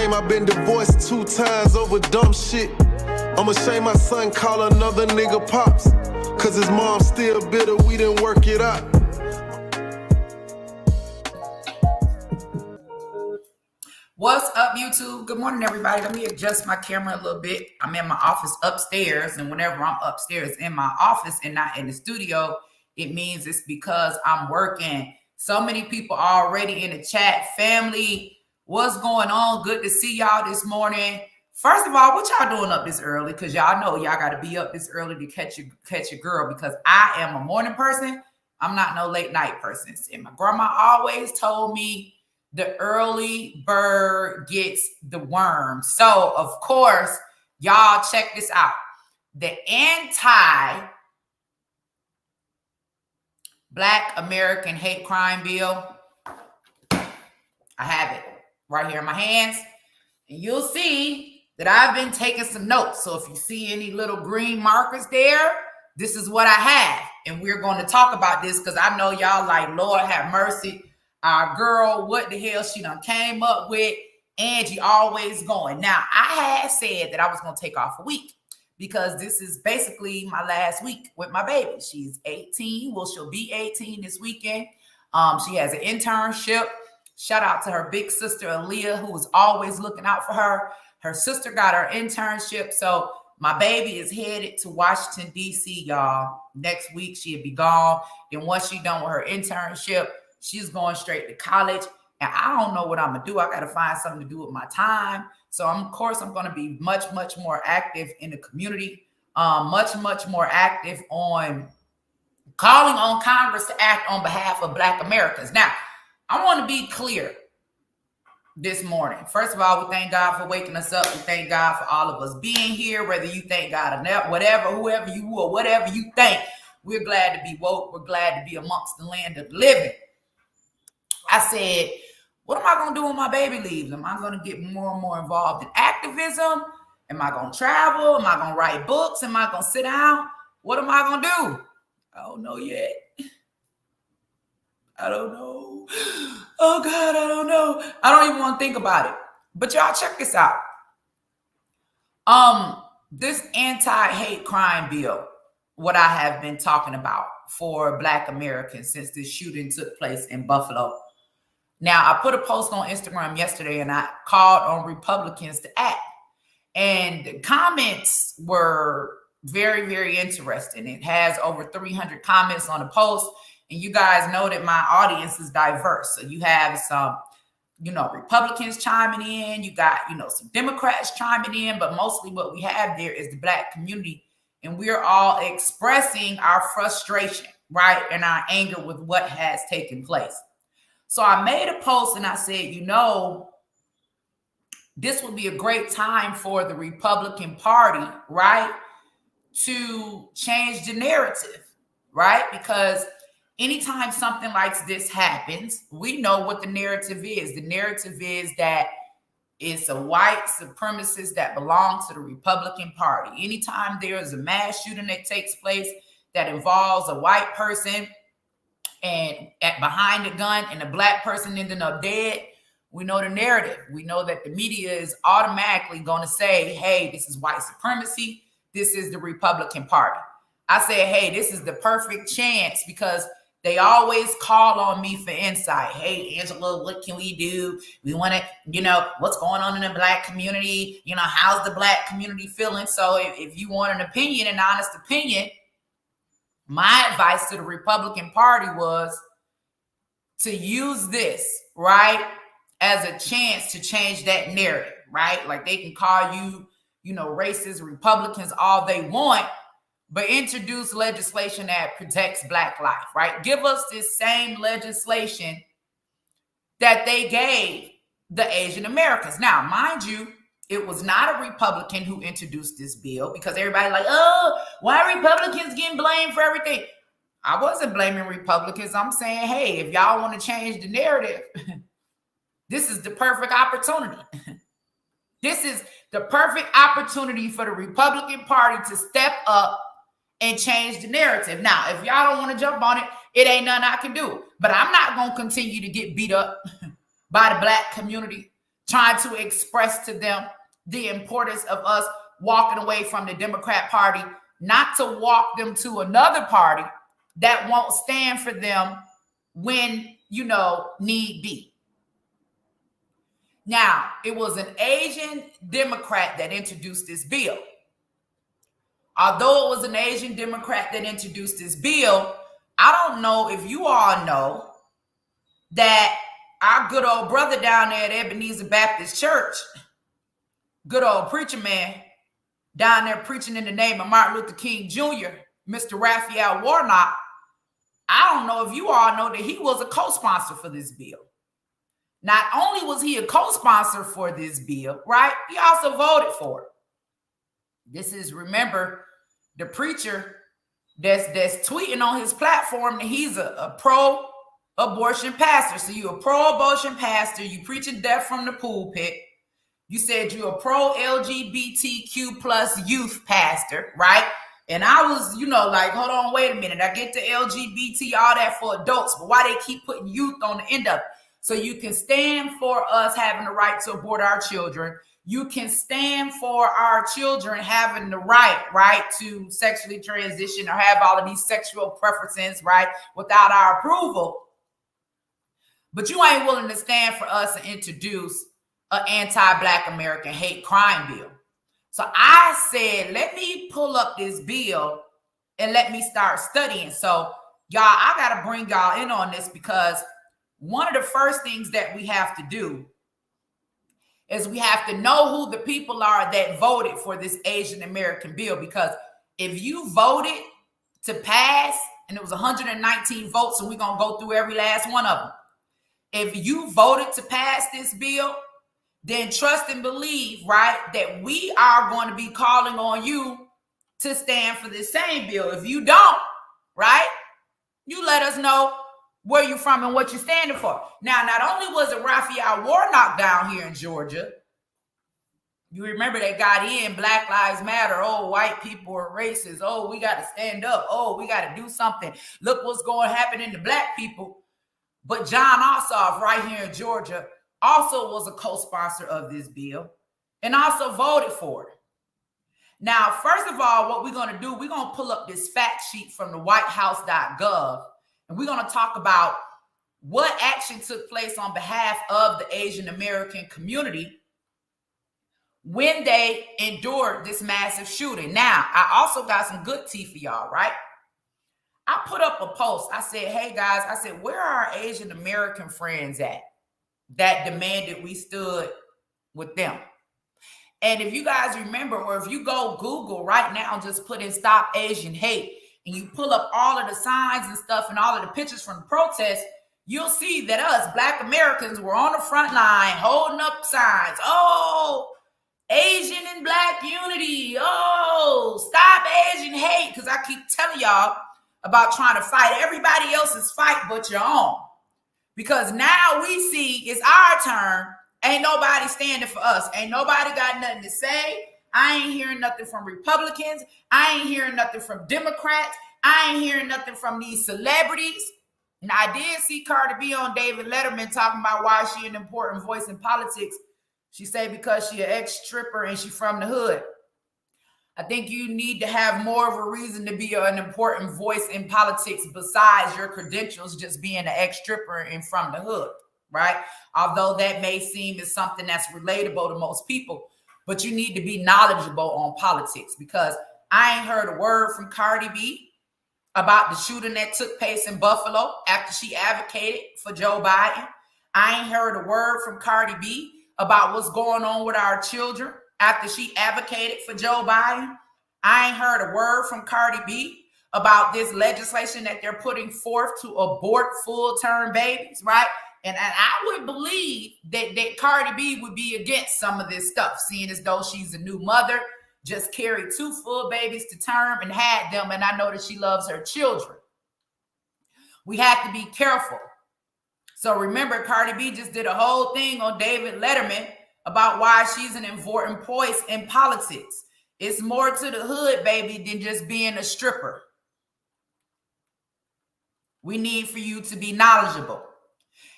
shame I've been divorced 2 times over dumb shit. I'm ashamed my son call another nigga pops. Cause his mom still bitter, we didn't work it out. What's up, YouTube? Good morning, everybody. Let me adjust my camera a little bit. I'm in my office upstairs, and whenever I'm upstairs in my office and not in the studio, it means it's because I'm working. So many people already in the chat. Family, what's going on? Good to see y'all this morning. First of all, what y'all doing up this early? Because y'all know y'all got to be up this early to catch your girl, because I am a morning person. I'm not no late night person. And my grandma always told me, the early bird gets the worm. So, of course, y'all check this out. The anti-Black American hate crime bill. I have it right here in my hands. And you'll see that I've been taking some notes. So if you see any little green markers there, this is what I have. And we're going to talk about this because I know y'all like, Lord have mercy. Our girl, what the hell she done came up with. Angie always going. Now, I had said that I was going to take off a week because this is basically my last week with my baby. She's 18. Well, she'll be 18 this weekend. She has an internship. Shout out to her big sister, Aaliyah, who was always looking out for her. Her sister got her internship. So my baby is headed to Washington, D.C., y'all. Next week, she'll be gone. Then once she's done with her internship, she's going straight to college, and I don't know what I'm going to do. I got to find something to do with my time. So, of course, I'm going to be much, much more active in the community, much, much more active on calling on Congress to act on behalf of Black Americans. Now, I want to be clear this morning. First of all, we thank God for waking us up. We thank God for all of us being here, whether you thank God or not, whatever, whoever you or whatever you think. We're glad to be woke. We're glad to be amongst the land of the living. I said, what am I going to do when my baby leaves? Am I going to get more and more involved in activism? Am I going to travel? Am I going to write books? Am I going to sit down? What am I going to do? I don't know yet. I don't know. Oh, God, I don't know. I don't even want to think about it. But y'all, check this out. This anti-hate crime bill, what I have been talking about for Black Americans since this shooting took place in Buffalo. Now, I put a post on Instagram yesterday and I called on Republicans to act. And the comments were very, very interesting. It has over 300 comments on the post. And you guys know that my audience is diverse. So you have some, Republicans chiming in. You got, some Democrats chiming in. But mostly what we have there is the Black community. And we're all expressing our frustration, right? And our anger with what has taken place. So I made a post and I said, this would be a great time for the Republican Party, right, to change the narrative, right? Because anytime something like this happens, we know what the narrative is. The narrative is that it's a white supremacist that belongs to the Republican Party. Anytime there is a mass shooting that takes place that involves a white person and behind the gun and a Black person ending up dead, we know the narrative. We know that the media is automatically going to say, hey, this is white supremacy. This is the Republican Party. I say, hey, this is the perfect chance because they always call on me for insight. Hey, Angela, what can we do? We want to, what's going on in the Black community? How's the Black community feeling? So if you want an opinion, an honest opinion, my advice to the Republican Party was to use this, right, as a chance to change that narrative, right? Like they can call you, racist Republicans all they want, but introduce legislation that protects Black life, right? Give us this same legislation that they gave the Asian Americans. Now, mind you, it was not a Republican who introduced this bill because everybody like, oh, why are Republicans getting blamed for everything? I wasn't blaming Republicans. I'm saying, hey, if y'all want to change the narrative, this is the perfect opportunity. This is the perfect opportunity for the Republican Party to step up and change the narrative. Now, if y'all don't want to jump on it, it ain't nothing I can do. But I'm not going to continue to get beat up by the Black community. trying to express to them the importance of us walking away from the Democrat Party, not to walk them to another party that won't stand for them when, need be. Now, it was an Asian Democrat that introduced this bill. Although it was an Asian Democrat that introduced this bill, I don't know if you all know that our good old brother down there at Ebenezer Baptist Church, good old preacher man down there preaching in the name of Martin Luther King Jr., Mr. Raphael Warnock, I don't know if you all know that he was a co-sponsor for this bill. Not only was he a co-sponsor for this bill, right? He also voted for it. This is, remember, the preacher that's tweeting on his platform that he's a pro-abortion pastor. So you're a pro-abortion pastor. You preaching death from the pulpit. You said you're a pro-LGBTQ plus youth pastor, right? And I was, like, hold on, wait a minute. I get the LGBT, all that for adults, but why they keep putting youth on the end of it? So you can stand for us having the right to abort our children. You can stand for our children having the right to sexually transition or have all of these sexual preferences, right, without our approval. But you ain't willing to stand for us and introduce an anti-Black American hate crime bill. So I said, let me pull up this bill and let me start studying. So y'all, I got to bring y'all in on this, because one of the first things that we have to do is we have to know who the people are that voted for this Asian American bill. Because if you voted to pass, and it was 119 votes, and we're going to go through every last one of them. If you voted to pass this bill, then trust and believe, right, that we are going to be calling on you to stand for this same bill. If you don't, right, you let us know where you're from and what you're standing for. Now, not only was it Raphael Warnock down here in Georgia, you remember they got in Black Lives Matter. Oh, white people are racist. Oh, we got to stand up. Oh, we got to do something. Look what's going to happen to Black people. But John Ossoff right here in Georgia also was a co-sponsor of this bill and also voted for it. Now, first of all, what we're going to do, we're going to pull up this fact sheet from the whitehouse.gov. And we're going to talk about what action took place on behalf of the Asian American community when they endured this massive shooting. Now, I also got some good tea for y'all, right? I put up a post. I said, hey, guys, I said, where are our Asian American friends at that demanded we stood with them? And if you guys remember, or if you go Google right now, just put in Stop Asian Hate, and you pull up all of the signs and stuff and all of the pictures from the protest, you'll see that us Black Americans were on the front line holding up signs. Oh, Asian and Black unity. Oh, stop Asian hate. Because I keep telling y'all about trying to fight everybody else's fight but your own. Because now we see it's our turn. Ain't nobody standing for us. Ain't nobody got nothing to say. I ain't hearing nothing from Republicans. I ain't hearing nothing from Democrats. I ain't hearing nothing from these celebrities. And I did see Cardi B on David Letterman talking about why she an important voice in politics. She said because she an ex-stripper and she from the hood. I think you need to have more of a reason to be an important voice in politics besides your credentials just being an ex-stripper and from the hood, right? Although that may seem as something that's relatable to most people. But you need to be knowledgeable on politics, because I ain't heard a word from Cardi B about the shooting that took place in Buffalo after she advocated for Joe Biden. I ain't heard a word from Cardi B about what's going on with our children after she advocated for Joe Biden. I ain't heard a word from Cardi B about this legislation that they're putting forth to abort full-term babies, right? And I would believe that Cardi B would be against some of this stuff, seeing as though she's a new mother, just carried 2 full babies to term and had them, and I know that she loves her children. We have to be careful. So remember, Cardi B just did a whole thing on David Letterman about why she's an important voice in politics. It's more to the hood, baby, than just being a stripper. We need for you to be knowledgeable.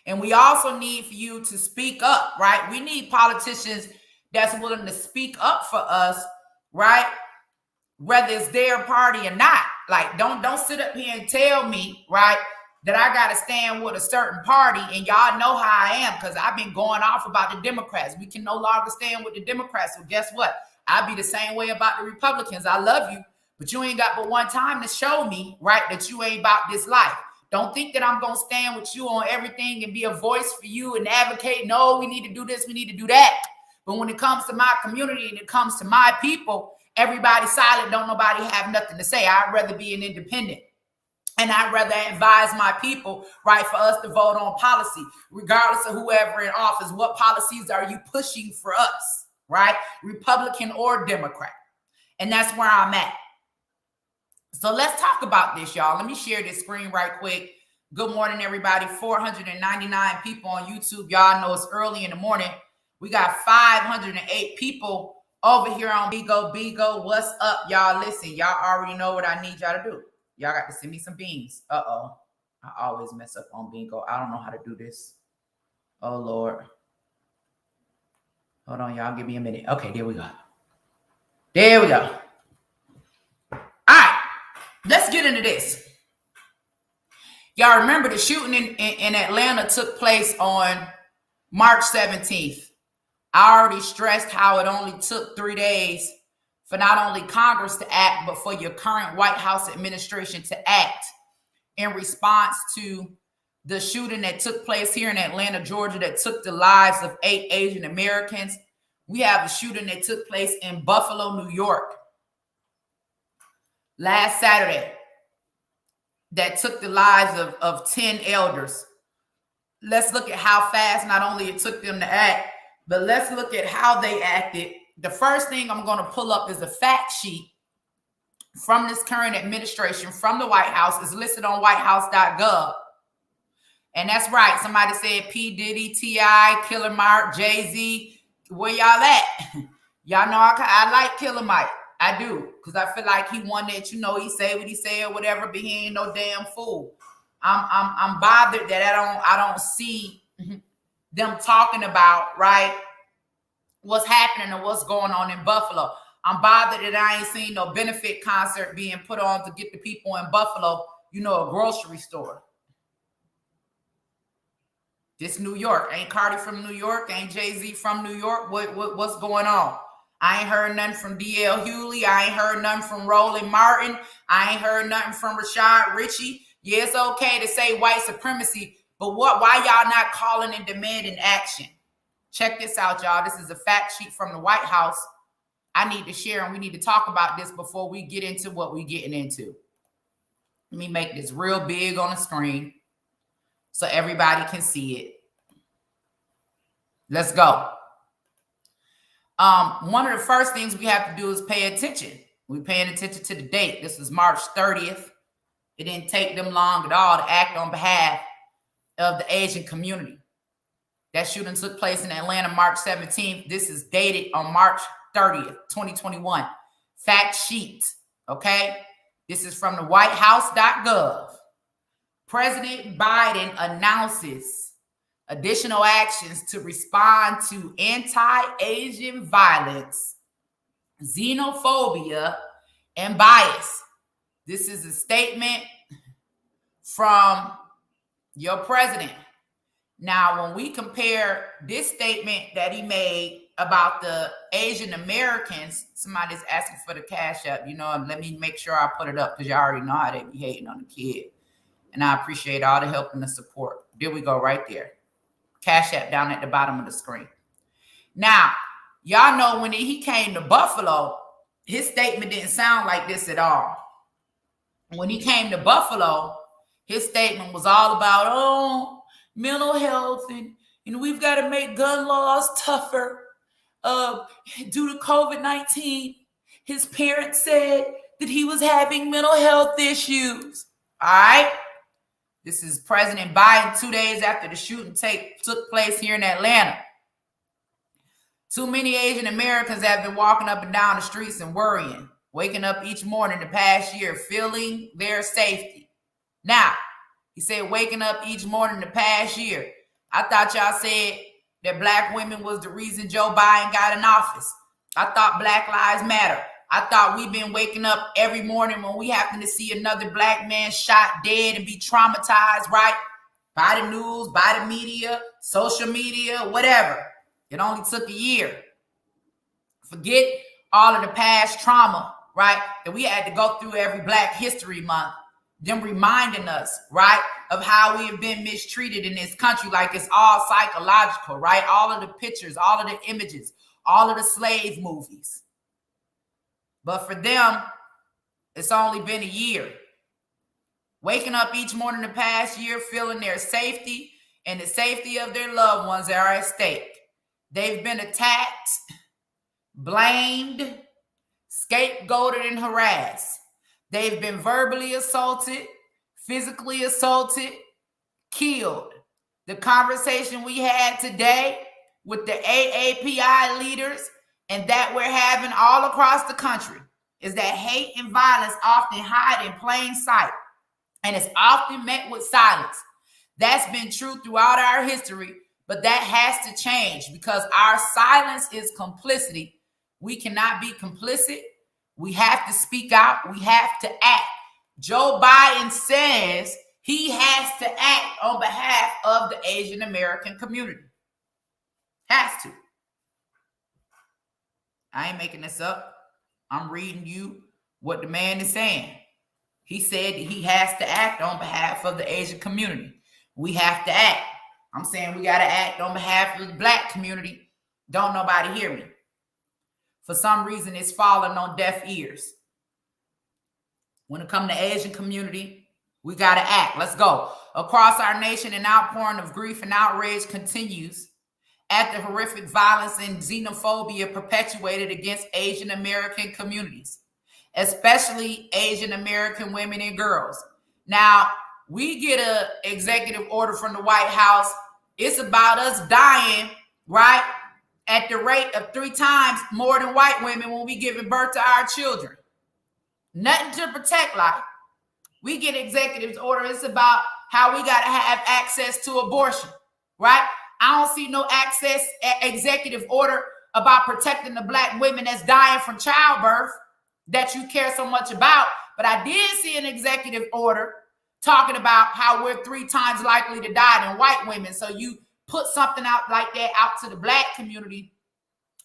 And we also need for you to speak up, right? We need politicians that's willing to speak up for us, right? Whether it's their party or not. Like, don't sit up here and tell me, right, that I got to stand with a certain party, and y'all know how I am because I've been going off about the Democrats. We can no longer stand with the Democrats. So guess what? I'll be the same way about the Republicans. I love you, but you ain't got but one time to show me, right, that you ain't about this life. Don't think that I'm going to stand with you on everything and be a voice for you and advocate, no, we need to do this, we need to do that. But when it comes to my community and it comes to my people, everybody's silent, don't nobody have nothing to say. I'd rather be an independent. And I'd rather advise my people, right, for us to vote on policy, regardless of whoever in office. What policies are you pushing for us, right? Republican or Democrat. And that's where I'm at. So let's talk about this, y'all. Let me share this screen right quick. Good morning, everybody. 499 people on YouTube. Y'all know it's early in the morning. We got 508 people over here on Bigo. Bigo, what's up, y'all? Listen, y'all already know what I need y'all to do. Y'all got to send me some beans. Uh-oh. I always mess up on Bingo. I don't know how to do this. Oh, Lord. Hold on, y'all. Give me a minute. Okay, there we go. There we go. All right. Let's get into this. Y'all remember the shooting in Atlanta took place on March 17th. I already stressed how it only took 3 days for not only Congress to act, but for your current White House administration to act in response to the shooting that took place here in Atlanta, Georgia, that took the lives of 8 Asian Americans. We have a shooting that took place in Buffalo, New York, last Saturday, that took the lives of 10 elders. Let's look at how fast not only it took them to act, but let's look at how they acted. The first thing I'm going to pull up is a fact sheet from this current administration from the White House. Is listed on whitehouse.gov. And that's right. Somebody said P. Diddy, T.I., Killer Mike, Jay-Z. Where y'all at? Y'all know I like Killer Mike. I do. Because I feel like he one that, he say what he say or whatever, but he ain't no damn fool. I'm bothered that I don't see them talking about, right, what's happening and what's going on in Buffalo. I'm bothered that I ain't seen no benefit concert being put on to get the people in Buffalo, a grocery store. This New York. Ain't Cardi from New York? Ain't Jay-Z from New York? What's going on? I ain't heard nothing from D.L. Hewley. I ain't heard nothing from Roland Martin. I ain't heard nothing from Rashad Ritchie. Yeah, it's okay to say white supremacy, but why y'all not calling and demanding action? Check this out, y'all. This is a fact sheet from the White House. I need to share, and we need to talk about this before we get into what we're getting into. Let me make this real big on the screen so everybody can see it. Let's go. One of the first things we have to do is pay attention. We're paying attention to the date. This was March 30th. It didn't take them long at all to act on behalf of the Asian community. That shooting took place in Atlanta, March 17th. This is dated on March 30th, 2021. Fact sheet, okay? This is from the whitehouse.gov. President Biden announces additional actions to respond to anti-Asian violence, xenophobia, and bias. This is a statement from your president. Now, when we compare this statement that he made about the Asian Americans, somebody's asking for the cash app, let me make sure I put it up because y'all already know how they be hating on the kid. And I appreciate all the help and the support. There we go, right there. Cash app down at the bottom of the screen. Now, y'all know when he came to Buffalo, his statement didn't sound like this at all. When he came to Buffalo, his statement was all about, mental health, and we've got to make gun laws tougher due to COVID-19. His parents said that he was having mental health issues. All right. This is President Biden 2 days after the shooting took place here in Atlanta. Too many Asian Americans have been walking up and down the streets and worrying, waking up each morning the past year, feeling their safety. Now, he said waking up each morning the past year. I thought y'all said that black women was the reason Joe Biden got in office. I thought Black Lives Matter. I thought we've been waking up every morning when we happen to see another black man shot dead and be traumatized, right? By the news, by the media, social media, whatever. It only took a year. Forget all of the past trauma, right? That we had to go through every Black History Month. Them reminding us, right, of how we have been mistreated in this country, like it's all psychological, right? All of the pictures, all of the images, all of the slave movies. But for them, it's only been a year. Waking up each morning the past year, feeling their safety and the safety of their loved ones are at stake. They've been attacked, blamed, scapegoated, and harassed. They've been verbally assaulted, physically assaulted, killed. The conversation we had today with the AAPI leaders and that we're having all across the country is that hate and violence often hide in plain sight, and it's often met with silence. That's been true throughout our history, but that has to change because our silence is complicity. We cannot be complicit. We have to speak out. We have to act. Joe Biden says he has to act on behalf of the Asian American community. Has to. I ain't making this up. I'm reading you what the man is saying. He said that he has to act on behalf of the Asian community. We have to act. I'm saying we got to act on behalf of the Black community. Don't nobody hear me. For some reason, it's falling on deaf ears. When it comes to Asian community, we got to act. Let's go. Across our nation, an outpouring of grief and outrage continues at the horrific violence and xenophobia perpetuated against Asian American communities, especially Asian American women and girls. Now, we get an executive order from the White House. It's about us dying, right, at the rate of 3 times more than white women when we giving birth to our children. Nothing to protect life. We get executive order. It's about how we got to have access to abortion, right? I don't see no executive order about protecting the Black women that's dying from childbirth that you care so much about. But I did see an executive order talking about how we're 3 times likely to die than white women. So you put something out like that out to the Black community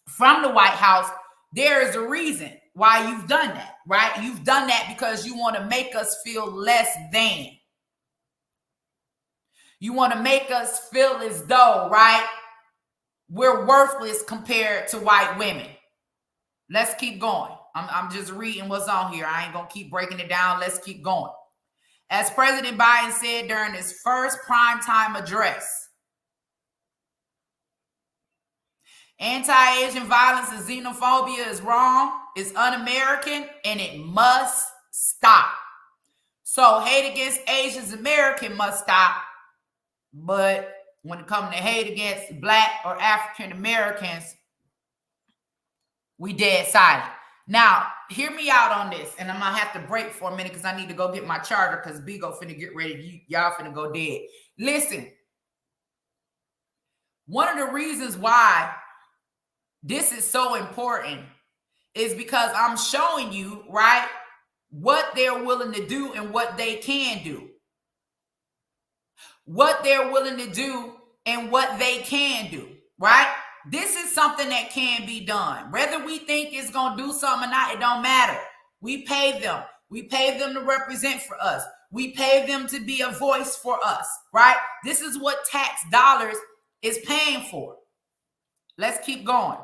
from the White House. There is a reason why you've done that, right? You've done that because you want to make us feel less than. You want to make us feel as though, right, we're worthless compared to white women. Let's keep going. I'm just reading what's on here. I ain't going to keep breaking it down. Let's keep going. As President Biden said during his first primetime address, anti-Asian violence and xenophobia is wrong, it's un-American, and it must stop. So hate against Asians American must stop. But when it comes to hate against Black or African Americans, we dead silent. Now, hear me out on this, and I'm going to have to break for a minute because I need to go get my charger because Bigo finna get ready. Y'all finna go dead. Listen, one of the reasons why this is so important is because I'm showing you, right, what they're willing to do and what they can do. What they're willing to do and what they can do, right? This is something that can be done. Whether we think it's going to do something or not, it don't matter. We pay them. We pay them to represent for us. We pay them to be a voice for us, right? This is what tax dollars is paying for. Let's keep going.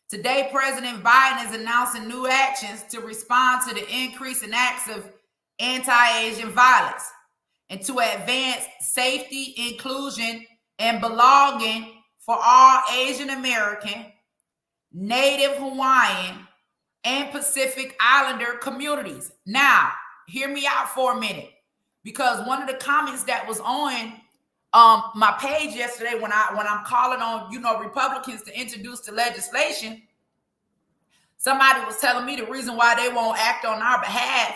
Today, President Biden is announcing new actions to respond to the increase in acts of anti-Asian violence and to advance safety, inclusion, and belonging for all Asian American, Native Hawaiian, and Pacific Islander communities. Now, hear me out for a minute, because one of the comments that was on my page yesterday when I'm calling on, Republicans to introduce the legislation, somebody was telling me the reason why they won't act on our behalf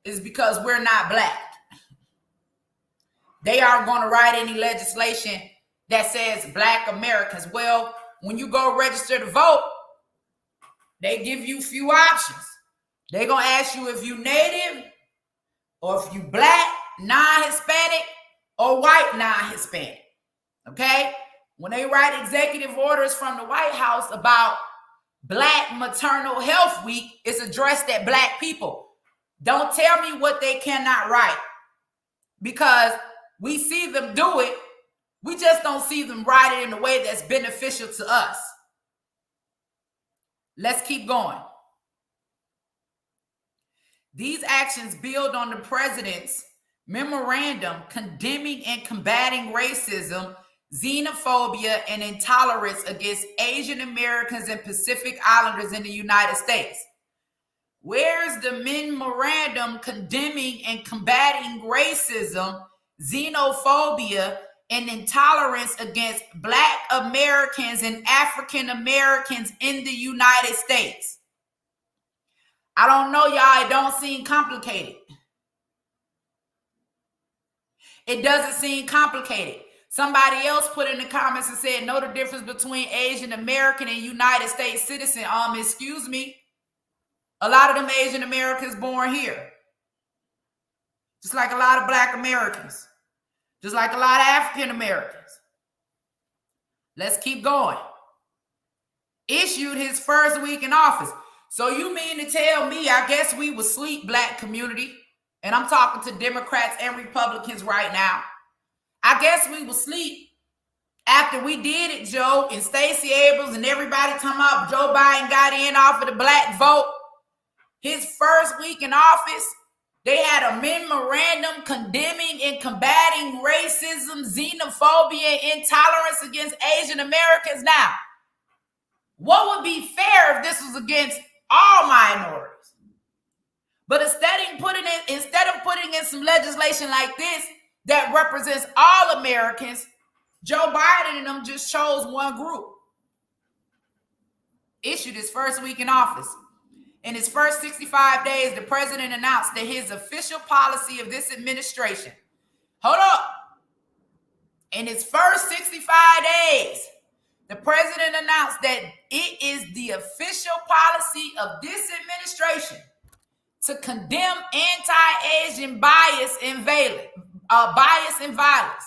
is because we're not Black. they aren't going to write any legislation that says Black Americans. Well, when you go register to vote, they give you a few options. They're going to ask you if you Native or if you Black, non-Hispanic, or white non-Hispanic. Okay? When they write executive orders from the White House about Black Maternal Health Week, it's addressed at Black people. Don't tell me what they cannot write, because we see them do it. We just don't see them write it in a way that's beneficial to us. Let's keep going. These actions build on the president's memorandum condemning and combating racism, xenophobia, and intolerance against Asian Americans and Pacific Islanders in the United States. Where's the memorandum condemning and combating racism, xenophobia, and intolerance against Black Americans and African Americans in the United States? I don't know, y'all. It don't seem complicated. It doesn't seem complicated. Somebody else put in the comments and said, know the difference between Asian American and United States citizen. Excuse me. A lot of them Asian Americans born here. Just like a lot of Black Americans. Just like a lot of African Americans. Let's keep going. Issued his first week in office. So you mean to tell me, I guess we was sleep, Black community, and I'm talking to Democrats and Republicans right now. I guess we was sleep after we did it, Joe, and Stacey Abrams and everybody talking about Joe Biden got in off of the Black vote. His first week in office, they had a memorandum condemning and combating racism, xenophobia, and intolerance against Asian Americans. Now, what would be fair if this was against all minorities? But instead of putting in some legislation like this that represents all Americans, Joe Biden and them just chose one group. Issued his first week in office. In his first 65 days, the president announced that his official policy of this administration, hold up, in his first 65 days, the president announced that it is the official policy of this administration to condemn anti-Asian bias and violence.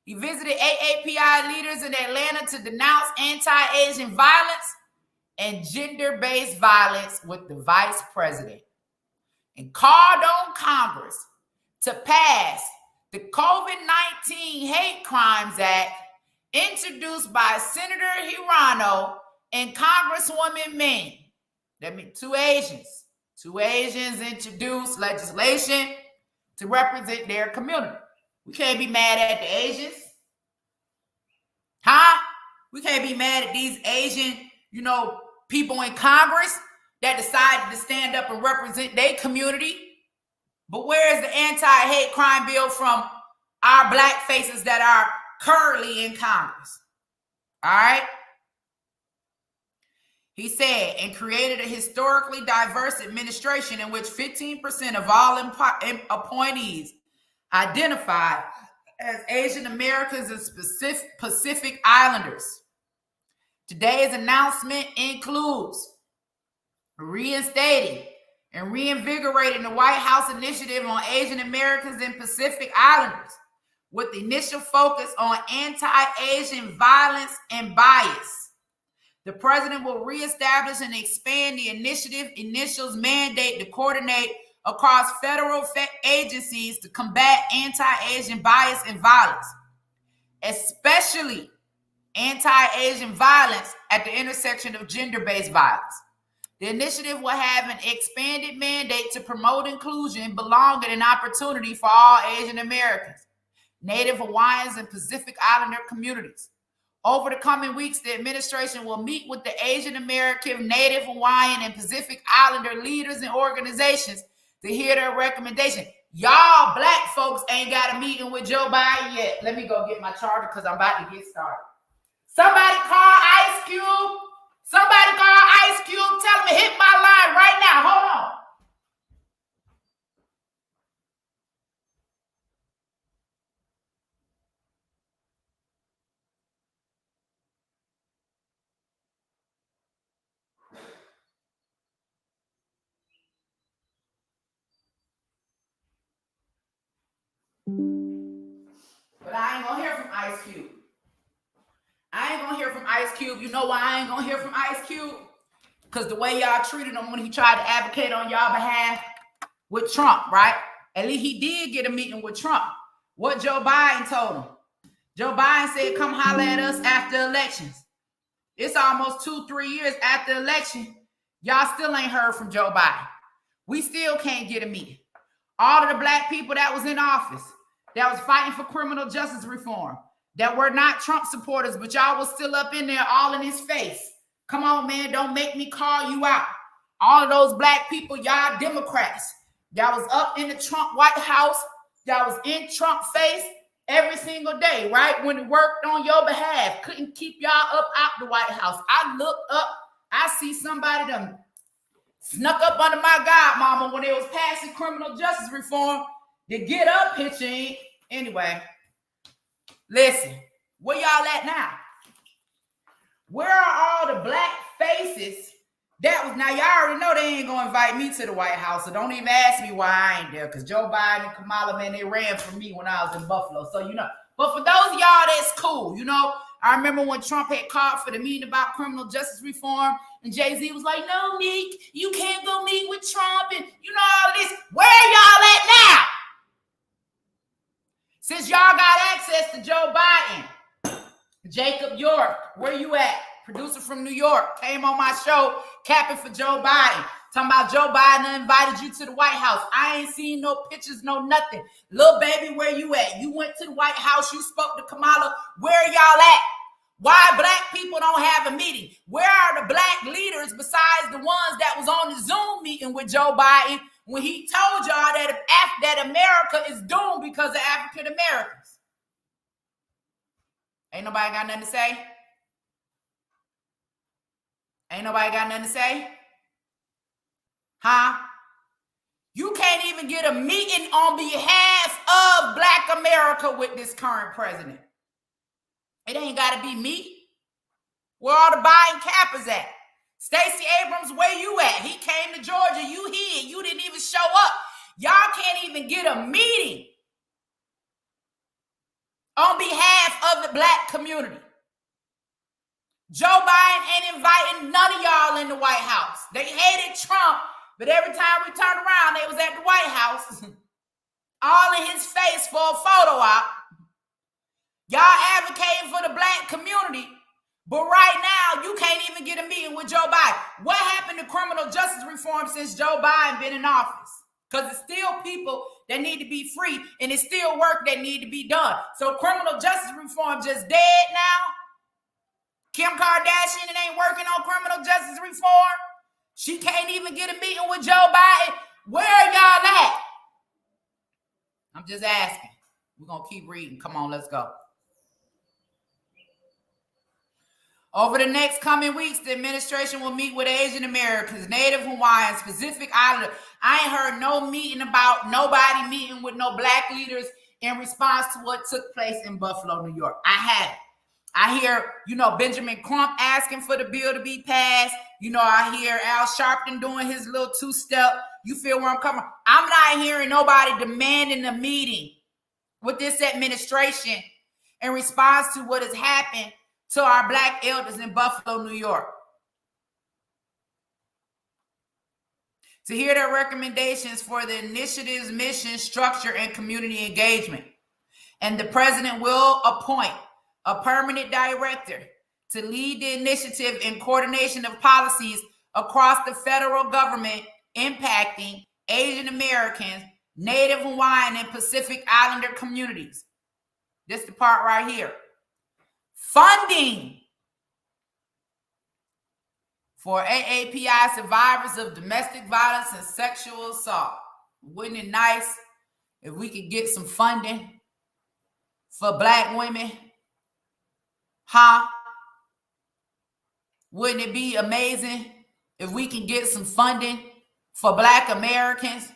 He visited AAPI leaders in Atlanta to denounce anti-Asian violence and gender-based violence with the vice president, and called on Congress to pass the COVID-19 Hate Crimes Act introduced by Senator Hirano and Congresswoman Ming. That means two Asians introduced legislation to represent their community. We can't be mad at the Asians. We can't be mad at these Asian, people in Congress that decided to stand up and represent their community. But where is the anti-hate crime bill from our Black faces that are currently in Congress? All right. He said, and created a historically diverse administration in which 15% of all appointees identified as Asian Americans and Pacific Islanders. Today's announcement includes reinstating and reinvigorating the White House initiative on Asian Americans and Pacific Islanders, with initial focus on anti-Asian violence and bias. The president will reestablish and expand the initiative's mandate to coordinate across federal agencies to combat anti-Asian bias and violence, especially anti-Asian violence at the intersection of gender-based violence. The initiative will have an expanded mandate to promote inclusion, belonging, and opportunity for all Asian Americans, Native Hawaiians, and Pacific Islander communities. Over the coming weeks, the administration will meet with the Asian American, Native Hawaiian, and Pacific Islander leaders and organizations to hear their recommendation. Y'all Black folks ain't got a meeting with Joe Biden yet. Let me go get my charger because I'm about to get started. Somebody call Ice Cube. Somebody call Ice Cube. Tell him to hit my line right now. Hold on. Ice Cube. I ain't gonna hear from Ice Cube. You know why I ain't gonna hear from Ice Cube? Because the way y'all treated him when he tried to advocate on y'all behalf with Trump, right? At least he did get a meeting with Trump. What Joe Biden told him? Joe Biden said, come holler at us after elections. It's almost 2-3 years after the election. Y'all still ain't heard from Joe Biden. We still can't get a meeting. All of the black people that was in office, that was fighting for criminal justice reform, that were not Trump supporters, but y'all was still up in there all in his face. Come on, man, don't make me call you out. All of those black people, y'all Democrats, that was up in the Trump White House, that was in Trump face every single day, right? When it worked on your behalf, couldn't keep y'all up out the White House. I look up, I see somebody done snuck up under my godmama when they was passing criminal justice reform to get up pitching. Anyway, listen, where y'all at now? Where are all the black faces that was, now y'all already know they ain't gonna invite me to the White House, so don't even ask me why I ain't there, because Joe Biden and Kamala, man, they ran for me when I was in Buffalo, so you know. But for those of y'all that's cool, you know, I remember when Trump had called for the meeting about criminal justice reform, and Jay-Z was like, no, Nick, you can't go meet with Trump, and you know all this. Where y'all at now? Since y'all got access to Joe Biden, Jacob York, where you at? Producer from New York, came on my show, capping for Joe Biden. Talking about Joe Biden invited you to the White House. I ain't seen no pictures, no nothing. Little baby, where you at? You went to the White House, you spoke to Kamala. Where y'all at? Why black people don't have a meeting? Where are the black leaders besides the ones that was on the Zoom meeting with Joe Biden when he told y'all that America is doomed because of African Americans? Ain't nobody got nothing to say? Ain't nobody got nothing to say? Huh? You can't even get a meeting on behalf of Black America with this current president. It ain't got to be me. Where all the Biden cappers at? Stacey Abrams, where you at? He came to Georgia. You here. You didn't even show up. Y'all can't even get a meeting on behalf of the black community. Joe Biden ain't inviting none of y'all in the White House. They hated Trump, but every time we turned around, they was at the White House, all in his face for a photo op. Y'all advocating for the black community, but right now, you can't even get a meeting with Joe Biden. What happened to criminal justice reform since Joe Biden been in office? Because it's still people that need to be free, and it's still work that need to be done. So criminal justice reform just dead now? Kim Kardashian ain't working on criminal justice reform. She can't even get a meeting with Joe Biden. Where are y'all at? I'm just asking. We're going to keep reading. Come on, let's go. Over the next coming weeks, the administration will meet with Asian Americans, Native Hawaiians, Pacific Islanders. I ain't heard no meeting about nobody meeting with no black leaders in response to what took place in Buffalo, New York. I haven't. I hear, Benjamin Crump asking for the bill to be passed. I hear Al Sharpton doing his little two-step. You feel where I'm coming from? I'm not hearing nobody demanding a meeting with this administration in response to what has happened to our black elders in Buffalo, New York. To hear their recommendations for the initiative's mission, structure, and community engagement. And the president will appoint a permanent director to lead the initiative in coordination of policies across the federal government impacting Asian Americans, Native Hawaiian, and Pacific Islander communities. This is the part right here. Funding for AAPI survivors of domestic violence and sexual assault. Wouldn't it nice if we could get some funding for black women? Huh? Wouldn't it be amazing if we can get some funding for black Americans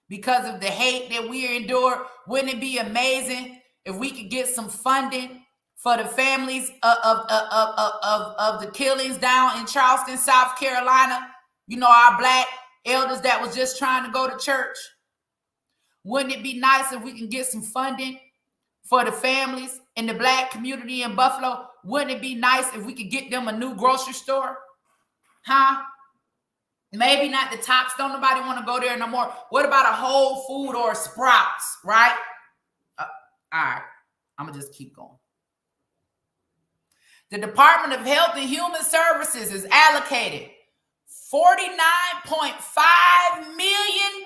because of the hate that we endure? Wouldn't it be amazing if we could get some funding for the families of the killings down in Charleston, South Carolina? Our black elders that was just trying to go to church. Wouldn't it be nice if we can get some funding for the families in the Black community in Buffalo? Wouldn't it be nice if we could get them a new grocery store? Huh? Maybe not the Tops. Don't nobody want to go there no more. What about a Whole Food or a Sprouts, right? All right. I'm going to just keep going. The Department of Health and Human Services is allocated $49.5 million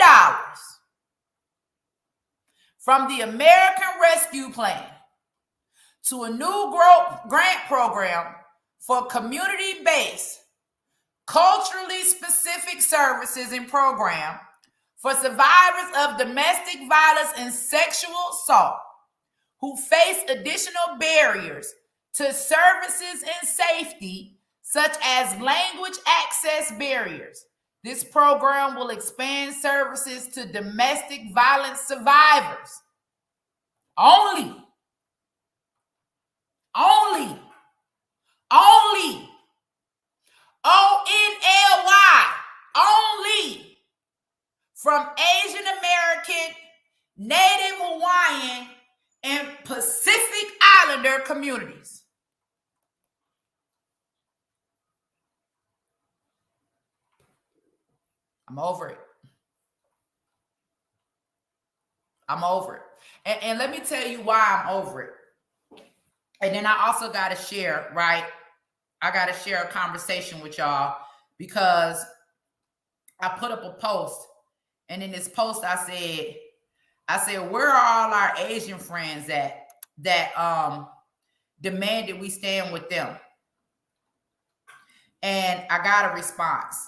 from the American Rescue Plan to a new grant program for community-based, culturally specific services and program for survivors of domestic violence and sexual assault who face additional barriers to services and safety, such as language access barriers. This program will expand services to domestic violence survivors. Only. ONLY. Only from Asian American, Native Hawaiian, and Pacific Islander communities. I'm over it. And let me tell you why I'm over it. And then I also got to share, right? I got to share a conversation with y'all because I put up a post. And in this post, I said, where are all our Asian friends at that demanded we stand with them? And I got a response.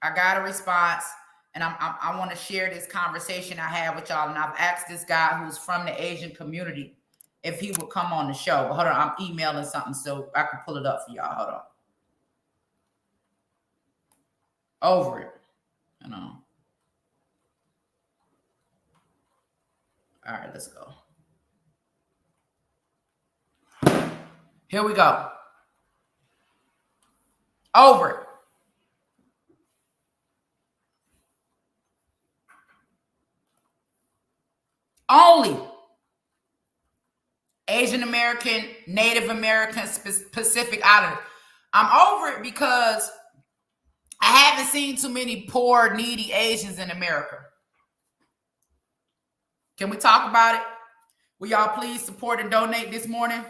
And I want to share this conversation I had with y'all. And I've asked this guy who's from the Asian community if he would come on the show. But hold on, I'm emailing something so I can pull it up for y'all. Hold on. Over it. You know. All right, let's go. Here we go. Over it. Only Asian American, Native American, Pacific Islander. I'm over it because I haven't seen too many poor, needy Asians in America. Can we talk about it? Will y'all please support and donate this morning?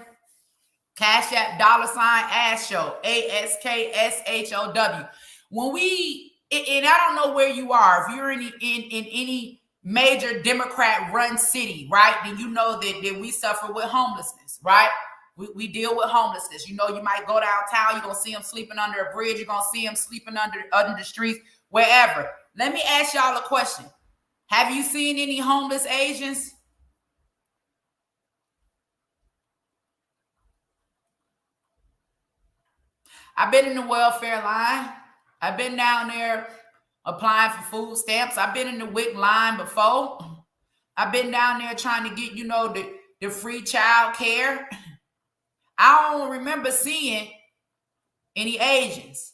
Cash App, $ASKSHOW, ASKSHOW. When we, and I don't know where you are, if you're in any major Democrat-run city, right, then you know that we suffer with homelessness, right? We deal with homelessness. You know, you might go downtown, you're going to see them sleeping under a bridge, you're going to see them sleeping under the streets, wherever. Let me ask y'all a question. Have you seen any homeless Asians? I've been in the welfare line. I've been down there applying for food stamps. I've been in the WIC line before. I've been down there trying to get, the free child care. I don't remember seeing any Asians.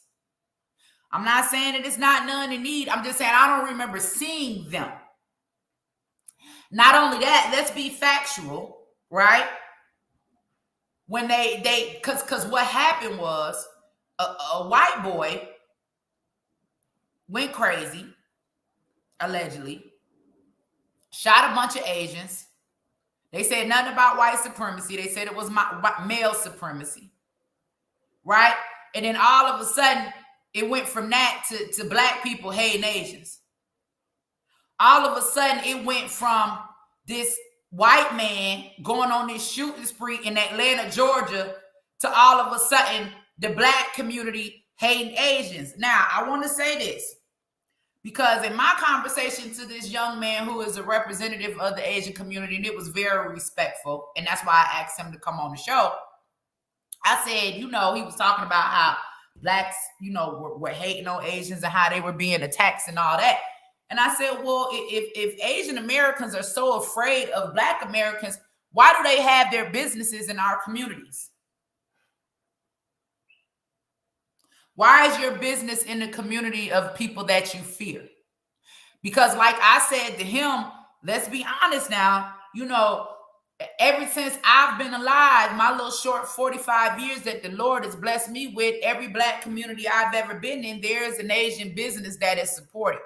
I'm not saying that it's not none in need. I'm just saying I don't remember seeing them. Not only that, let's be factual, right? When because what happened was a white boy went crazy, allegedly, shot a bunch of Asians. They said nothing about white supremacy. They said it was male supremacy, right? And then all of a sudden, it went from that to black people hating Asians. All of a sudden, it went from this white man going on this shooting spree in Atlanta, Georgia, to all of a sudden, the black community hating Asians. Now, I want to say this, because in my conversation to this young man who is a representative of the Asian community, and it was very respectful, and that's why I asked him to come on the show, I said, he was talking about how blacks, were hating on Asians and how they were being attacked and all that. And I said, well, if Asian Americans are so afraid of black Americans, why do they have their businesses in our communities? Why is your business in the community of people that you fear? Because like I said to him, let's be honest now, Ever since I've been alive, my little short 45 years that the Lord has blessed me with, every black community I've ever been in, there is an Asian business that is supported.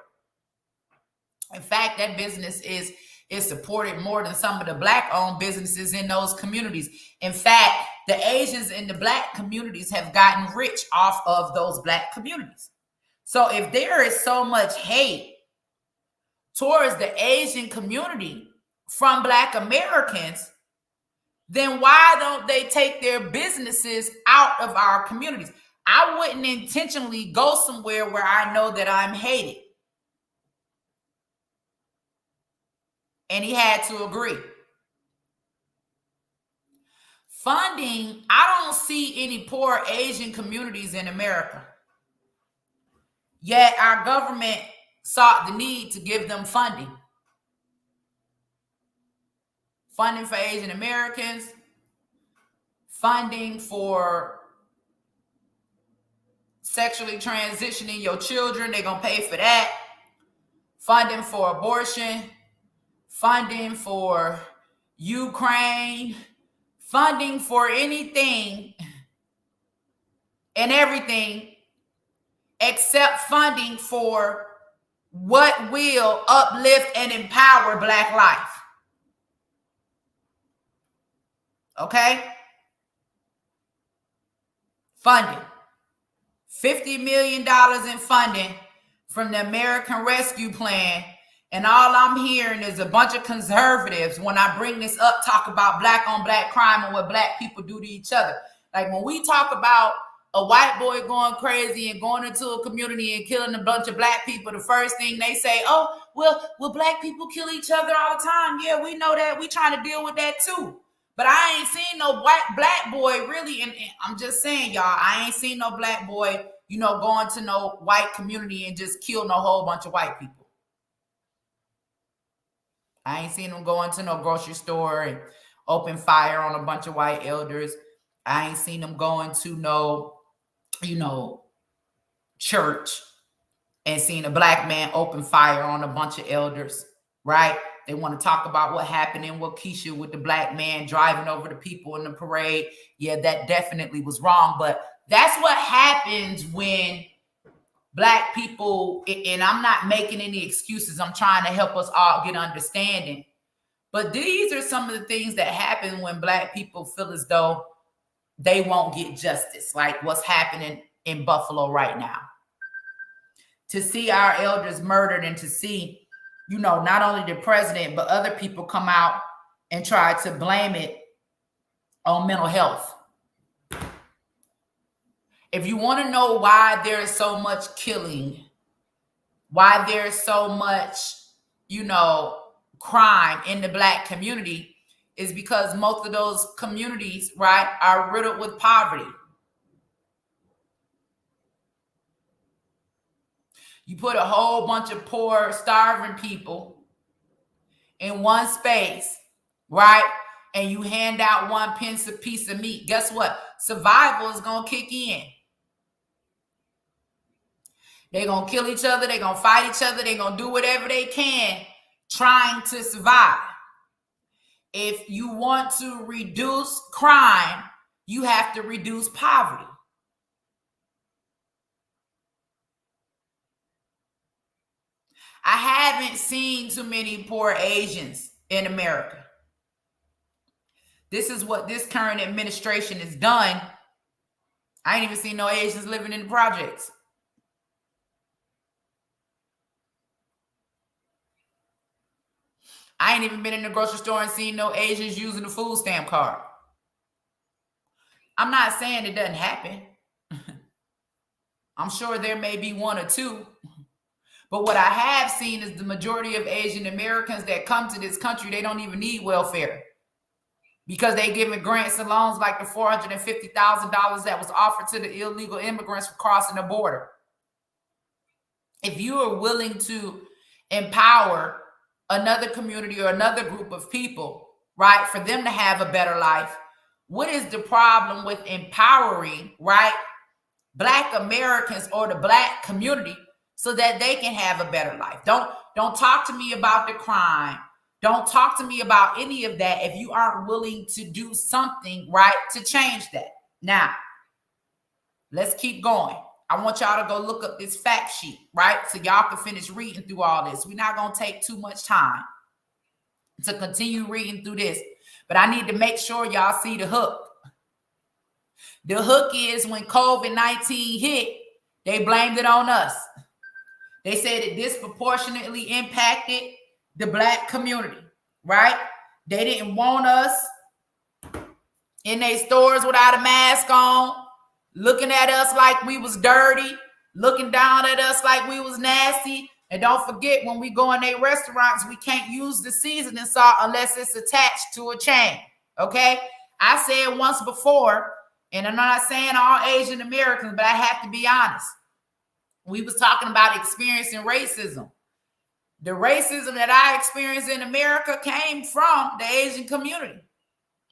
In fact, that business is supported more than some of the black-owned businesses in those communities. In fact, the Asians in the black communities have gotten rich off of those black communities. So if there is so much hate towards the Asian community from Black Americans, then why don't they take their businesses out of our communities? I wouldn't intentionally go somewhere where I know that I'm hated. And he had to agree. Funding, I don't see any poor Asian communities in America. Yet our government sought the need to give them funding. Funding for Asian Americans, funding for sexually transitioning your children, they're going to pay for that. Funding for abortion, funding for Ukraine, funding for anything and everything except funding for what will uplift and empower Black life. Okay? Funding. $50 million in funding from the American Rescue Plan. And all I'm hearing is a bunch of conservatives, when I bring this up, talk about black on black crime and what black people do to each other. Like when we talk about a white boy going crazy and going into a community and killing a bunch of black people, the first thing they say, oh, well, black people kill each other all the time. Yeah, we know that. We trying to deal with that too. But I ain't seen no black boy really, and I'm just saying, y'all, I ain't seen no black boy, going to no white community and just kill no whole bunch of white people. I ain't seen him go into no grocery store and open fire on a bunch of white elders. I ain't seen him go into no, church and seen a black man open fire on a bunch of elders, right? They want to talk about what happened in Waukesha with the black man driving over the people in the parade. Yeah, that definitely was wrong. But that's what happens when black people, and I'm not making any excuses. I'm trying to help us all get understanding. But these are some of the things that happen when black people feel as though they won't get justice, like what's happening in Buffalo right now. To see our elders murdered and to see, not only the president, but other people come out and try to blame it on mental health. If you want to know why there is so much killing, why there's so much, crime in the black community, is because most of those communities, right, are riddled with poverty. You put a whole bunch of poor, starving people in one space, right? And you hand out one piece of meat. Guess what? Survival is going to kick in. They're going to kill each other. They're going to fight each other. They're going to do whatever they can trying to survive. If you want to reduce crime, you have to reduce poverty. I haven't seen too many poor Asians in America. This is what this current administration has done. I ain't even seen no Asians living in the projects. I ain't even been in the grocery store and seen no Asians using the food stamp card. I'm not saying it doesn't happen. I'm sure there may be one or two. But what I have seen is the majority of Asian Americans that come to this country, they don't even need welfare because they giving grants and loans like the $450,000 that was offered to the illegal immigrants for crossing the border. If you are willing to empower another community or another group of people, right, for them to have a better life, what is the problem with empowering, right, Black Americans or the Black community so that they can have a better life? Don't talk to me about the crime. Don't talk to me about any of that if you aren't willing to do something, right, to change that. Now, let's keep going. I want y'all to go look up this fact sheet, right? So y'all can finish reading through all this. We're not going to take too much time to continue reading through this, but I need to make sure y'all see the hook. The hook is when COVID-19 hit, they blamed it on us. They said it disproportionately impacted the Black community, right? They didn't want us in their stores without a mask on, looking at us like we was dirty, looking down at us like we was nasty. And don't forget, when we go in their restaurants, we can't use the seasoning salt unless it's attached to a chain, okay? I said once before, and I'm not saying all Asian Americans, but I have to be honest. We was talking about experiencing racism. The racism that I experienced in America came from the Asian community.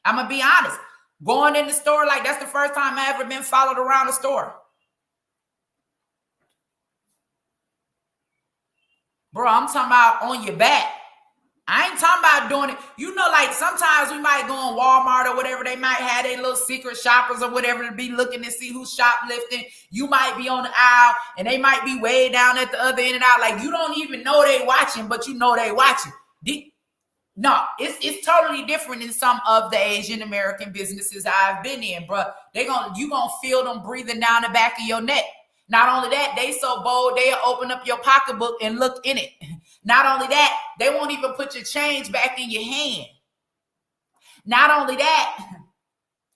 I'm going to be honest. Going in the store, like that's the first time I ever been followed around the store. Bro, I'm talking about on your back. I ain't talking about doing it. You know, like sometimes we might go on Walmart or whatever. They might have their little secret shoppers or whatever to be looking to see who's shoplifting. You might be on the aisle and they might be way down at the other end and out. Like you don't even know they watching, but you know they watching. No, it's totally different in some of the Asian American businesses I've been in, bro. You gonna feel them breathing down the back of your neck. Not only that, they so bold, they'll open up your pocketbook and look in it. Not only that, they won't even put your change back in your hand. Not only that,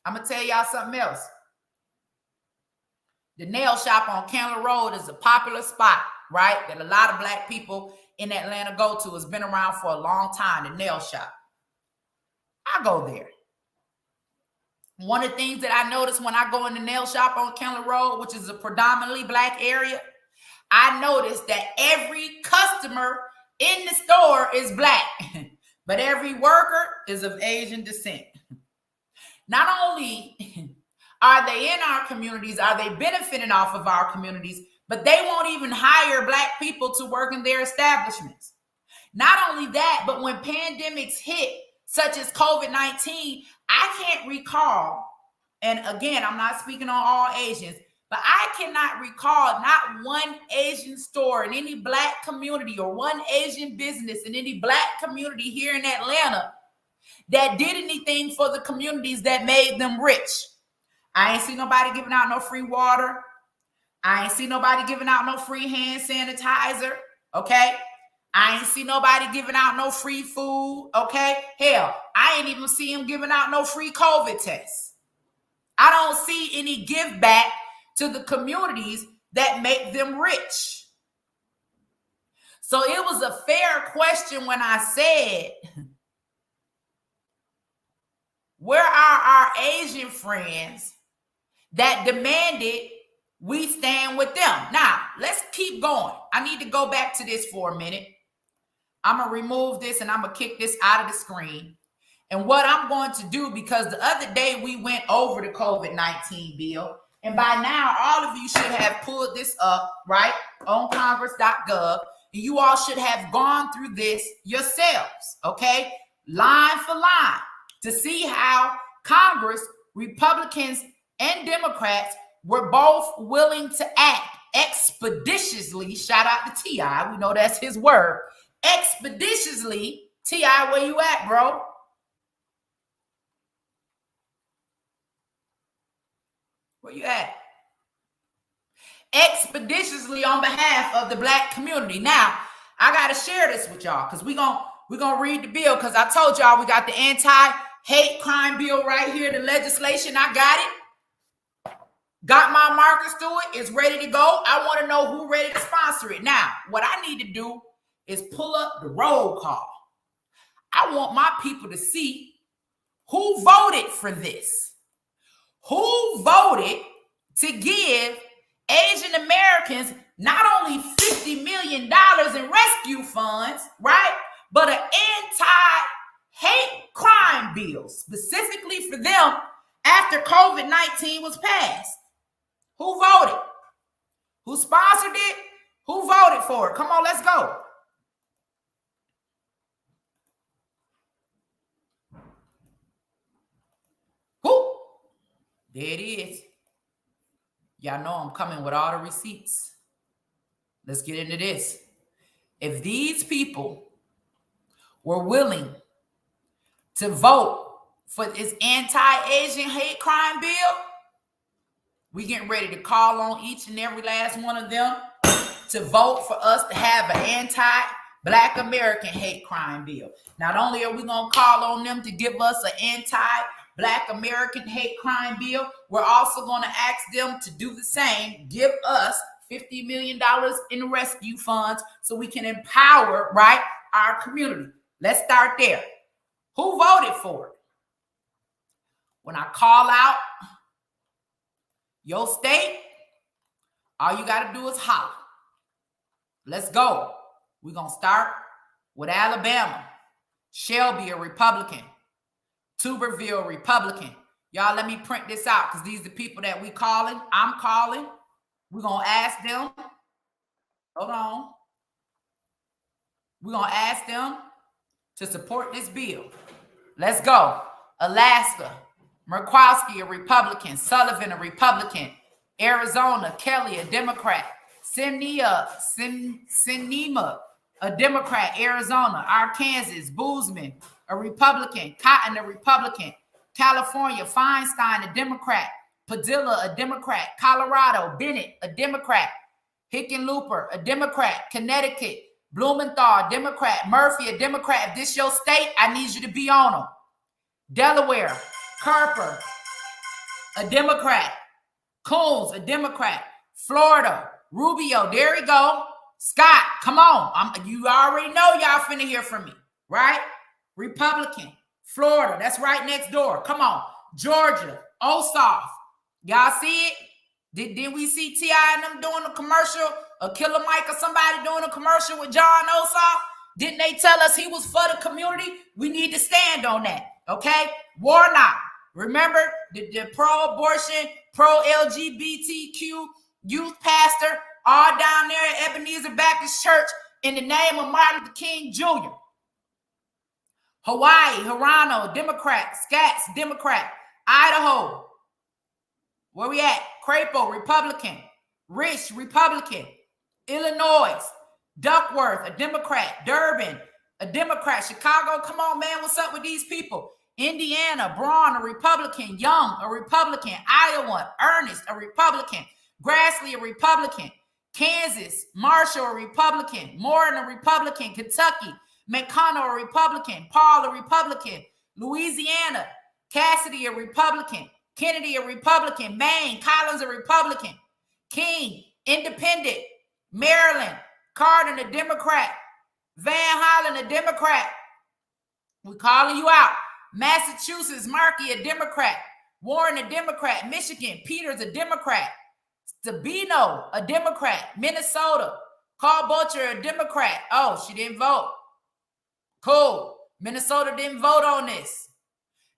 I'm going to tell y'all something else. The nail shop on Candler Road is a popular spot, right? That a lot of Black people in Atlanta go to. It's been around for a long time, the nail shop. I go there. One of the things that I notice when I go in the nail shop on Candler Road, which is a predominantly Black area, I notice that every customer in the store is Black, but every worker is of Asian descent. Not only are they in our communities, are they benefiting off of our communities, but they won't even hire Black people to work in their establishments. Not only that, but when pandemics hit, such as COVID-19, I can't recall, and again, I'm not speaking on all Asians, but I cannot recall not one Asian store in any Black community or one Asian business in any Black community here in Atlanta that did anything for the communities that made them rich. I ain't see nobody giving out no free water. I ain't see nobody giving out no free hand sanitizer, okay? I ain't see nobody giving out no free food, okay? Hell, I ain't even see them giving out no free COVID tests. I don't see any give back to the communities that make them rich. So it was a fair question when I said, where are our Asian friends that demanded we stand with them? Now, let's keep going. I need to go back to this for a minute. I'm going to remove this and I'm going to kick this out of the screen. And what I'm going to do, because the other day we went over the COVID-19 bill, and by now, all of you should have pulled this up, right, on congress.gov, and you all should have gone through this yourselves, okay, line for line, to see how Congress, Republicans, and Democrats were both willing to act expeditiously. Shout out to T.I., we know that's his word. Expeditiously. T.I., where you at, bro? Where you at? Expeditiously on behalf of the Black community. Now, I got to share this with y'all because we're gonna read the bill, because I told y'all we got the anti-hate crime bill right here, the legislation. I got it. Got my markers to it. It's ready to go. I want to know who ready to sponsor it. Now, what I need to do is pull up the roll call. I want my people to see who voted for this. Who voted to give Asian Americans not only $50 million in rescue funds, right, but an anti-hate crime bill specifically for them after COVID-19 was passed? Who voted? Who sponsored it? Who voted for it? Come on, let's go. There it is. Y'all know I'm coming with all the receipts. Let's get into this. If these people were willing to vote for this anti-Asian hate crime bill, we getting ready to call on each and every last one of them to vote for us to have an anti-Black American hate crime bill. Not only are we going to call on them to give us an anti-Black American hate crime bill, we're also going to ask them to do the same, give us $50 million in rescue funds so we can empower, right, our community. Let's start there. Who voted for it? When I call out your state, all you got to do is holler. Let's go. We're going to start with Alabama. Shelby, a Republican. Tuberville, Republican. Y'all, let me print this out because these are the people that we calling. I'm calling. We're going to ask them. Hold on. We're going to ask them to support this bill. Let's go. Alaska. Murkowski, a Republican. Sullivan, a Republican. Arizona. Kelly, a Democrat. Sinema, a Democrat. Arizona. Arkansas. Boozman, a Republican. Cotton, a Republican. California. Feinstein, a Democrat. Padilla, a Democrat. Colorado. Bennett, a Democrat. Hickenlooper, a Democrat. Connecticut. Blumenthal, a Democrat. Murphy, a Democrat. If this your state, I need you to be on them. Delaware. Carper, a Democrat. Coons, a Democrat. Florida. Rubio, there we go. Scott, come on. You already know y'all finna hear from me, right? Republican. Florida, that's right next door. Come on. Georgia. Ossoff. Y'all see it? Did we see T.I. and them doing a commercial? Or Killer Mike or somebody doing a commercial with John Ossoff? Didn't they tell us he was for the community? We need to stand on that, okay? Warnock. Remember the pro-abortion, pro-LGBTQ youth pastor all down there at Ebenezer Baptist Church in the name of Martin Luther King Jr. Hawaii, Hirano, Democrat. Scats, Democrat. Idaho. Where we at? Crapo, Republican. Rich, Republican. Illinois. Duckworth, a Democrat. Durban, a Democrat. Chicago, come on, man. What's up with these people? Indiana, Braun, a Republican. Young, a Republican. Iowa, Ernest, a Republican. Grassley, a Republican. Kansas, Marshall, a Republican. Morton, a Republican. Kentucky, McConnell, a Republican. Paul, a Republican. Louisiana, Cassidy, a Republican. Kennedy, a Republican. Maine, Collins, a Republican. King, Independent. Maryland, Cardin, a Democrat. Van Hollen, a Democrat. We're calling you out. Massachusetts, Markey, a Democrat. Warren, a Democrat. Michigan, Peters, a Democrat. Stabino, a Democrat. Minnesota, Carl Butcher, a Democrat. Oh, she didn't vote. Cool. Minnesota didn't vote on this.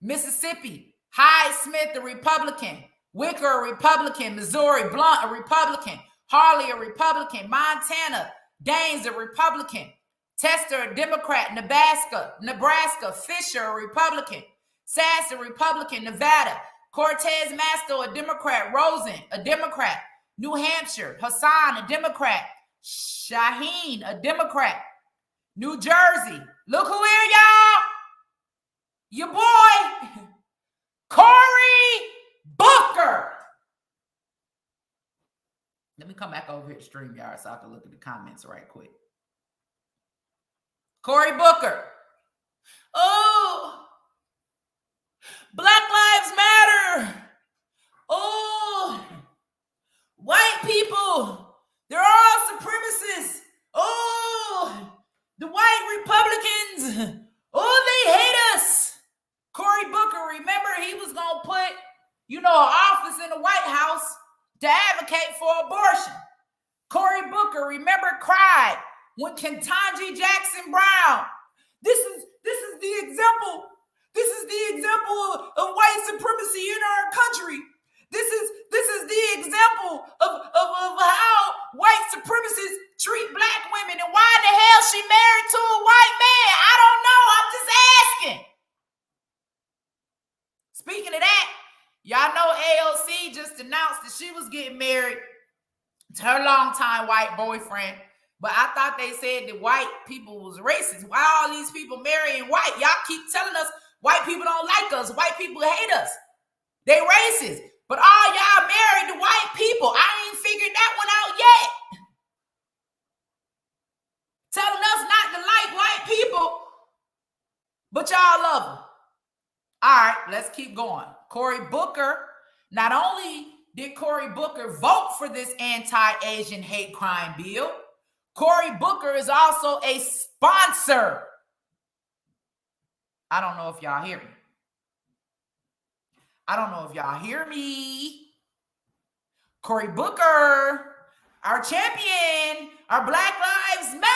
Mississippi, Hyde Smith, a Republican. Wicker, a Republican. Missouri, Blunt, a Republican. Harley, a Republican. Montana, Daines, a Republican. Tester, a Democrat. Nebraska, Fisher, a Republican. Sass, a Republican. Nevada, Cortez Masto, a Democrat. Rosen, a Democrat. New Hampshire, Hassan, a Democrat. Shaheen, a Democrat. New Jersey, look who here, y'all. Your boy, Cory Booker. Let me come back over here to StreamYard so I can look at the comments right quick. Cory Booker. Oh, Black Lives Matter. Oh, white people, they're all supremacists. Oh, the white Republicans. Oh, they hate us. Cory Booker, remember he was going to put, an office in the White House to advocate for abortion. Cory Booker, remember, cried when Ketanji Jackson Brown. This is the example. This is the example of white supremacy in our country. This is the example of how white supremacists treat black women and why the hell she married to a white man. I don't know. I'm just asking. Speaking of that, y'all know that she was getting married to her longtime white boyfriend. But I thought they said that white people was racist. Why all these people marrying white? Y'all keep telling us white people don't like us. White people hate us. They racist. But all y'all married to white people. I ain't figured that one out yet. Telling us not to like white people, but y'all love them. All right, let's keep going. Cory Booker, not only did Cory Booker vote for this anti-Asian hate crime bill, Cory Booker is also a sponsor. I don't know if y'all hear me. I don't know if y'all hear me. Cory Booker, our champion, our Black Lives Matter.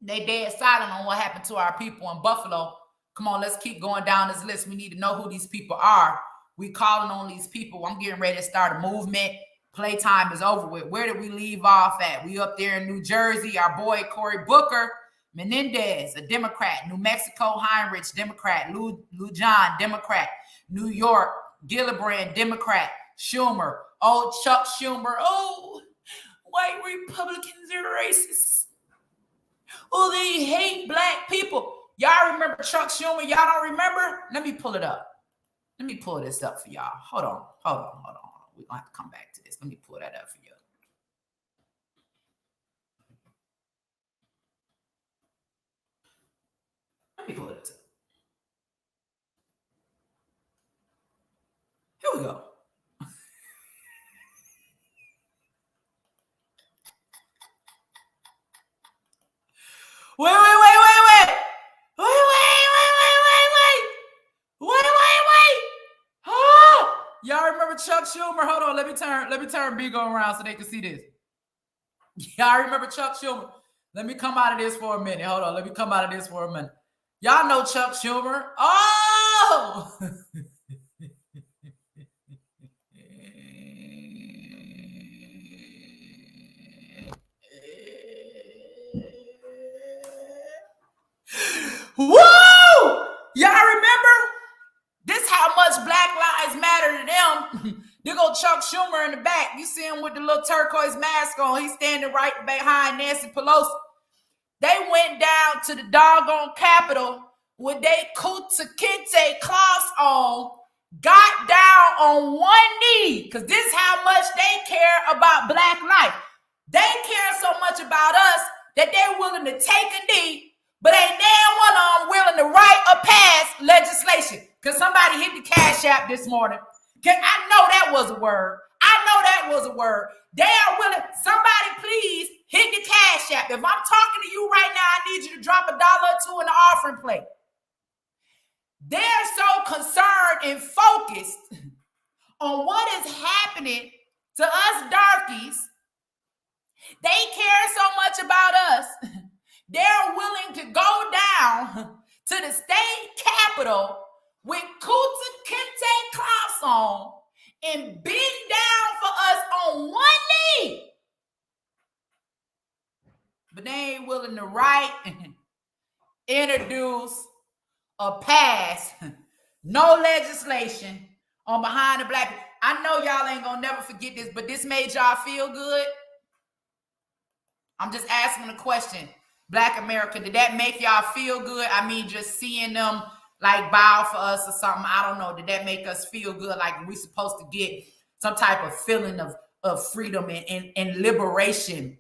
They dead silent on what happened to our people in Buffalo. Come on, let's keep going down this list. We need to know who these people are. We calling on these people. I'm getting ready to start a movement. Playtime is over with. Where did we leave off at? We up there in New Jersey. Our boy Cory Booker, Menendez, a Democrat. New Mexico, Heinrich, Democrat. Lou John, Democrat. New York, Gillibrand, Democrat. Schumer, old Chuck Schumer. Oh, white Republicans are racist. Oh, they hate black people. Y'all remember Chuck Schumer? Y'all don't remember? Let me pull it up. Let me pull this up for y'all. Hold on. We're going to have to come back to this. Let me pull that up for you. Let me pull this up. Here we go. Wait. Oh, y'all remember Chuck Schumer? Hold on, let me turn Bigo around so they can see this. Y'all remember Chuck Schumer? Let me come out of this for a minute. Hold on, let me come out of this for a minute. Y'all know Chuck Schumer. Oh! Woo! Y'all remember? This how much Black Lives Matter to them. There go Chuck Schumer in the back. You see him with the little turquoise mask on. He's standing right behind Nancy Pelosi. They went down to the doggone Capitol with they Kunta Kinte cloths on, got down on one knee, because this is how much they care about Black life. They care so much about us that they're willing to take a knee, but ain't damn one of them willing to write or pass legislation. Because somebody hit the Cash App this morning. I know that was a word. They are willing. Somebody please hit the Cash App. If I'm talking to you right now, I need you to drop $1 or $2 in the offering plate. They're so concerned and focused on what is happening to us darkies. They care so much about us. They're willing to go down to the state capitol with Kunta Kinte cloths on and bend down for us on one knee. But they ain't willing to write, introduce, or pass no legislation on behind the black people. I know y'all ain't gonna never forget this, but this made y'all feel good. I'm just asking a question. Black America, did that make y'all feel good? I mean, just seeing them like bow for us or something. I don't know. Did that make us feel good? Like we supposed to get some type of feeling of freedom and liberation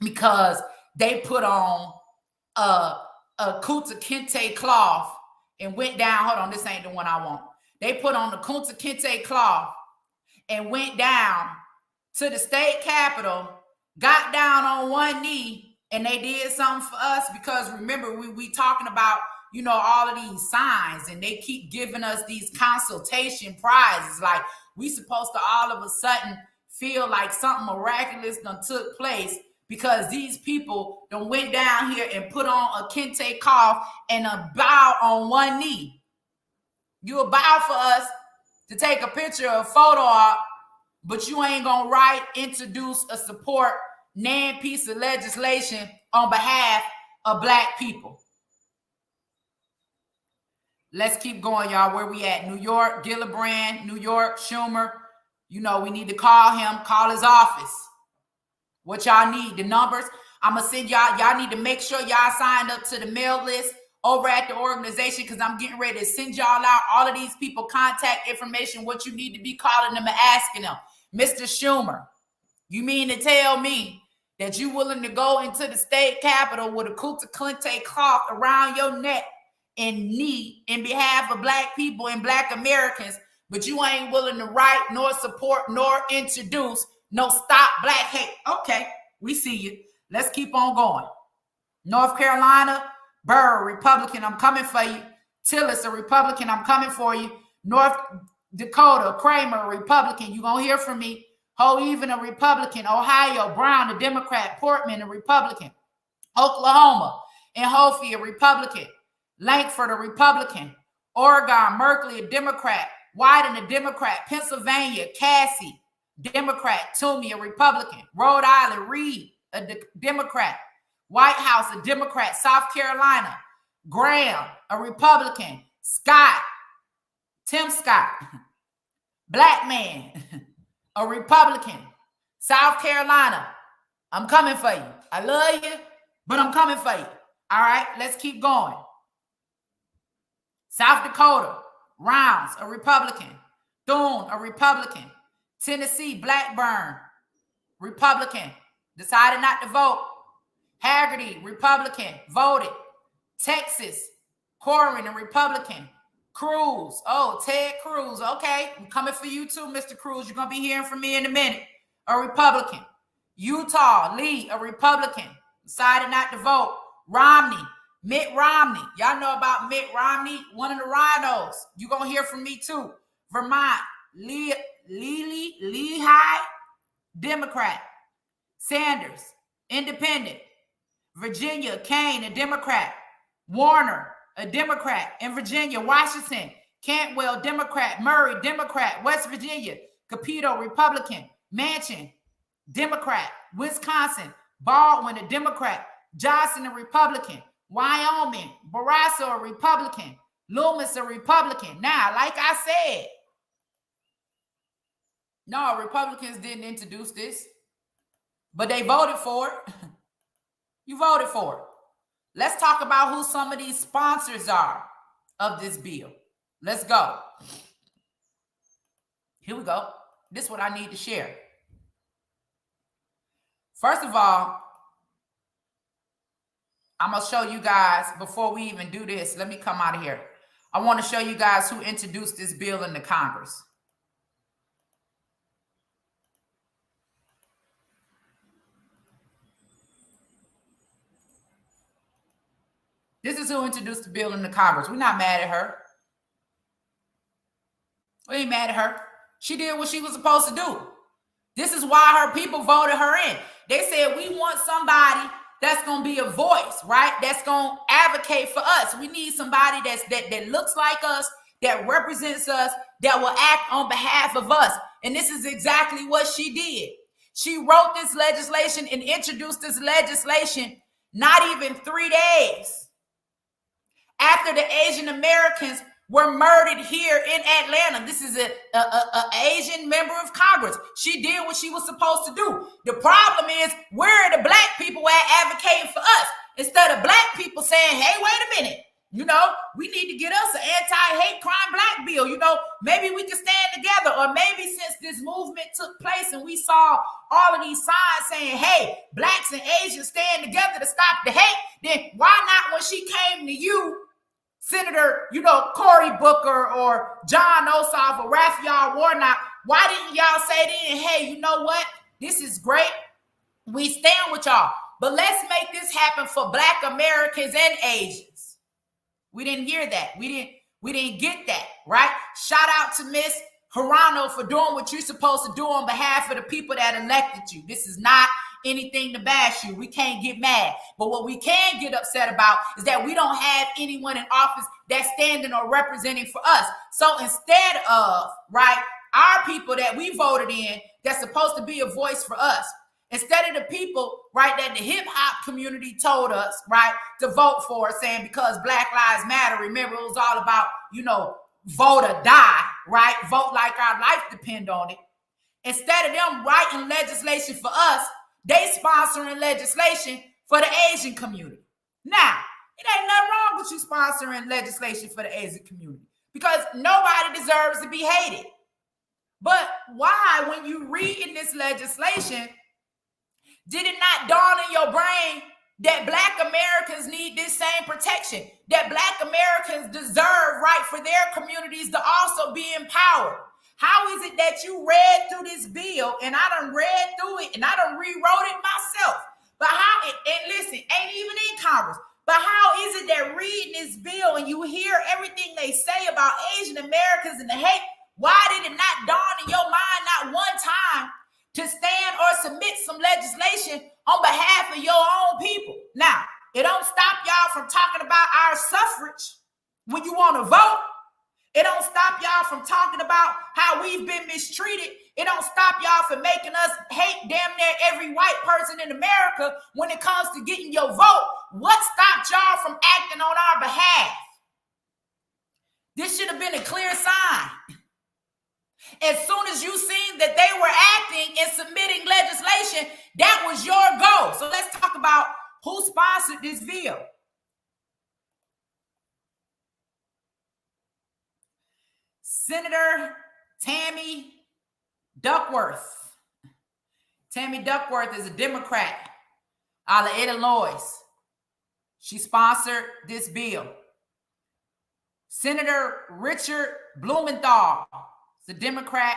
because they put on a Kunta Kinte cloth and went down. Hold on, this ain't the one I want. They put on the Kunta Kinte cloth and went down to the state capitol, got down on one knee, and they did something for us because remember, we talking about, you know, all of these signs and they keep giving us these consultation prizes. Like we supposed to all of a sudden feel like something miraculous done took place because these people done went down here and put on a kente cloth and a bow on one knee. You a bow for us to take a picture or a photo op, but you ain't gonna write, introduce, or support nan piece of legislation on behalf of black people. Let's keep going, y'all. Where we at? New York, Gillibrand, New York, Schumer, You know, we need to call him, call his office. What y'all need, the numbers. I'm going to send y'all. Y'all need to make sure y'all signed up to the mail list over at the organization, because I'm getting ready to send y'all out all of these people contact information, what you need to be calling them and asking them. Mr. Schumer, you mean to tell me that you willing to go into the state capitol with a Kunta Kinte cloth around your neck and knee in behalf of black people and black Americans, but you ain't willing to write nor support nor introduce no Stop Black Hate? Okay, we see you. Let's keep on going. North Carolina, Burr, Republican, I'm coming for you. Tillis, a Republican, I'm coming for you. North Dakota, Kramer, Republican, you gonna hear from me. Ho, even a Republican. Ohio, Brown, a Democrat. Portman, a Republican. Oklahoma, and Hofi, a Republican. Lankford, a Republican. Oregon, Merkley, a Democrat. Wyden, a Democrat. Pennsylvania, Cassie, Democrat. Toomey, a Republican. Rhode Island, Reed, a Democrat. White House, a Democrat. South Carolina, Graham, a Republican. Scott, Tim Scott, black man, a Republican. South Carolina, I'm coming for you. I love you, but I'm coming for you. All right, let's keep going. South Dakota, Rounds, a Republican. Thune, a Republican. Tennessee, Blackburn, Republican. Decided not to vote. Haggerty, Republican, voted. Texas, Corwin, a Republican. Cruz, oh, Ted Cruz, okay. I'm coming for you too, Mr. Cruz. You're going to be hearing from me in a minute. A Republican. Utah, Lee, a Republican. Decided not to vote. Romney, Mitt Romney. Y'all know about Mitt Romney, one of the rhinos. You're going to hear from me too. Vermont, Lehigh, Democrat. Sanders, Independent. Virginia, Kane, a Democrat. Warner, a Democrat. In Virginia, Washington, Cantwell, Democrat. Murray, Democrat. West Virginia, Capito, Republican. Manchin, Democrat. Wisconsin, Baldwin, a Democrat. Johnson, a Republican. Wyoming, Barrasso, a Republican. Loomis, a Republican. Now, like I said, no, Republicans didn't introduce this, but they voted for it. You voted for it. Let's talk about who some of these sponsors are of this bill. Let's go. Here we go. This is what I need to share. First of all, I'm going to show you guys, before we even do this, let me come out of here. I want to show you guys who introduced this bill into Congress. This is who introduced the bill into Congress. We're not mad at her. We ain't mad at her. She did what she was supposed to do. This is why her people voted her in. They said, we want somebody that's going to be a voice, right? That's going to advocate for us. We need somebody that looks like us, that represents us, that will act on behalf of us. And this is exactly what she did. She wrote this legislation and introduced this legislation not even 3 days after the Asian Americans were murdered here in Atlanta. This is an Asian member of Congress. She did what she was supposed to do. The problem is, where are the black people at advocating for us? Instead of black people saying, hey, wait a minute, you know, we need to get us an anti-hate crime black bill. You know, maybe we can stand together. Or maybe since this movement took place and we saw all of these signs saying, hey, blacks and Asians stand together to stop the hate, then why not, when she came to you, Senator, you know, Cory Booker or John Ossoff or Raphael Warnock, why didn't y'all say then, hey, you know what? This is great. We stand with y'all. But let's make this happen for black Americans and Asians. We didn't hear that. We didn't get that, right? Shout out to Miss Hirano for doing what you're supposed to do on behalf of the people that elected you. This is not anything to bash you. We can't get mad. But what we can get upset about is that we don't have anyone in office that's standing or representing for us. So instead of, right, our people that we voted in, that's supposed to be a voice for us, instead of the people, right, that the hip hop community told us, right, to vote for, saying because Black Lives Matter, remember it was all about, you know, vote or die, right? Vote like our life depend on it. Instead of them writing legislation for us, they sponsoring legislation for the Asian community. Now, it ain't nothing wrong with you sponsoring legislation for the Asian community because nobody deserves to be hated. But why, when you read in this legislation, did it not dawn in your brain that Black Americans need this same protection, that Black Americans deserve right for their communities to also be empowered? How is it that you read through this bill, and I done read through it, and I done rewrote it myself? But how, and listen, ain't even in Congress, but how is it that reading this bill and you hear everything they say about Asian Americans and the hate, why did it not dawn in your mind not one time to stand or submit some legislation on behalf of your own people? Now, it don't stop y'all from talking about our suffrage when you want to vote. It don't stop y'all from talking about how we've been mistreated. It don't stop y'all from making us hate damn near every white person in America when it comes to getting your vote. What stopped y'all from acting on our behalf? This should have been a clear sign. As soon as you seen that they were acting and submitting legislation, that was your goal. So let's talk about who sponsored this bill. Senator Tammy Duckworth. Tammy Duckworth is a Democrat out of Illinois. She sponsored this bill. Senator Richard Blumenthal is a Democrat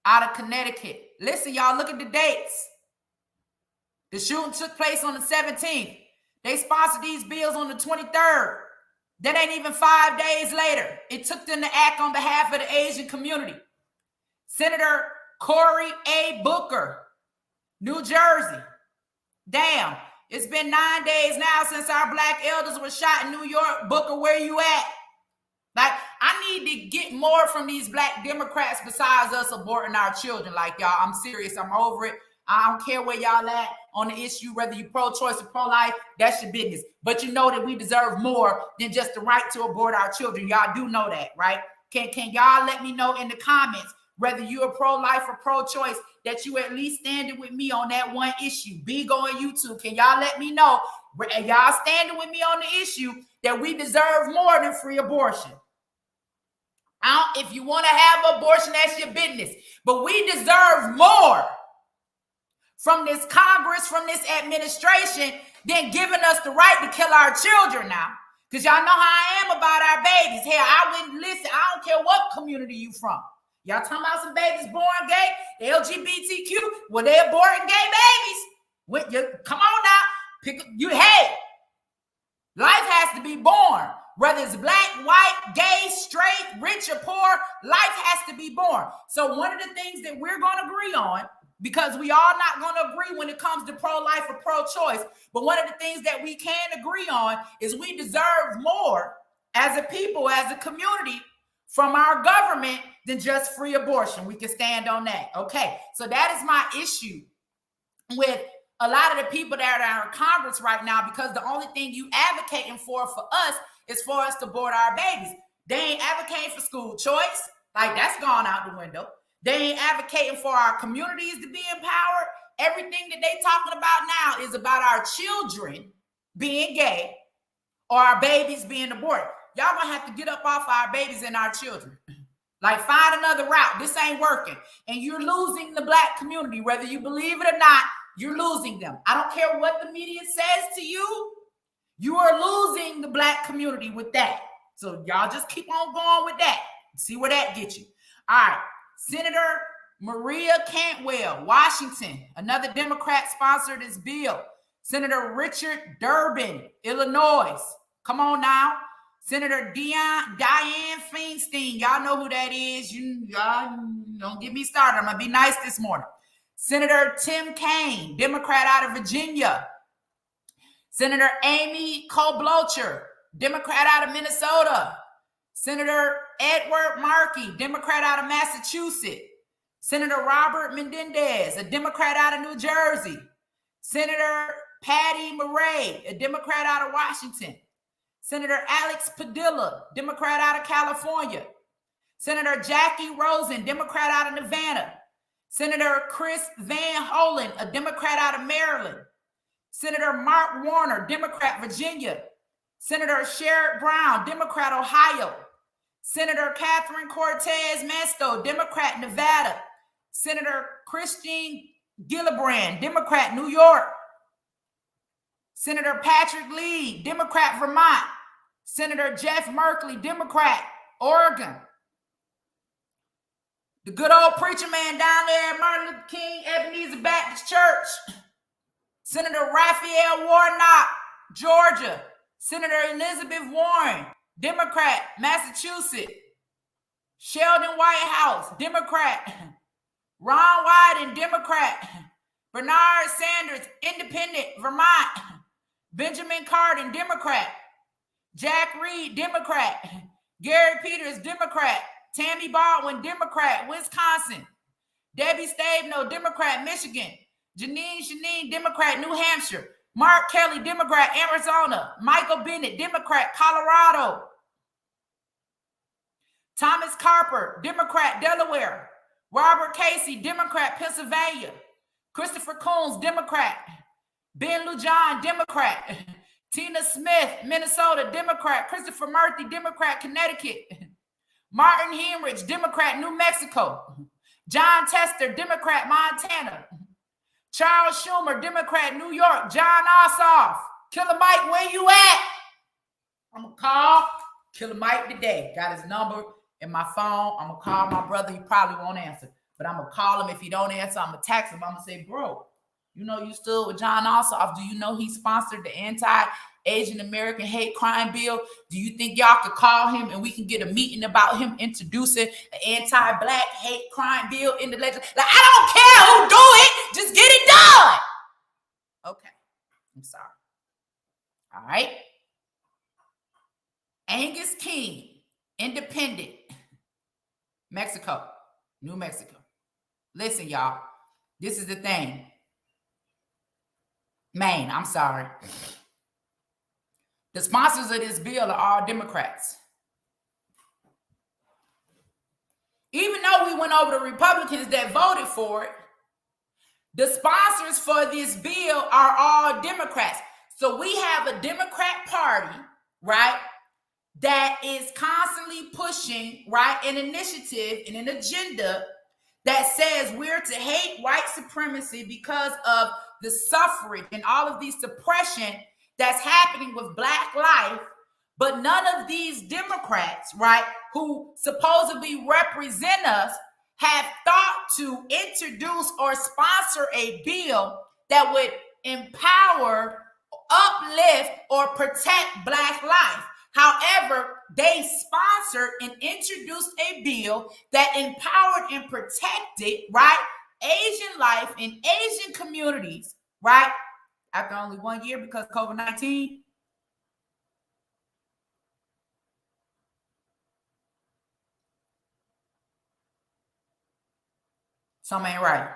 out of Connecticut. Listen, y'all, look at the dates. The shooting took place on the 17th. They sponsored these bills on the 23rd. That ain't even 5 days later. It took them to act on behalf of the Asian community. Senator Cory A. Booker, New Jersey. Damn, it's been 9 days now since our Black elders were shot in New York. Booker, where you at? Like, I need to get more from these Black Democrats besides us aborting our children. Like, y'all, I'm serious. I'm over it. I don't care where y'all at on the issue, whether you pro-choice or pro-life, that's your business. But you know that we deserve more than just the right to abort our children. Y'all do know that, right? Can y'all let me know in the comments whether you're pro-life or pro-choice, that you at least standing with me on that one issue? Be going YouTube. Can y'all let me know, y'all standing with me on the issue that we deserve more than free abortion? If you want to have abortion, that's your business. But we deserve more from this Congress, from this administration, than giving us the right to kill our children now. Because y'all know how I am about our babies. Hell, I wouldn't listen. I don't care what community you from. Y'all talking about some babies born gay, the LGBTQ, well, they're aborting gay babies. Come on now. Hey, life has to be born. Whether it's black, white, gay, straight, rich or poor, life has to be born. So one of the things that we're going to agree on, because we are not going to agree when it comes to pro-life or pro-choice, but one of the things that we can agree on is we deserve more as a people, as a community, from our government than just free abortion. We can stand on that. Okay, so that is my issue with a lot of the people that are in Congress right now, because the only thing you advocating for us is for us to abort our babies. They ain't advocating for school choice. Like, that's gone out the window. They ain't advocating for our communities to be empowered. Everything that they talking about now is about our children being gay or our babies being aborted. Y'all gonna have to get up off our babies and our children. Like, find another route. This ain't working. And you're losing the black community. Whether you believe it or not, you're losing them. I don't care what the media says to you. You are losing the black community with that. So y'all just keep on going with that. See where that gets you. All right. Senator Maria Cantwell, Washington, another Democrat sponsored this bill. Senator Richard Durbin, Illinois. Come on now. Senator Dianne Feinstein. Y'all know who that is. Y'all don't get me started. I'm going to be nice this morning. Senator Tim Kaine, Democrat out of Virginia. Senator Amy Klobuchar, Democrat out of Minnesota. Senator Edward Markey, Democrat out of Massachusetts. Senator Robert Menendez, a Democrat out of New Jersey. Senator Patty Murray, a Democrat out of Washington. Senator Alex Padilla, Democrat out of California. Senator Jackie Rosen, Democrat out of Nevada. Senator Chris Van Hollen, a Democrat out of Maryland. Senator Mark Warner, Democrat, Virginia. Senator Sherrod Brown, Democrat, Ohio. Senator Catherine Cortez Masto, Democrat, Nevada. Senator Christine Gillibrand, Democrat, New York. Senator Patrick Lee, Democrat, Vermont. Senator Jeff Merkley, Democrat, Oregon. The good old preacher man down there at Martin Luther King Ebenezer Baptist Church. Senator Raphael Warnock, Georgia. Senator Elizabeth Warren, Democrat, Massachusetts. Sheldon Whitehouse, Democrat. Ron Wyden, Democrat. Bernard Sanders, Independent, Vermont. Benjamin Cardin, Democrat. Jack Reed, Democrat. Gary Peters, Democrat. Tammy Baldwin, Democrat, Wisconsin. Debbie Stabenow, Democrat, Michigan. Janine, Democrat, New Hampshire. Mark Kelly, Democrat, Arizona. Michael Bennett, Democrat, Colorado. Thomas Carper, Democrat, Delaware. Robert Casey, Democrat, Pennsylvania. Christopher Coons, Democrat. Ben Lujan, Democrat. Tina Smith, Minnesota, Democrat. Christopher Murphy, Democrat, Connecticut. Martin Heinrich, Democrat, New Mexico. John Tester, Democrat, Montana. Charles Schumer, Democrat, New York. John Ossoff. Killer Mike, where you at? I'm going to call Killer Mike today. Got his number in my phone. I'm going to call my brother. He probably won't answer. But I'm going to call him. If he don't answer, I'm going to text him. I'm going to say, bro, you know you stood with John Ossoff. Do you know he sponsored the anti-Asian American hate crime bill? Do you think y'all could call him and we can get a meeting about him introducing the anti-black hate crime bill in the legislature? Like, I don't care who do it. Just get it done. Okay. I'm sorry. All right. Angus King, Independent, Mexico, New Mexico. Listen, y'all. This is the thing. Maine, I'm sorry. The sponsors of this bill are all Democrats. Even though we went over the Republicans that voted for it, the sponsors for this bill are all Democrats. So we have a Democrat Party, right, that is constantly pushing, right, an initiative and an agenda that says we're to hate white supremacy because of the suffrage and all of these suppression that's happening with Black life. But none of these Democrats, right, who supposedly represent us have thought to introduce or sponsor a bill that would empower, uplift, or protect Black life. However, they sponsored and introduced a bill that empowered and protected, right, Asian life in Asian communities, right, after only 1 year because of COVID-19. Something ain't right.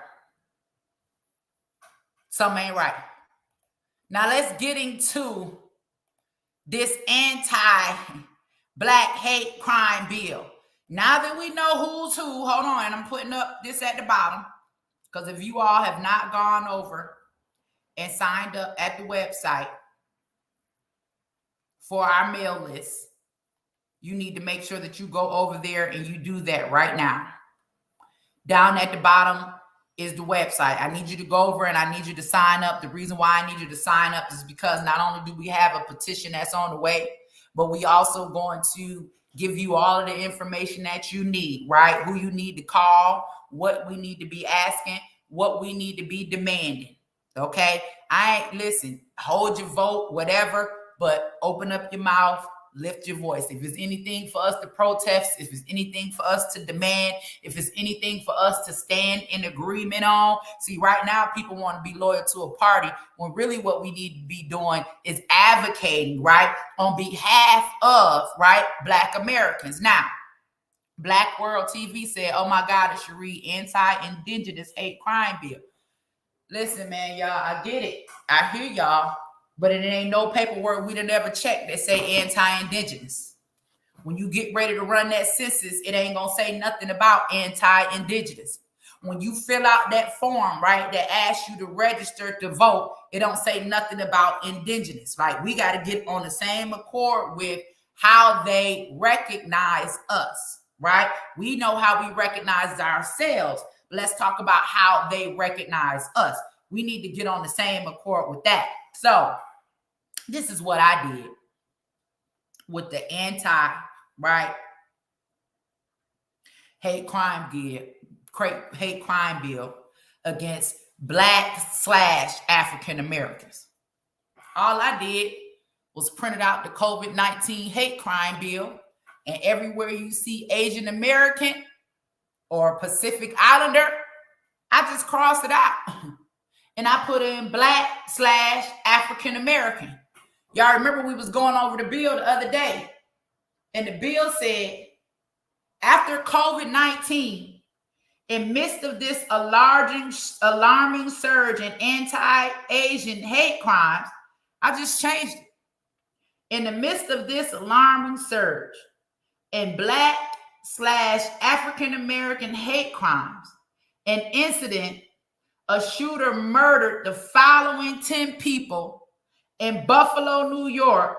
Something ain't right. Now let's get into this anti-black hate crime bill. Now that we know who's who, hold on, and I'm putting up this at the bottom, because if you all have not gone over and signed up at the website for our mail list, you need to make sure that you go over there and you do that right now. Down at the bottom is the website. I need you to go over and I need you to sign up. The reason why I need you to sign up is because not only do we have a petition that's on the way, but we also going to give you all of the information that you need, right? Who you need to call, what we need to be asking, what we need to be demanding, okay? Listen, hold your vote, whatever, but open up your mouth, lift your voice. If it's anything for us to protest, if it's anything for us to demand, if it's anything for us to stand in agreement on. See, right now, people want to be loyal to a party when really what we need to be doing is advocating, right, on behalf of, right, Black Americans. Now, Black World TV said, oh my God, it should read anti-indigenous hate crime bill. Listen, man, y'all, I get it. I hear y'all. But it ain't no paperwork we done ever checked that say anti-indigenous. When you get ready to run that census, it ain't gonna say nothing about anti-indigenous. when you fill out that form, right, that asks you to register to vote, it don't say nothing about indigenous. Like, we got to get on the same accord with how they recognize us, right? We know how we recognize ourselves. Let's talk about how they recognize us. We need to get on the same accord with that. So this is what I did with the right, hate crime bill against Black/African Americans. All I did was printed out the COVID-19 hate crime bill, and everywhere you see Asian American or Pacific Islander, I just crossed it out and I put in Black/African American. Y'all remember we was going over the bill the other day, and the bill said, after COVID-19, in midst of this alarming surge in anti-Asian hate crimes, I just changed it. In the midst of this alarming surge in Black/African American hate crimes, an incident, a shooter murdered the following 10 people in Buffalo, New York.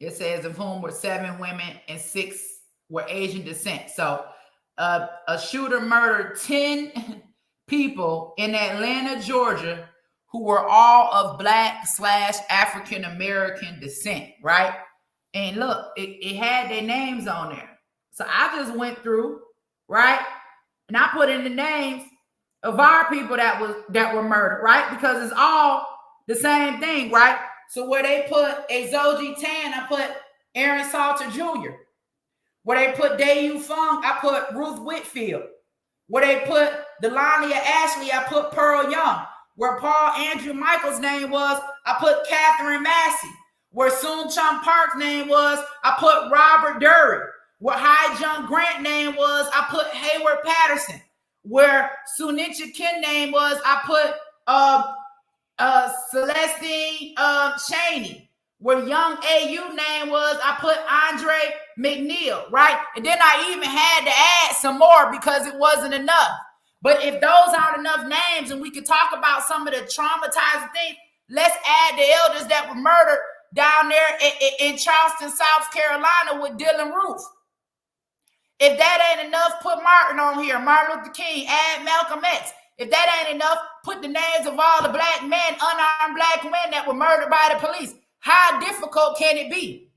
It says of whom were 7 women and 6 were Asian descent. So a shooter murdered 10 people in Atlanta, Georgia, who were all of Black/African American descent, right? And look, it had their names on there. So I just went through, right? And I put in the names of our people that were murdered, right? Because it's all the same thing, right? So where they put Exoji Tan, I put Aaron Salter Jr. Where they put Dayu Fung, I put Ruth Whitfield. Where they put Delania Ashley, I put Pearl Young. Where Paul Andrew Michael's name was, I put Catherine Massey. Where Soon Chum Park's name was, I put Robert Dury. Where Hai Jung Grant name was, I put Hayward Patterson. Where Sunitcha Kin name was, I put Celestine Cheney. Where Young AU name was, I put Andre McNeil, right? And then I even had to add some more because it wasn't enough. But if those aren't enough names and we could talk about some of the traumatizing things, let's add the elders that were murdered down there in Charleston, South Carolina with Dylan Roof. If that ain't enough, put Martin on here, Martin Luther King, add Malcolm X. If that ain't enough, put the names of all the black men, unarmed black men that were murdered by the police. How difficult can it be?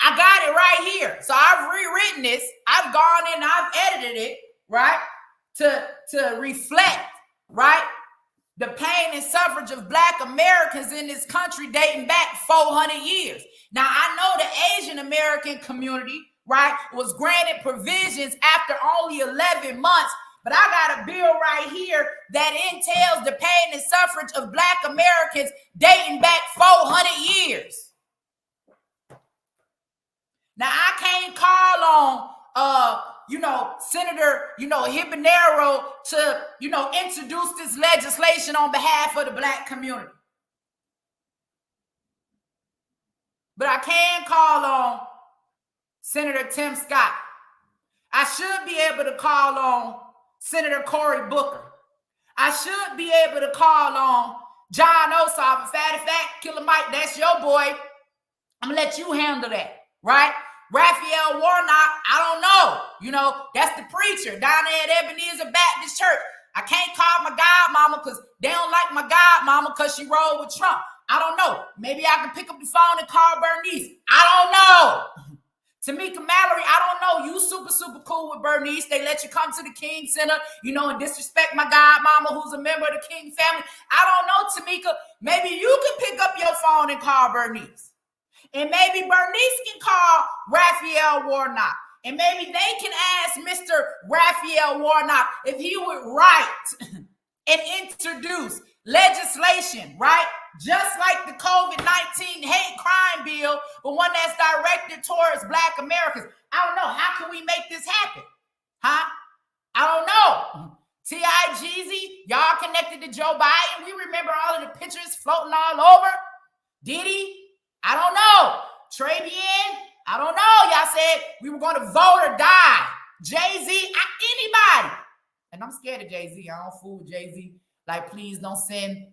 I got it right here. So I've rewritten this. I've gone in, I've edited it, right? To reflect, right? The pain and suffrage of black Americans in this country dating back 400 years. Now, I know the Asian American community, right, was granted provisions after only 11 months, but I got a bill right here that entails the pain and suffrage of black Americans dating back 400 years. Now, I can't call on, Senator, Hibinero to, introduce this legislation on behalf of the black community. But I can call on Senator Tim Scott. I should be able to call on Senator Cory Booker. I should be able to call on John Ossoff. In fact, Killer Mike, that's your boy. I'm going to let you handle that, right? Raphael Warnock, I don't know. That's the preacher down there at Ebenezer Baptist Church. I can't call my godmama because they don't like my godmama because she rolled with Trump. I don't know. Maybe I can pick up the phone and call Bernice. I don't know. Tamika Mallory, I don't know. You super cool with Bernice. They let you come to the King Center, and disrespect my godmama who's a member of the King family. I don't know, Tamika. Maybe you can pick up your phone and call Bernice. And maybe Bernice can call Raphael Warnock. And maybe they can ask Mr. Raphael Warnock if he would write and introduce legislation, right? Just like the COVID-19 hate crime bill, but one that's directed towards black Americans. I don't know. How can we make this happen? Huh? I don't know. T.I. Jeezy, y'all connected to Joe Biden. We remember all of the pictures floating all over. Diddy? I don't know. Travian? I don't know. Y'all said we were going to vote or die. Jay-Z, anybody. And I'm scared of Jay-Z. I don't fool with Jay-Z. Like, please don't send,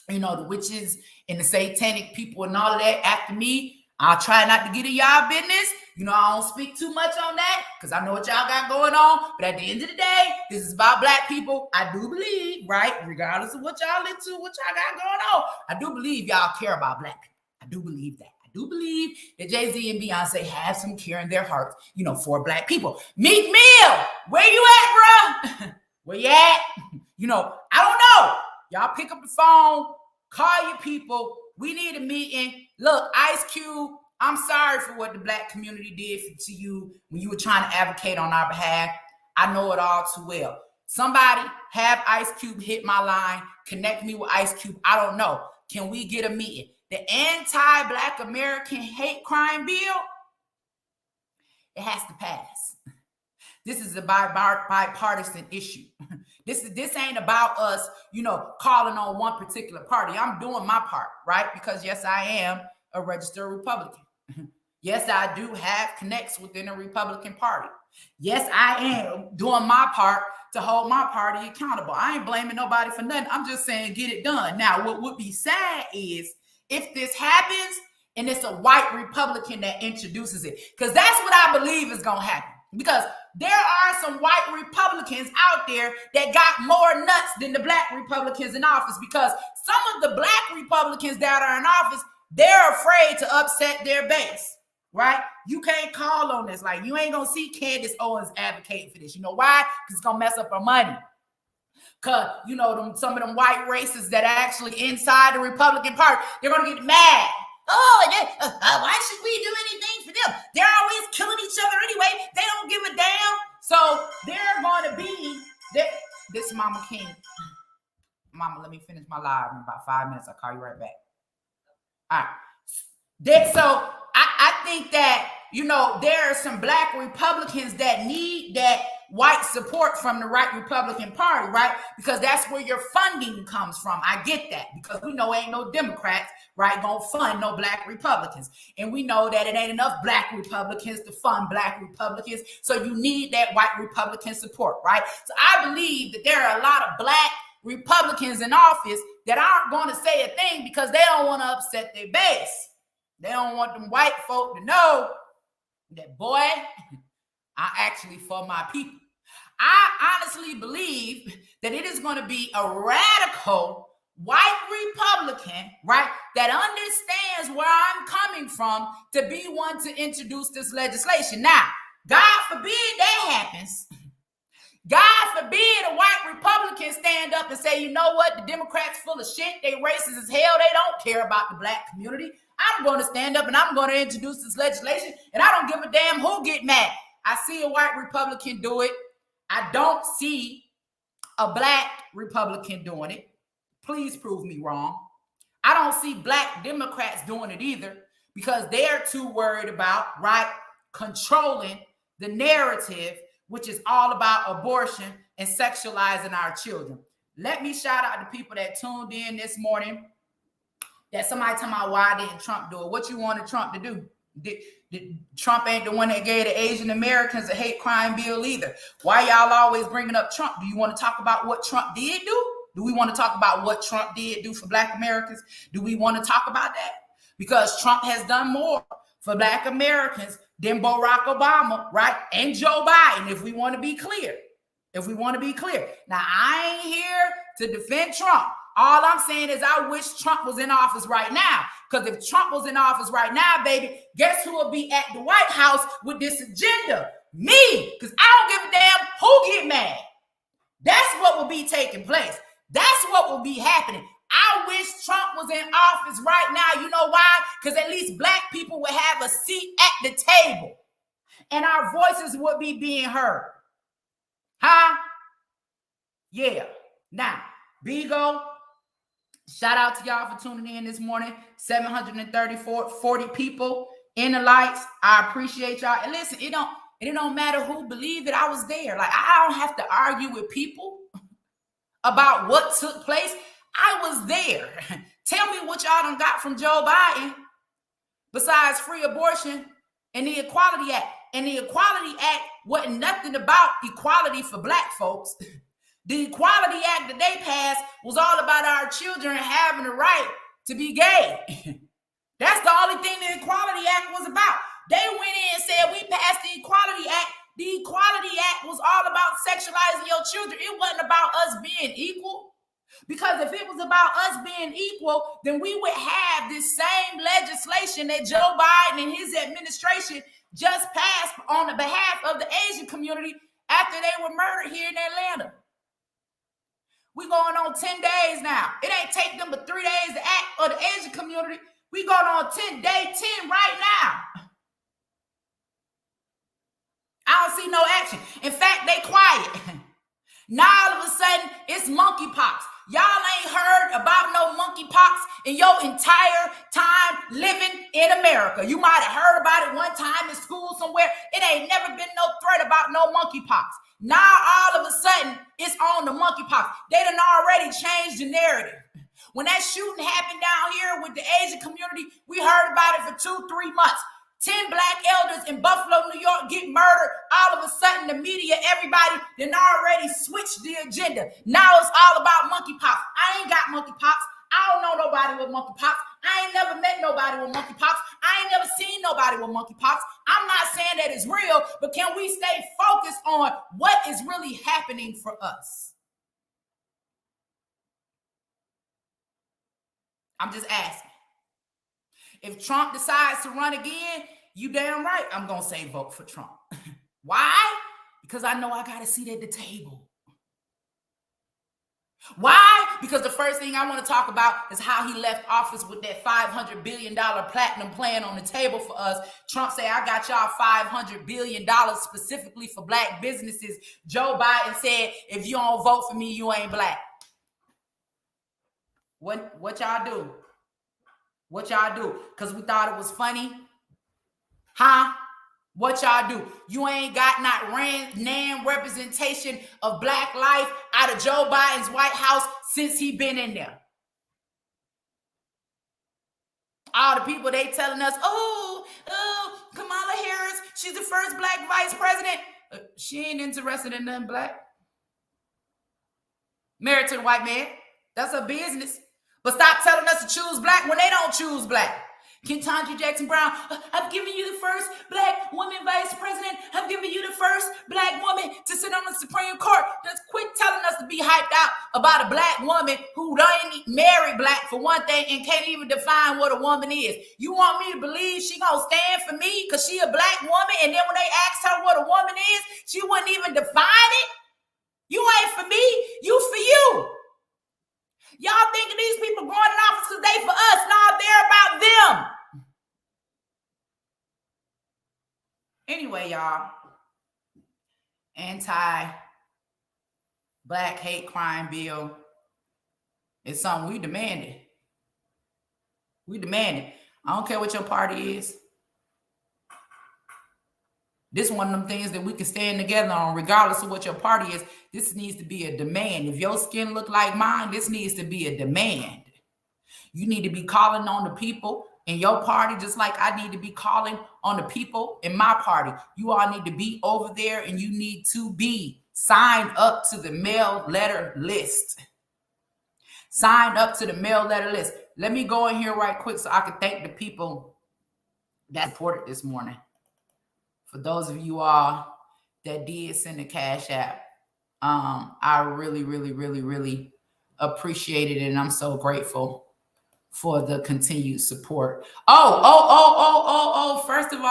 the witches and the satanic people and all of that after me. I'll try not to get in y'all business. I don't speak too much on that because I know what y'all got going on. But at the end of the day, this is about black people. I do believe, right, regardless of what y'all into, what y'all got going on, I do believe y'all care about black people. I do believe that. I do believe that Jay-Z and Beyonce have some care in their hearts, for black people. Meek Mill, where you at, bro? Where you at? I don't know. Y'all pick up the phone, call your people. We need a meeting. Look, Ice Cube, I'm sorry for what the black community did to you when you were trying to advocate on our behalf. I know it all too well. Somebody have Ice Cube hit my line, connect me with Ice Cube. I don't know. Can we get a meeting? The anti-black American hate crime bill, it has to pass. This is a bipartisan issue. This ain't about us, calling on one particular party. I'm doing my part, right? Because yes, I am a registered Republican. Yes, I do have connects within the Republican Party. Yes, I am doing my part to hold my party accountable. I ain't blaming nobody for nothing. I'm just saying get it done. Now, what would be sad is if this happens and it's a white Republican that introduces it, because that's what I believe is going to happen. Because there are some white Republicans out there that got more nuts than the black Republicans in office, because some of the black Republicans that are in office, they're afraid to upset their base, right? You can't call on this. Like, you ain't going to see Candace Owens advocating for this. You know why? Because it's going to mess up her money. Because, some of them white racists that are actually inside the Republican Party, they're going to get mad. Oh, why should we do anything for them? They're always killing each other anyway. They don't give a damn. So they're going to be this Mama King. Mama, let me finish my live in about 5 minutes. I'll call you right back. All right. So I think that, there are some black Republicans that need that white support from the right Republican Party, right? Because that's where your funding comes from. I get that, because we know ain't no Democrats, right, gonna fund no black Republicans. And we know that it ain't enough black Republicans to fund black Republicans. So you need that white Republican support, right? So I believe that there are a lot of black Republicans in office that aren't going to say a thing because they don't want to upset their base. They don't want them white folk to know that, boy, I actually for my people. I honestly believe that it is going to be a radical white Republican, right, that understands where I'm coming from to be one to introduce this legislation. Now, God forbid that happens. God forbid a white Republican stand up and say, you know what, the Democrats full of shit, they racist as hell, they don't care about the black community. I'm going to stand up and I'm going to introduce this legislation, and I don't give a damn who get mad. I see a white Republican do it. I don't see a black Republican doing it. Please prove me wrong. I don't see black Democrats doing it either, because they're too worried about, right, controlling the narrative, which is all about abortion and sexualizing our children. Let me shout out to people that tuned in this morning. That somebody talking about why didn't Trump do it? What you wanted Trump to do? Trump ain't the one that gave the Asian Americans a hate crime bill either. Why y'all always bringing up Trump? Do you want to talk about what Trump did do? Do we want to talk about what Trump did do for black Americans? Do we want to talk about that? Because Trump has done more for black Americans than Barack Obama, right? And Joe Biden, if we want to be clear. Now, I ain't here to defend Trump. All I'm saying is I wish Trump was in office right now. Because if Trump was in office right now, baby, guess who will be at the White House with this agenda? Me. Because I don't give a damn who get mad. That's what will be taking place. That's what will be happening. I wish Trump was in office right now. You know why? Because at least black people would have a seat at the table. And our voices would be being heard. Huh? Yeah. Now, Bigo, shout out to y'all for tuning in this morning. 40 people in the lights. I appreciate y'all. And listen, it don't matter who believe it. I was there. Like, I don't have to argue with people about what took place. I was there. Tell me what y'all done got from Joe Biden besides free abortion and the Equality Act. And the Equality Act wasn't nothing about equality for black folks. The Equality Act that they passed was all about our children having the right to be gay. That's the only thing the Equality Act was about. They went in and said, we passed the Equality Act. The Equality Act was all about sexualizing your children. It wasn't about us being equal. Because if it was about us being equal, then we would have this same legislation that Joe Biden and his administration just passed on the behalf of the Asian community after they were murdered here in Atlanta. We going on 10 days now. It ain't take them but 3 days to act for the Asian community. We going on day 10 right now. I don't see no action. In fact, they quiet. Now all of a sudden, it's monkeypox. Y'all ain't heard about no monkeypox in your entire time living in America. You might have heard about it one time in school somewhere. It ain't never been no threat about no monkeypox. Now all of a sudden, it's on the monkeypox. They done already changed the narrative. When that shooting happened down here with the Asian community, we heard about it for 2-3 months. 10 black elders in Buffalo, New York get murdered. All of a sudden, the media, everybody, then already switched the agenda. Now it's all about monkeypox. I ain't got monkeypox. I don't know nobody with monkeypox. I ain't never met nobody with monkeypox. I ain't never seen nobody with monkeypox. I'm not saying that it's real, but can we stay focused on what is really happening for us? I'm just asking. If Trump decides to run again, you damn right I'm going to say vote for Trump. Why? Because I know I got a seat at the table. Why? Because the first thing I want to talk about is how he left office with that $500 billion platinum plan on the table for us. Trump said, I got y'all $500 billion specifically for black businesses. Joe Biden said, if you don't vote for me, you ain't black. What y'all do? What y'all do? Because we thought it was funny? Huh? What y'all do? You ain't got not nan representation of black life out of Joe Biden's White House since he been in there. All the people they telling us, oh, Kamala Harris, she's the first black vice president. She ain't interested in nothing black. Married to the white man. That's her business. But stop telling us to choose black when they don't choose black. Ketanji Jackson Brown, I've given you the first black woman vice president. I've given you the first black woman to sit on the Supreme Court. Just quit telling us to be hyped out about a black woman who don't marry black for one thing and can't even define what a woman is. You want me to believe she gonna stand for me because she a black woman, and then when they asked her what a woman is, she wouldn't even define it? You ain't for me, you for you. Y'all thinking these people going in office because they for us. No, they're about them. Anyway, y'all, anti-black hate crime bill is something we demanded. We demanded. I don't care what your party is. This is one of them things that we can stand together on, regardless of what your party is. This needs to be a demand. If your skin look like mine, this needs to be a demand. You need to be calling on the people in your party, just like I need to be calling on the people in my party. You all need to be over there, and you need to be signed up to the mail letter list. Sign up to the mail letter list. Let me go in here right quick so I can thank the people that supported this morning. For those of you all that did send a cash app, I really, really, really, really appreciate it, and I'm so grateful for the continued support. First of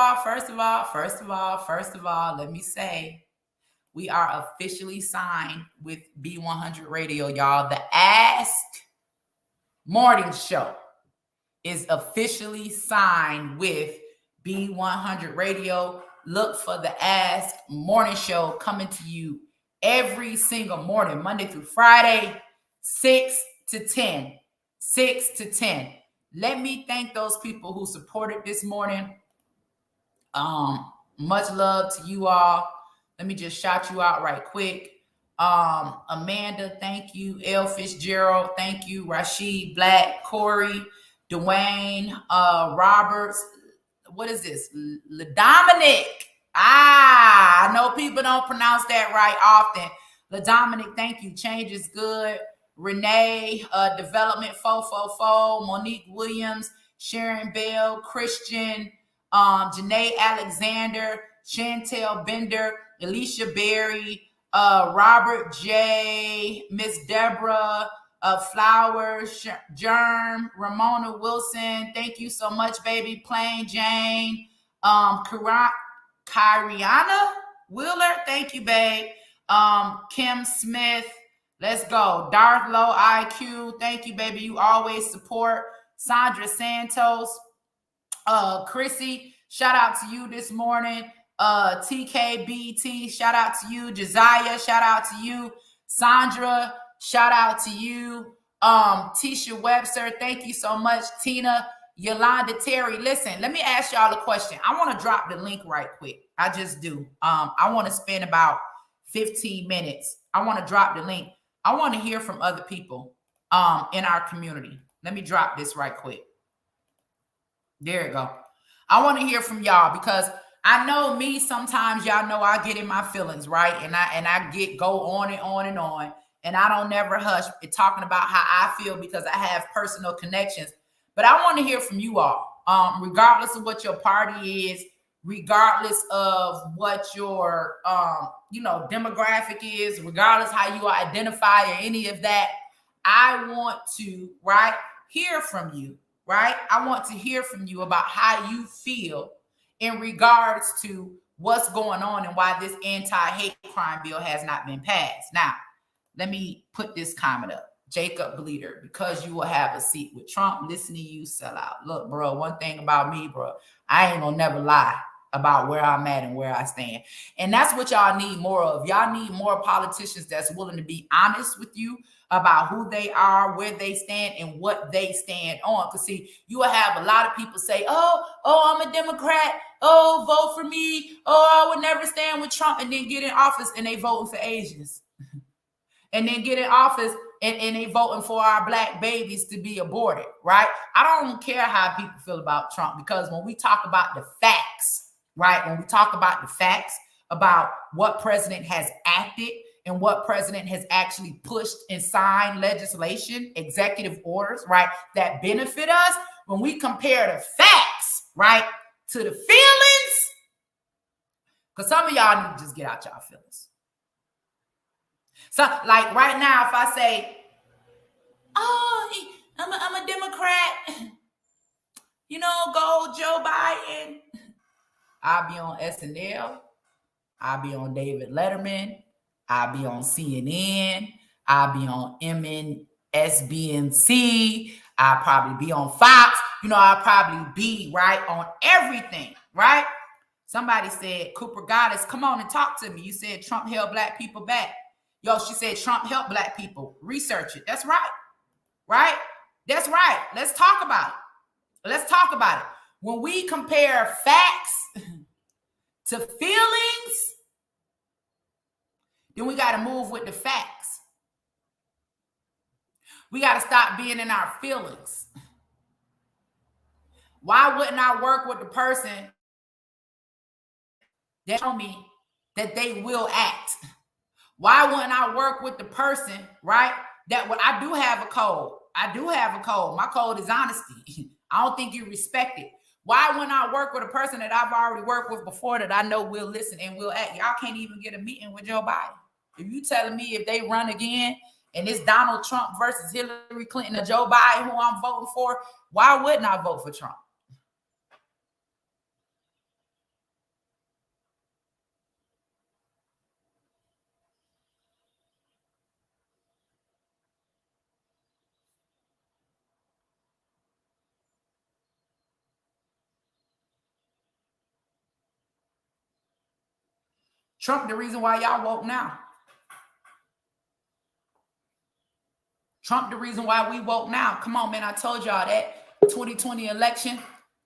all, let me say, we are officially signed with B100 Radio, y'all. The Ask Morning Show is officially signed with B100 Radio. Look for the Ask Morning Show coming to you every single morning, Monday through Friday, 6 to 10. 6 to 10. Let me thank those people who supported this morning. Much love to you all. Let me just shout you out right quick. Amanda, thank you. El Fitzgerald, thank you. Rashid Black, Corey, Dwayne, Roberts. What is this? Dominic. I know people don't pronounce that right often. Dominic, thank you. Change is good. Renee, Development 444, Monique Williams, Sharon Bell, Christian, Janae Alexander, Chantel Bender, Alicia Berry, Robert J, Miss Deborah, Flowers, Germ, Ramona Wilson. Thank you so much, baby. Plain Jane, Kyriana Wheeler. Thank you, babe. Kim Smith. Let's go. Darth Low IQ. Thank you, baby. You always support. Sandra Santos. Chrissy, shout out to you this morning. TKBT, shout out to you. Josiah, shout out to you. Sandra, shout out to you. Tisha Webster, thank you so much. Tina, Yolanda Terry. Listen, let me ask y'all a question. I want to drop the link right quick. I just do. I want to spend about 15 minutes. I want to drop the link. I want to hear from other people in our community. Let me drop this right quick. There you go. I want to hear from y'all because I know me, sometimes y'all know I get in my feelings, right? And I go on and on and on. And I don't never hush talking about how I feel because I have personal connections. But I want to hear from you all, regardless of what your party is, regardless of what your demographic is, regardless how you identify or any of that. I want to hear from you. Right? I want to hear from you about how you feel in regards to what's going on and why this anti-hate crime bill has not been passed. Now, let me put this comment up. Jacob Bleeder, because you will have a seat with Trump, listen to you sell out. Look, bro, one thing about me, bro, I ain't gonna never lie about where I'm at and where I stand. And that's what y'all need more of. Y'all need more politicians that's willing to be honest with you about who they are, where they stand, and what they stand on. Because see, you will have a lot of people say, oh, I'm a Democrat. Oh, vote for me. Oh, I would never stand with Trump, and then get in office and they voting for Asians. And then get in office and they voting for our black babies to be aborted, right? I don't care how people feel about Trump, because when we talk about the facts, right? When we talk about the facts about what president has acted and what president has actually pushed and signed legislation, executive orders, right, that benefit us, when we compare the facts, right, to the feelings, because some of y'all need to just get out y'all feelings. So, like right now, if I say, oh, I'm a Democrat, go Joe Biden, I'll be on SNL, I'll be on David Letterman, I'll be on CNN, I'll be on MSNBC, I'll probably be on Fox, I'll probably be right on everything, right? Somebody said, Cooper Goddess, come on and talk to me. You said Trump held black people back. Yo, she said Trump helped black people. Research it. That's right. Right? That's right. Let's talk about it. Let's talk about it. When we compare facts to feelings, then we got to move with the facts. We got to stop being in our feelings. Why wouldn't I work with the person that told me that they will act? Why wouldn't I work with the person, right? I do have a code. I do have a code. My code is honesty. I don't think you respect it. Why wouldn't I work with a person that I've already worked with before that I know will listen and will act? Y'all can't even get a meeting with Joe Biden. If you telling me if they run again and it's Donald Trump versus Hillary Clinton or Joe Biden who I'm voting for, why wouldn't I vote for Trump? Trump, the reason why y'all woke now. Trump, the reason why we woke now. Come on, man. I told y'all that 2020 election,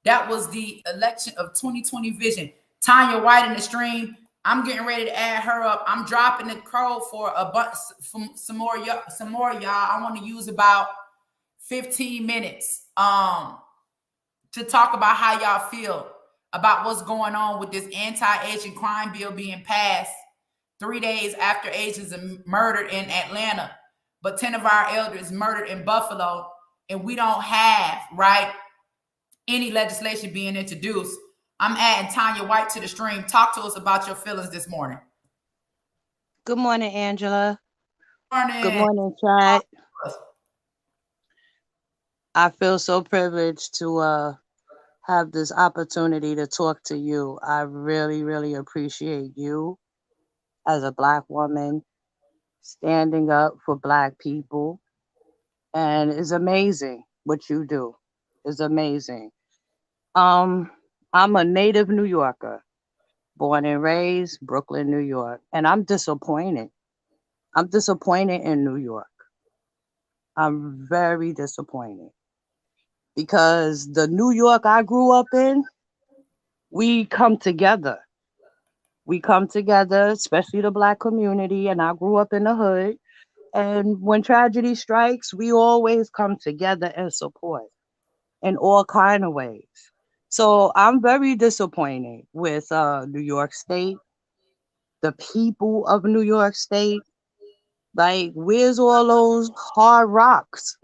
that was the election of 2020 vision. Tanya White in the stream. I'm getting ready to add her up. I'm dropping the code for a bunch, some more y'all. I want to use about 15 minutes to talk about how y'all feel about what's going on with this anti-Asian crime bill being passed 3 days after Asians are murdered in Atlanta, but 10 of our elders murdered in Buffalo, and we don't have, right, any legislation being introduced. I'm adding Tanya White to the stream. Talk to us about your feelings this morning. Good morning, Angela. Morning. Good morning, chat. I feel so privileged to have this opportunity to talk to you. I really, really appreciate you as a Black woman standing up for Black people. And it's amazing what you do. It's amazing. I'm a native New Yorker, born and raised Brooklyn, New York, and I'm disappointed. I'm disappointed in New York. I'm very disappointed because the New York I grew up in, we come together. We come together, especially the Black community, and I grew up in the hood. And when tragedy strikes, we always come together and support in all kind of ways. So I'm very disappointed with New York State, the people of New York State. Like, where's all those hard rocks?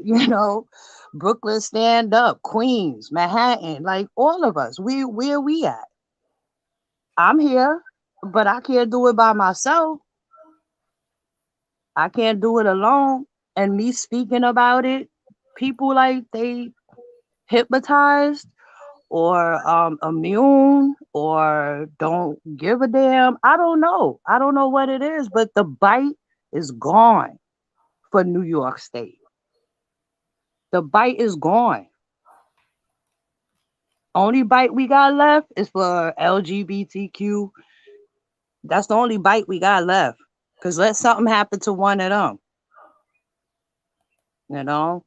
Brooklyn stand up, Queens, Manhattan, like all of us. Where we at? I'm here, but I can't do it by myself. I can't do it alone. And me speaking about it, people like they hypnotized or immune or don't give a damn. I don't know. I don't know what it is, but the bite is gone for New York State. The bite is gone. Only bite we got left is for LGBTQ. That's the only bite we got left. Because let something happen to one of them. You know?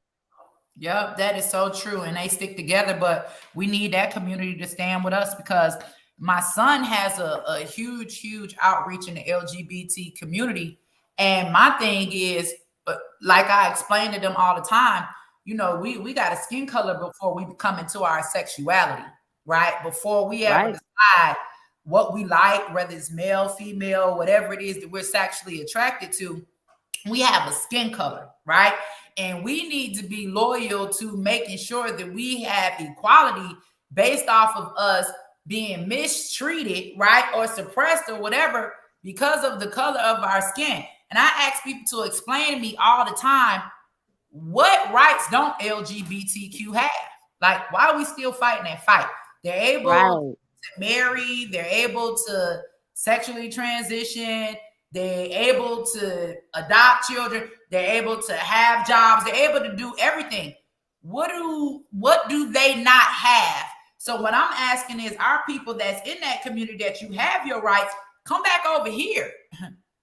Yep, that is so true. And they stick together, but we need that community to stand with us because my son has a huge, huge outreach in the LGBT community. And my thing is, like I explain to them all the time, we got a skin color before we come into our sexuality, right? Before we ever decide what we like, whether it's male, female, whatever it is that we're sexually attracted to, we have a skin color, right? And we need to be loyal to making sure that we have equality based off of us being mistreated, right? Or suppressed or whatever because of the color of our skin. And I ask people to explain to me all the time, what rights don't LGBTQ have? Like, why are we still fighting that fight? They're able to marry, they're able to sexually transition, they're able to adopt children, they're able to have jobs, they're able to do everything. What do they not have? So what I'm asking is, our people that's in that community that you have your rights, come back over here.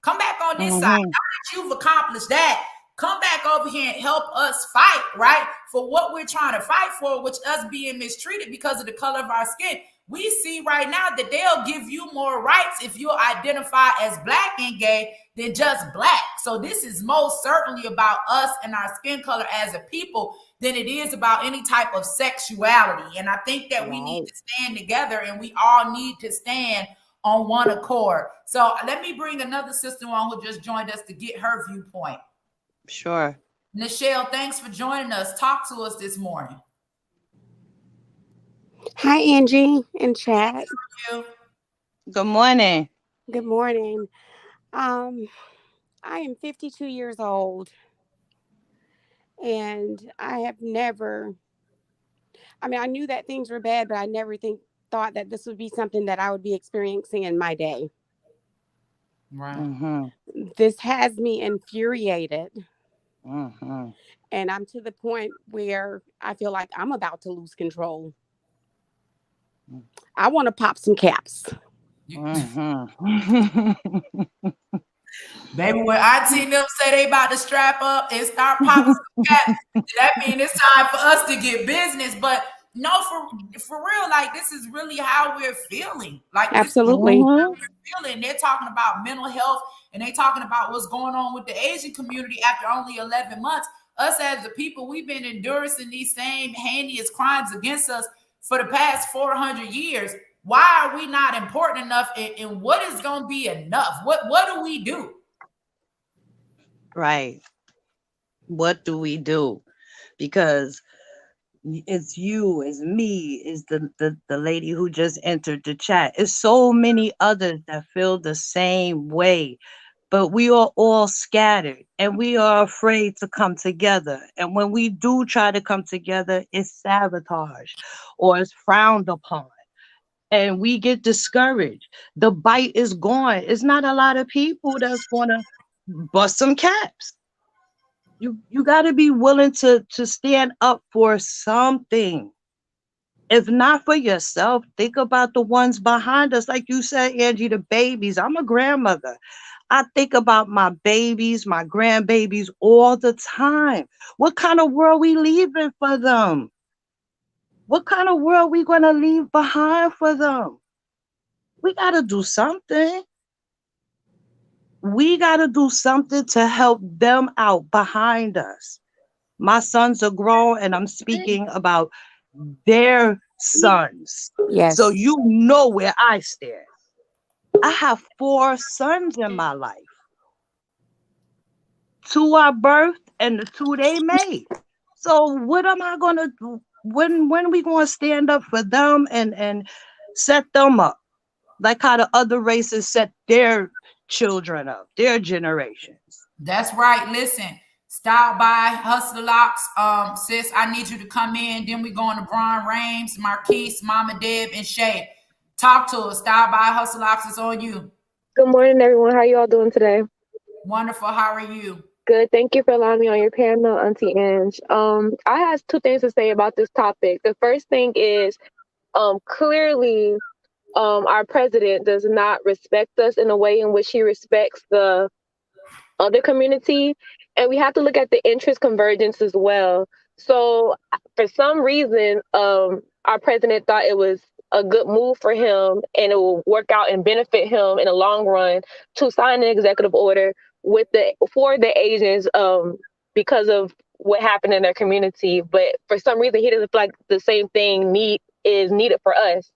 Come back on this side. Now that you've accomplished that, come back over here and help us fight, right? For what we're trying to fight for, which us being mistreated because of the color of our skin. We see right now that they'll give you more rights if you identify as Black and gay than just Black. So this is most certainly about us and our skin color as a people than it is about any type of sexuality. And I think that we need to stand together, and we all need to stand on one accord. So let me bring another sister on who just joined us to get her viewpoint. Sure. Nichelle, thanks for joining us. Talk to us this morning. Hi, Angie and chat. Good morning. Good morning. I am 52 years old, and I knew that things were bad, but I never thought that this would be something that I would be experiencing in my day. Right. Mm-hmm. This has me infuriated. Mm-hmm. And I'm to the point where I feel like I'm about to lose control. I want to pop some caps. Mm-hmm. Baby, when IT them say they about to strap up and start popping some caps, that means it's time for us to get business. But no, for real, like, this is really how we're feeling. Like, absolutely, this is how we're feeling. They're talking about mental health, and they're talking about what's going on with the Asian community after only 11 months. Us as the people, we've been enduring these same heinous crimes against us for the past 400 years. Why are we not important enough? And what is going to be enough? What do we do? Right. What do we do? Because it's you, it's me, it's the lady who just entered the chat. It's so many others that feel the same way. But we are all scattered and we are afraid to come together. And when we do try to come together, it's sabotage or it's frowned upon. And we get discouraged. The bite is gone. It's not a lot of people that's gonna bust some caps. You got to be willing to stand up for something. If not for yourself, think about the ones behind us. Like you said, Angie, the babies. I'm a grandmother. I think about my babies, my grandbabies all the time. What kind of world we leaving for them? What kind of world we going to leave behind for them? We got to do something. We got to do something to help them out behind us. My sons are grown, and I'm speaking about their sons. Yes. So you know where I stand. I have 4 sons in my life. 2 I birthed and the 2 they made. So what am I gonna do? When are we gonna stand up for them and set them up? Like how the other races set their children up, their generations. That's right. Listen, stop by Hustler Locks. Sis, I need you to come in. Then we going to Brian Rames, Marquise, Mama Deb, and Shay. Talk to us. Stop by Hustler Locks. It's on you. Good morning, everyone. How you all doing today? Wonderful. How are you? Good. Thank you for allowing me on your panel, Auntie Ange. I have 2 things to say about this topic. The first thing is, clearly, our president does not respect us in a way in which he respects the other community, and we have to look at the interest convergence as well. So, for some reason, our president thought it was a good move for him and it will work out and benefit him in the long run to sign an executive order for the Asians because of what happened in their community. But for some reason, he doesn't feel like the same thing is needed for us.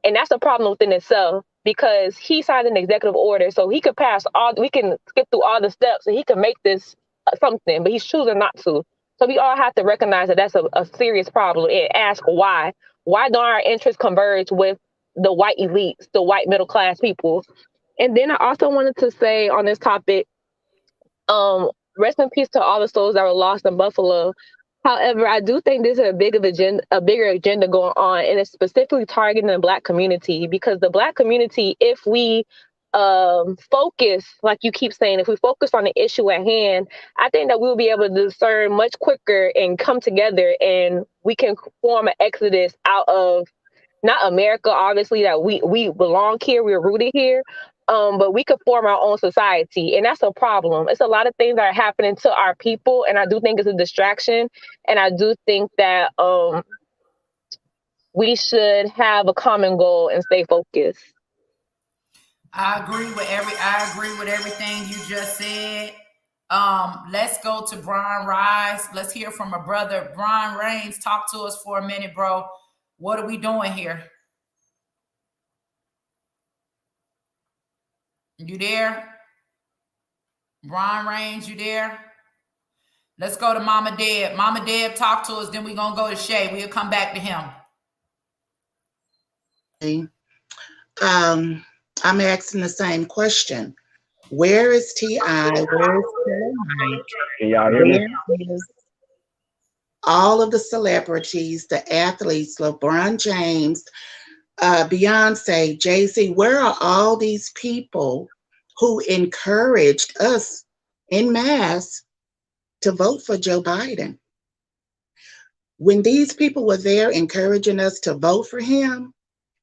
And that's a problem within itself because he signed an executive order. So we can skip through all the steps and he can make this something, but he's choosing not to. So we all have to recognize that that's a serious problem and ask why. Why don't our interests converge with the white elites, the white middle class people? And then I also wanted to say on this topic, rest in peace to all the souls that were lost in Buffalo. However, I do think there's a bigger agenda going on, and it's specifically targeting the Black community because the Black community, if we focus, like you keep saying, if we focus on the issue at hand, I think that we'll be able to discern much quicker and come together, and we can form an exodus out of not America, obviously, that we belong here, we're rooted here, but we could form our own society, and that's a problem. It's a lot of things that are happening to our people, and I do think it's a distraction, and I do think that we should have a common goal and stay focused. I agree with everything you just said. Let's go to Brian Rise. Let's hear from a brother, Brian Raines. Talk to us for a minute, bro. What are we doing here? You there? Brian Raines, you there? Let's go to Mama Deb. Mama Deb, talk to us. Then we're going to go to Shay. We'll come back to him. I'm asking the same question. Where is T.I.? Where is Mike? Can y'all hear me? Where is all of the celebrities, the athletes, LeBron James, Beyonce, Jay-Z? Where are all these people who encouraged us en masse to vote for Joe Biden? When these people were there encouraging us to vote for him,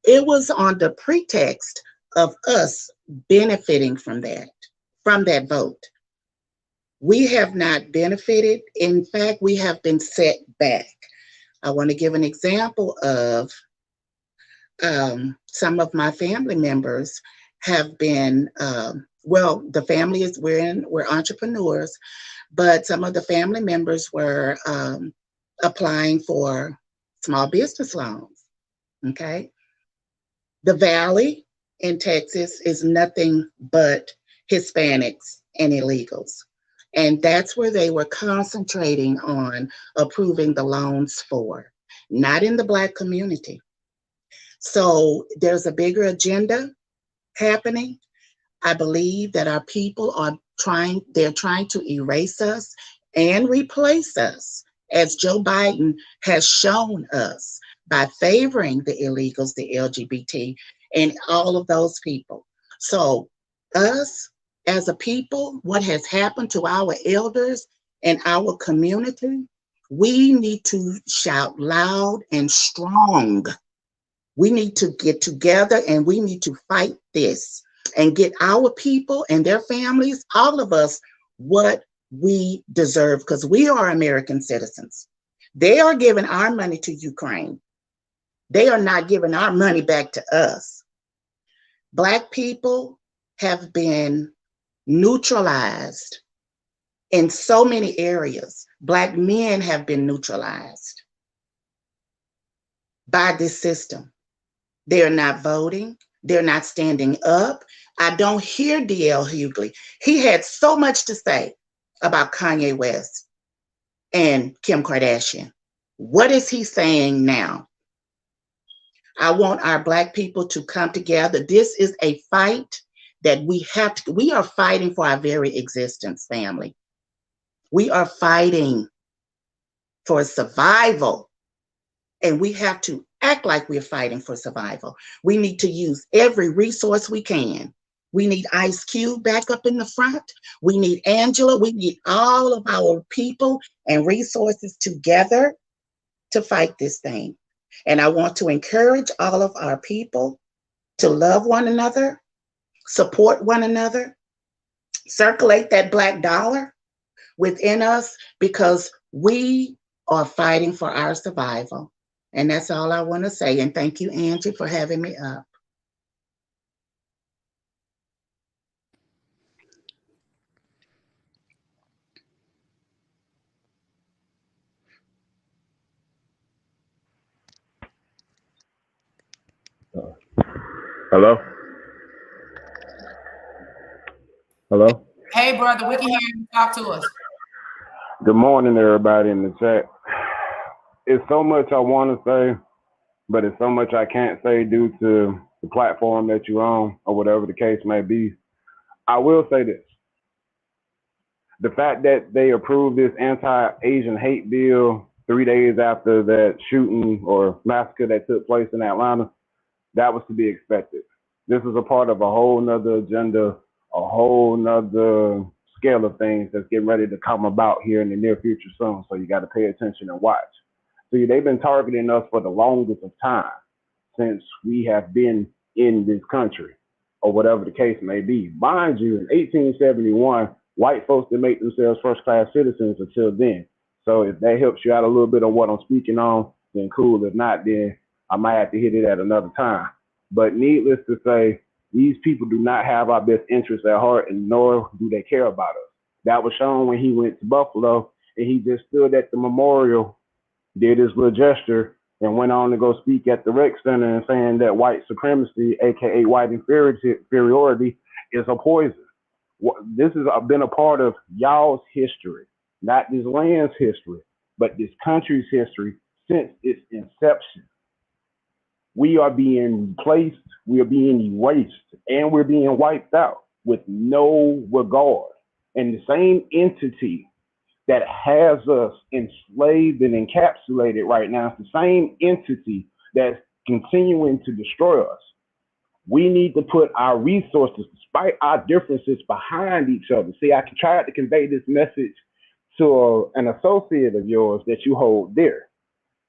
it was on the pretext of us benefiting from that vote. We have not benefited. In fact, we have been set back. I want to give an example of some of my family members have been, the family is, we're entrepreneurs, but some of the family members were applying for small business loans, okay? The Valley in Texas is nothing but Hispanics and illegals. And that's where they were concentrating on approving the loans for, not in the Black community. So there's a bigger agenda happening. I believe that our people are they're trying to erase us and replace us, as Joe Biden has shown us by favoring the illegals, the LGBT, and all of those people. So, us as a people, what has happened to our elders and our community, we need to shout loud and strong. We need to get together and we need to fight this and get our people and their families, all of us, what we deserve, because we are American citizens. They are giving our money to Ukraine. They are not giving our money back to us. Black people have been neutralized in so many areas. Black men have been neutralized by this system. They're not voting. They're not standing up. I don't hear DL Hughley. He had so much to say about Kanye West and Kim Kardashian. What is he saying now? I want our Black people to come together. This is a fight that we are fighting for our very existence, family. We are fighting for survival. And we have to act like we're fighting for survival. We need to use every resource we can. We need Ice Cube back up in the front. We need Angela. We need all of our people and resources together to fight this thing. And I want to encourage all of our people to love one another, support one another, circulate that Black dollar within us, because we are fighting for our survival. And that's all I want to say. And thank you, Angie, for having me up. Hello? Hello? Hey, brother, we can hear you. Talk to us. Good morning, everybody in the chat. It's so much I want to say, but it's so much I can't say due to the platform that you're on or whatever the case may be. I will say this. The fact that they approved this anti-Asian hate bill 3 days after that shooting or massacre that took place in Atlanta, that was to be expected. This is a part of a whole nother agenda, a whole nother scale of things that's getting ready to come about here in the near future soon. So you got to pay attention and watch. See, they've been targeting us for the longest of time since we have been in this country, or whatever the case may be. Mind you, in 1871, white folks didn't make themselves first-class citizens until then. So if that helps you out a little bit on what I'm speaking on, then cool. If not, then I might have to hit it at another time. But needless to say, these people do not have our best interests at heart, and nor do they care about us. That was shown when he went to Buffalo and he just stood at the memorial, did his little gesture, and went on to go speak at the rec center and saying that white supremacy, aka white inferiority, is a poison. This has been a part of y'all's history, not this land's history, but this country's history since its inception. We are being replaced, we are being erased, and we're being wiped out with no regard. And the same entity that has us enslaved and encapsulated right now is the same entity that's continuing to destroy us. We need to put our resources, despite our differences, behind each other. See, I tried to convey this message to an associate of yours that you hold dear,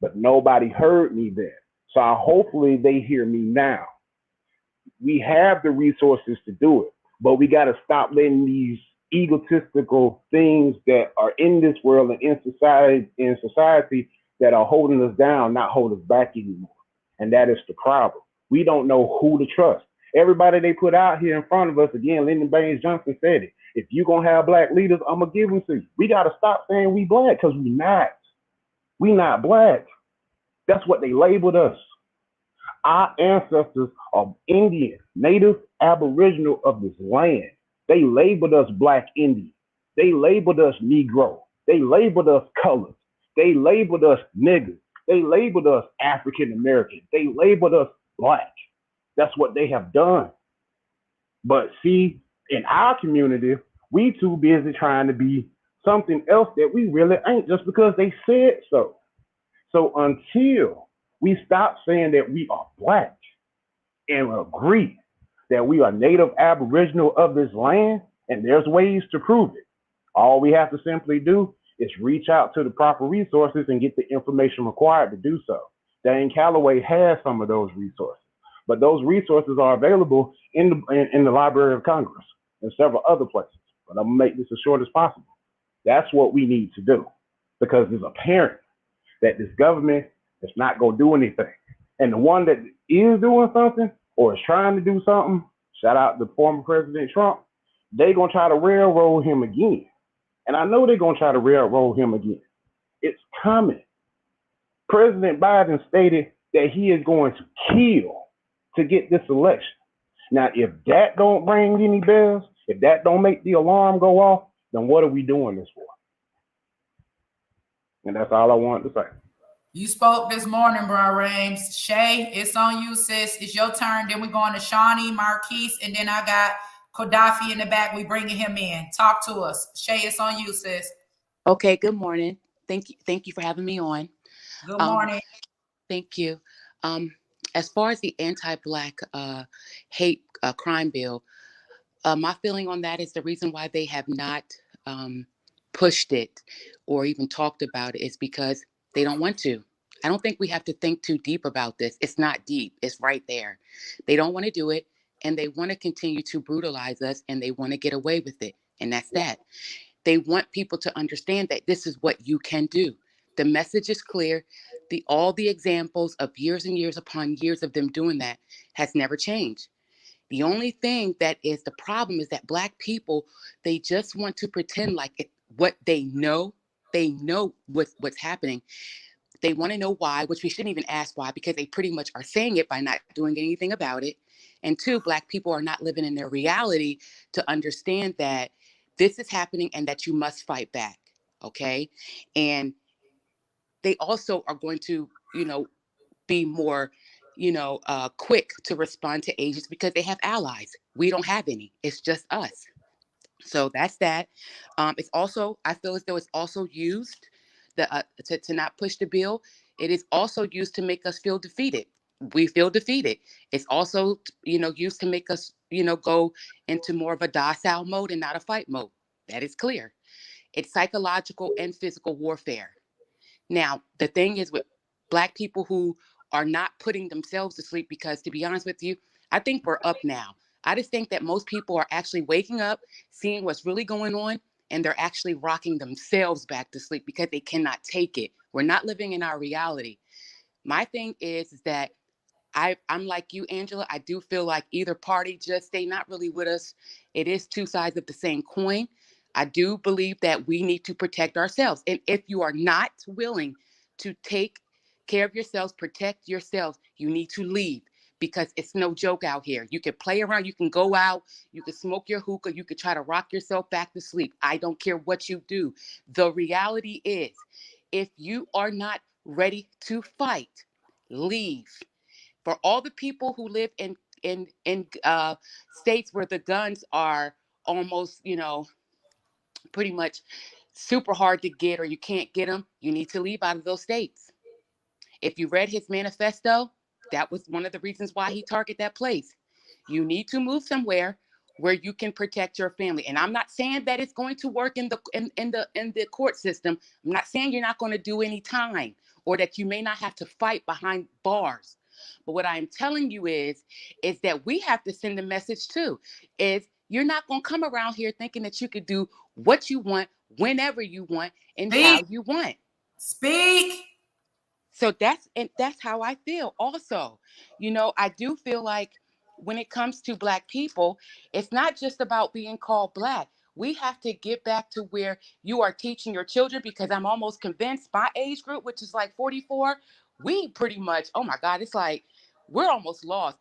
but nobody heard me then. So hopefully they hear me now. We have the resources to do it, but we got to stop letting these egotistical things that are in this world and in society that are holding us down, not hold us back anymore. And that is the problem. We don't know who to trust. Everybody they put out here in front of us, again, Lyndon Baines Johnson said it. If you're going to have Black leaders, I'm going to give them to you. We got to stop saying we Black, because we not. We not Black. That's what they labeled us. Our ancestors are Indian, native, aboriginal of this land. They labeled us Black Indian. They labeled us Negro. They labeled us colors. They labeled us niggers. They labeled us African American. They labeled us black. That's what they have done. But see, in our community, we too busy trying to be something else that we really ain't just because they said so. So until we stop saying that we are black and agree that we are native aboriginal of this land, and there's ways to prove it. All we have to simply do is reach out to the proper resources and get the information required to do so. Dane Calloway has some of those resources, but those resources are available in the Library of Congress and several other places. But I'm gonna make this as short as possible. That's what we need to do because it's apparent that this government is not gonna do anything. And the one that is doing something or is trying to do something, shout out to former President Trump, they gonna try to railroad him again. And I know they're gonna try to railroad him again. It's coming. President Biden stated that he is going to kill to get this election. Now, if that don't ring any bells, if that don't make the alarm go off, then what are we doing this for? And that's all I wanted to say. You spoke this morning, bro, Rames. Shay, it's on you, sis. It's your turn. Then we're going to Shawnee, Marquise, and then I got Kodafi in the back. We bringing him in. Talk to us. Shay, it's on you, sis. Okay, good morning. Thank you for having me on. Good morning. Thank you. As far as the anti-Black hate crime bill, my feeling on that is the reason why they have not pushed it or even talked about it is because they don't want to. I don't think we have to think too deep about this. It's not deep. It's right there. They don't want to do it, and they want to continue to brutalize us, and they want to get away with it, and that's that. They want people to understand that this is what you can do. The message is clear. All the examples of years and years upon years of them doing that has never changed. The only thing that is the problem is that Black people, they just want to pretend like what they know what's happening. They want to know why, which we shouldn't even ask why, because they pretty much are saying it by not doing anything about it. And two, Black people are not living in their reality to understand that this is happening and that you must fight back. Okay. And they also are going to, be more, quick to respond to agents because they have allies. We don't have any. It's just us. So that's that. It's also, I feel as though it's also used to not push the bill. It is also used to make us feel defeated. We feel defeated. It's also, used to make us, go into more of a docile mode and not a fight mode. That is clear. It's psychological and physical warfare. Now, the thing is with Black people who are not putting themselves to sleep, because to be honest with you, I think we're up now. I just think that most people are actually waking up, seeing what's really going on, and they're actually rocking themselves back to sleep because they cannot take it. We're not living in our reality. My thing is that I'm like you, Angela. I do feel like either party, just they not really with us. It is two sides of the same coin. I do believe that we need to protect ourselves. And if you are not willing to take care of yourselves, protect yourselves, you need to leave, because it's no joke out here. You can play around, you can go out, you can smoke your hookah, you can try to rock yourself back to sleep. I don't care what you do. The reality is, if you are not ready to fight, leave. For all the people who live in states where the guns are almost, pretty much super hard to get, or you can't get them, you need to leave out of those states. If you read his manifesto, that was one of the reasons why he targeted that place. You need to move somewhere where you can protect your family. And I'm not saying that it's going to work in the court system. I'm not saying you're not going to do any time or that you may not have to fight behind bars. But what I'm telling you is that we have to send a message too, is you're not going to come around here thinking that you could do what you want, whenever you want, and how you want. Speak. So that's how I feel also. I do feel like when it comes to Black people, it's not just about being called Black. We have to get back to where you are teaching your children, because I'm almost convinced my age group, which is like 44, we pretty much, oh my God, it's like We're almost lost.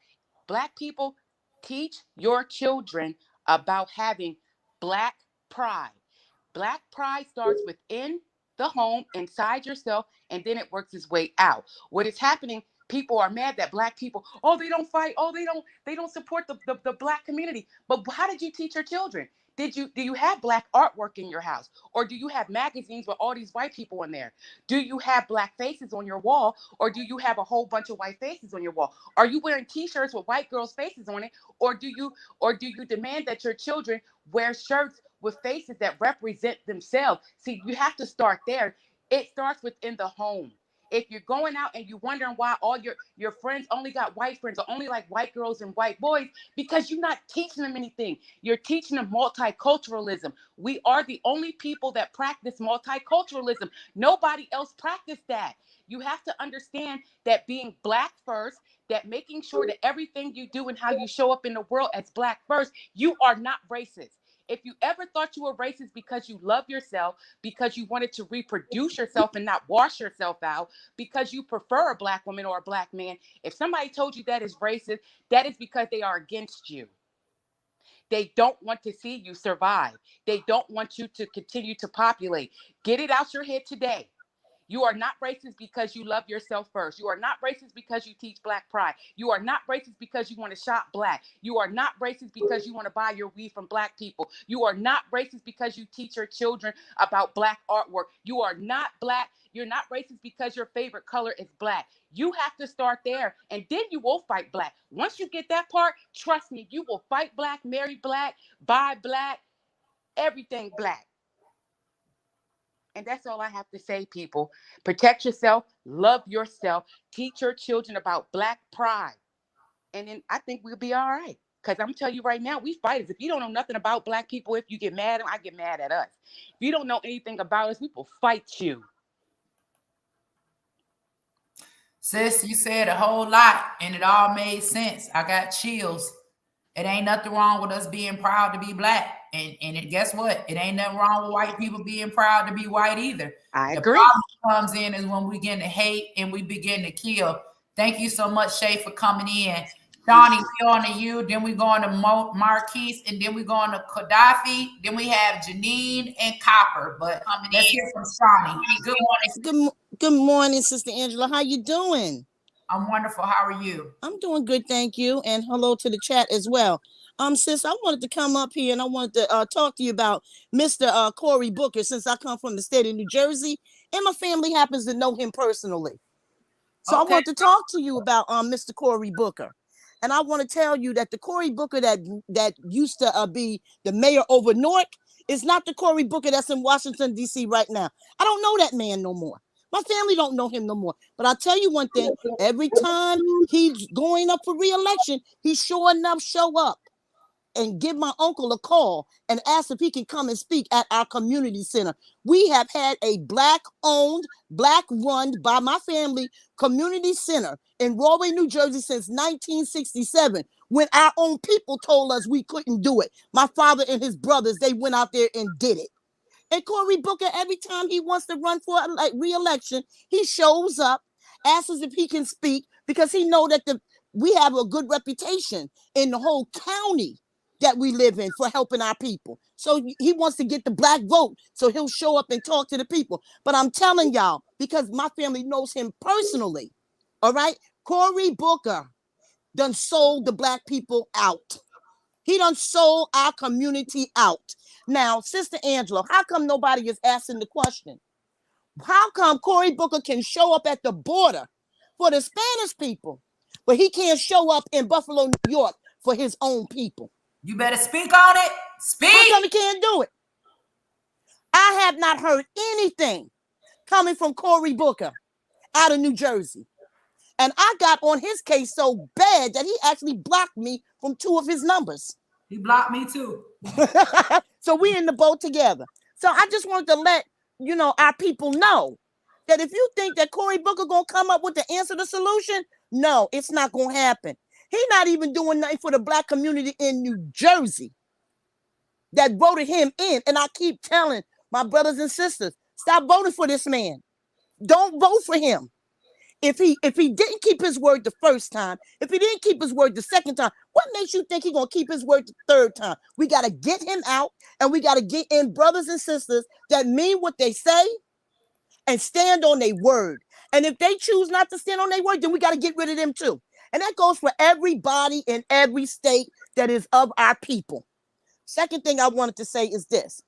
Black people, teach your children about having Black pride. Black pride starts within the home, inside yourself, and then it works its way out. What is happening? People are mad that Black people, oh, they don't fight, oh, they don't support the Black community. But how did you teach your children? Do you have Black artwork in your house? Or do you have magazines with all these white people in there? Do you have Black faces on your wall? Or do you have a whole bunch of white faces on your wall? Are you wearing t-shirts with white girls' faces on it? Or do you demand that your children wear shirts with faces that represent themselves? See, you have to start there. It starts within the home. If you're going out and you're wondering why all your friends only got white friends or only like white girls and white boys, because you're not teaching them anything. You're teaching them multiculturalism. We are the only people that practice multiculturalism. Nobody else practiced that. You have to understand that being Black first, that making sure that everything you do and how you show up in the world as Black first, you are not racist. If you ever thought you were racist because you love yourself, because you wanted to reproduce yourself and not wash yourself out, because you prefer a Black woman or a Black man, if somebody told you that is racist, that is because they are against you. They don't want to see you survive. They don't want you to continue to populate. Get it out your head today. You are not racist because you love yourself first. You are not racist because you teach Black pride. You are not racist because you want to shop Black. You are not racist because you want to buy your weed from Black people. You are not racist because you teach your children about Black artwork. You are not Black. You're not racist because your favorite color is Black. You have to start there, and then you will fight Black. Once you get that part, trust me, you will fight Black, marry Black, buy Black, everything Black. And that's all I have to say, people. Protect yourself, love yourself, teach your children about Black pride. And then I think we'll be all right. Because I'm telling you right now, we fighters. If you don't know nothing about Black people, if you get mad, I get mad at us. If you don't know anything about us, we will fight you. Sis, you said a whole lot and it all made sense. I got chills. It ain't nothing wrong with us being proud to be Black. Guess what? It ain't nothing wrong with white people being proud to be white either. I The agree. problem comes in is when we begin to hate and we begin to kill. Thank you so much, Shay, for coming in. Shawnee, we on to you. Then we go on to Marquise, and then we go on to Gaddafi. Then we have Janine and Copper. But let's hear from Shawnee. Good morning. Good morning, Sister Angela. How you doing? I'm wonderful. How are you? I'm doing good, thank you. And hello to the chat as well. Sis, I wanted to come up here and I wanted to talk to you about Mr. Cory Booker, since I come from the state of New Jersey and my family happens to know him personally. So okay. I want to talk to you about Mr. Cory Booker. And I want to tell you that the Cory Booker that used to be the mayor over Newark is not the Cory Booker that's in Washington, D.C. right now. I don't know that man no more. My family don't know him no more. But I'll tell you one thing. Every time he's going up for re-election, he sure enough show up and give my uncle a call and ask if he can come and speak at our community center. We have had a Black-owned, Black-run by my family community center in Rahway, New Jersey since 1967, when our own people told us we couldn't do it. My father and his brothers, they went out there and did it. And Cory Booker, every time he wants to run for re-election, he shows up, asks us if he can speak, because he know that we have a good reputation in the whole county that we live in for helping our people. So he wants to get the Black vote, so he'll show up and talk to the people. But I'm telling y'all, because my family knows him personally, all right? Cory Booker done sold the Black people out. He done sold our community out. Now, Sister Angela, how come nobody is asking the question? How come Cory Booker can show up at the border for the Spanish people, but he can't show up in Buffalo, New York for his own people? You better speak on it. Speak. How come he can't do it? I have not heard anything coming from Cory Booker out of New Jersey. And I got on his case so bad that he actually blocked me from 2 of his numbers. He blocked me too. So we in the boat together. So I just wanted to let our people know that if you think that Cory Booker gonna come up with the answer, the solution, no, it's not gonna happen. He's not even doing nothing for the Black community in New Jersey that voted him in. And I keep telling my brothers and sisters, stop voting for this man. Don't vote for him. If he didn't keep his word the first time, if he didn't keep his word the second time, what makes you think he's gonna keep his word the third time? We gotta get him out, and we gotta get in brothers and sisters that mean what they say and stand on their word. And if they choose not to stand on their word, then we gotta get rid of them too. And that goes for everybody in every state that is of our people. Second thing I wanted to say is this.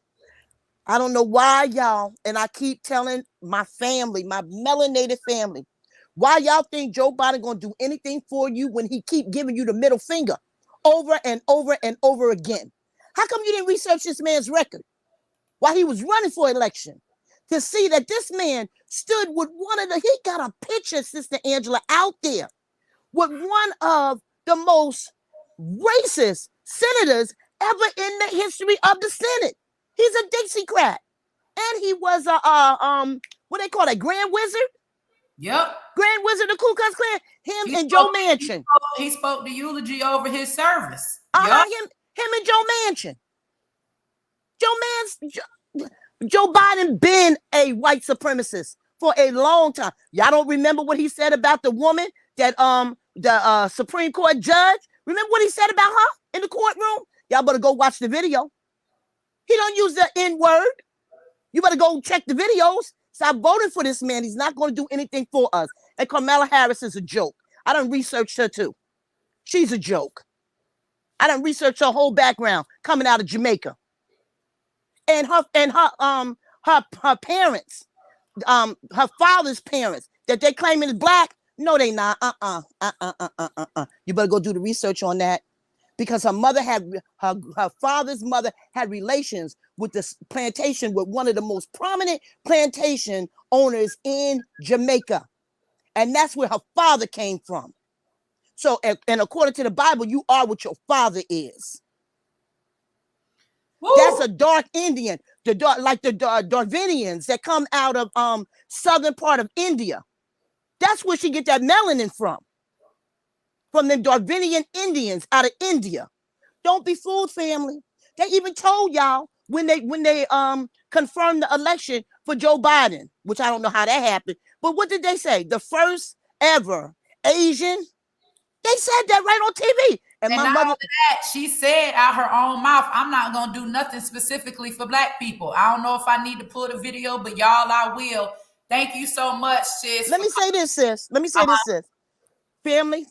I don't know why y'all, and I keep telling my family, my melanated family, why y'all think Joe Biden gonna do anything for you when he keep giving you the middle finger over and over and over again? How come you didn't research this man's record while he was running for election to see that this man stood with he got a picture, Sister Angela, out there with one of the most racist senators ever in the history of the Senate. He's a Dixiecrat. And he was what they call a Grand Wizard? Yep. Grand Wizard of Ku Klux Klan. And Joe Manchin. He spoke the eulogy over his service. Him and Joe Manchin. Joe Biden been a white supremacist for a long time. Y'all don't remember what he said about the woman that the Supreme Court judge? Remember what he said about her in the courtroom? Y'all better go watch the video. He don't use the N-word. You better go check the videos. Stop voting for this man. He's not going to do anything for us. And Kamala Harris is a joke. I done researched her too. She's a joke. I done researched her whole background coming out of Jamaica. And her parents, her father's parents, that they claiming is black. No, they not. You better go do the research on that. Because her mother her father's mother had relations with this plantation with one of the most prominent plantation owners in Jamaica. And that's where her father came from. So, and according to the Bible, you are what your father is. Woo! That's a dark Indian, like the Darwinians that come out of southern part of India. That's where she get that melanin from them Darwinian Indians out of India. Don't be fooled, family. They even told y'all when they confirmed the election for Joe Biden, which I don't know how that happened. But what did they say? The first ever Asian. They said that right on TV. And my mother, that, she said out her own mouth, I'm not going to do nothing specifically for black people. I don't know if I need to pull the video, but y'all, I will. Thank you so much, sis. Let me say this, sis. Family,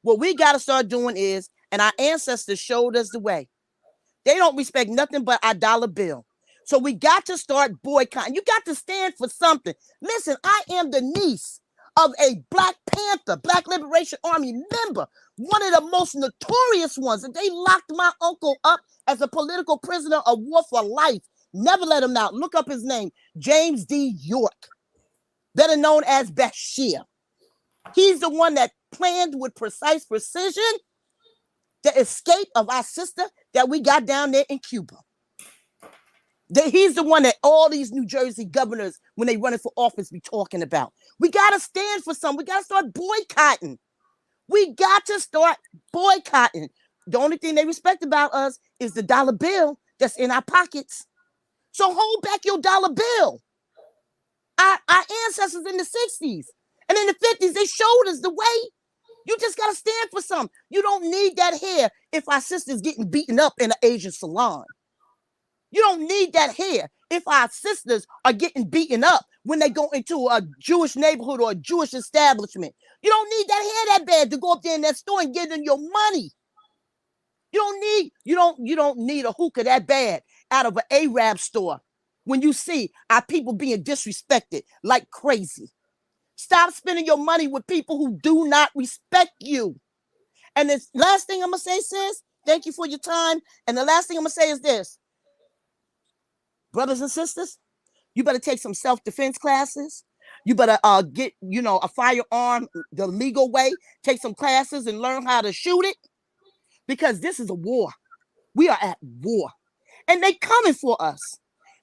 what we got to start doing is, and our ancestors showed us the way. They don't respect nothing but our dollar bill. So we got to start boycotting. You got to stand for something. Listen, I am the niece of a Black Panther, Black Liberation Army member, one of the most notorious ones. And they locked my uncle up as a political prisoner of war for life. Never let him out. Look up his name, James D. York, better known as Bashir. He's the one that planned with precise precision the escape of our sister that we got down there in Cuba. He's the one that all these New Jersey governors, when they running for office, be talking about. We got to stand for something. We got to start boycotting. We got to start boycotting. The only thing they respect about us is the dollar bill that's in our pockets. So hold back your dollar bill. Our ancestors in the 60s and in the 50s, they showed us the way. You just got to stand for something. You don't need that hair if our sister's getting beaten up in an Asian salon. You don't need that hair if our sisters are getting beaten up when they go into a Jewish neighborhood or a Jewish establishment. You don't need that hair that bad to go up there in that store and give them your money. You don't need a hookah that bad out of an Arab store when you see our people being disrespected like crazy. Stop spending your money with people who do not respect you. And the last thing I'm going to say, sis, thank you for your time. And the last thing I'm going to say is this. Brothers and sisters, you better take some self-defense classes. You better get, a firearm the legal way. Take some classes and learn how to shoot it. Because this is a war. We are at war. And they coming for us.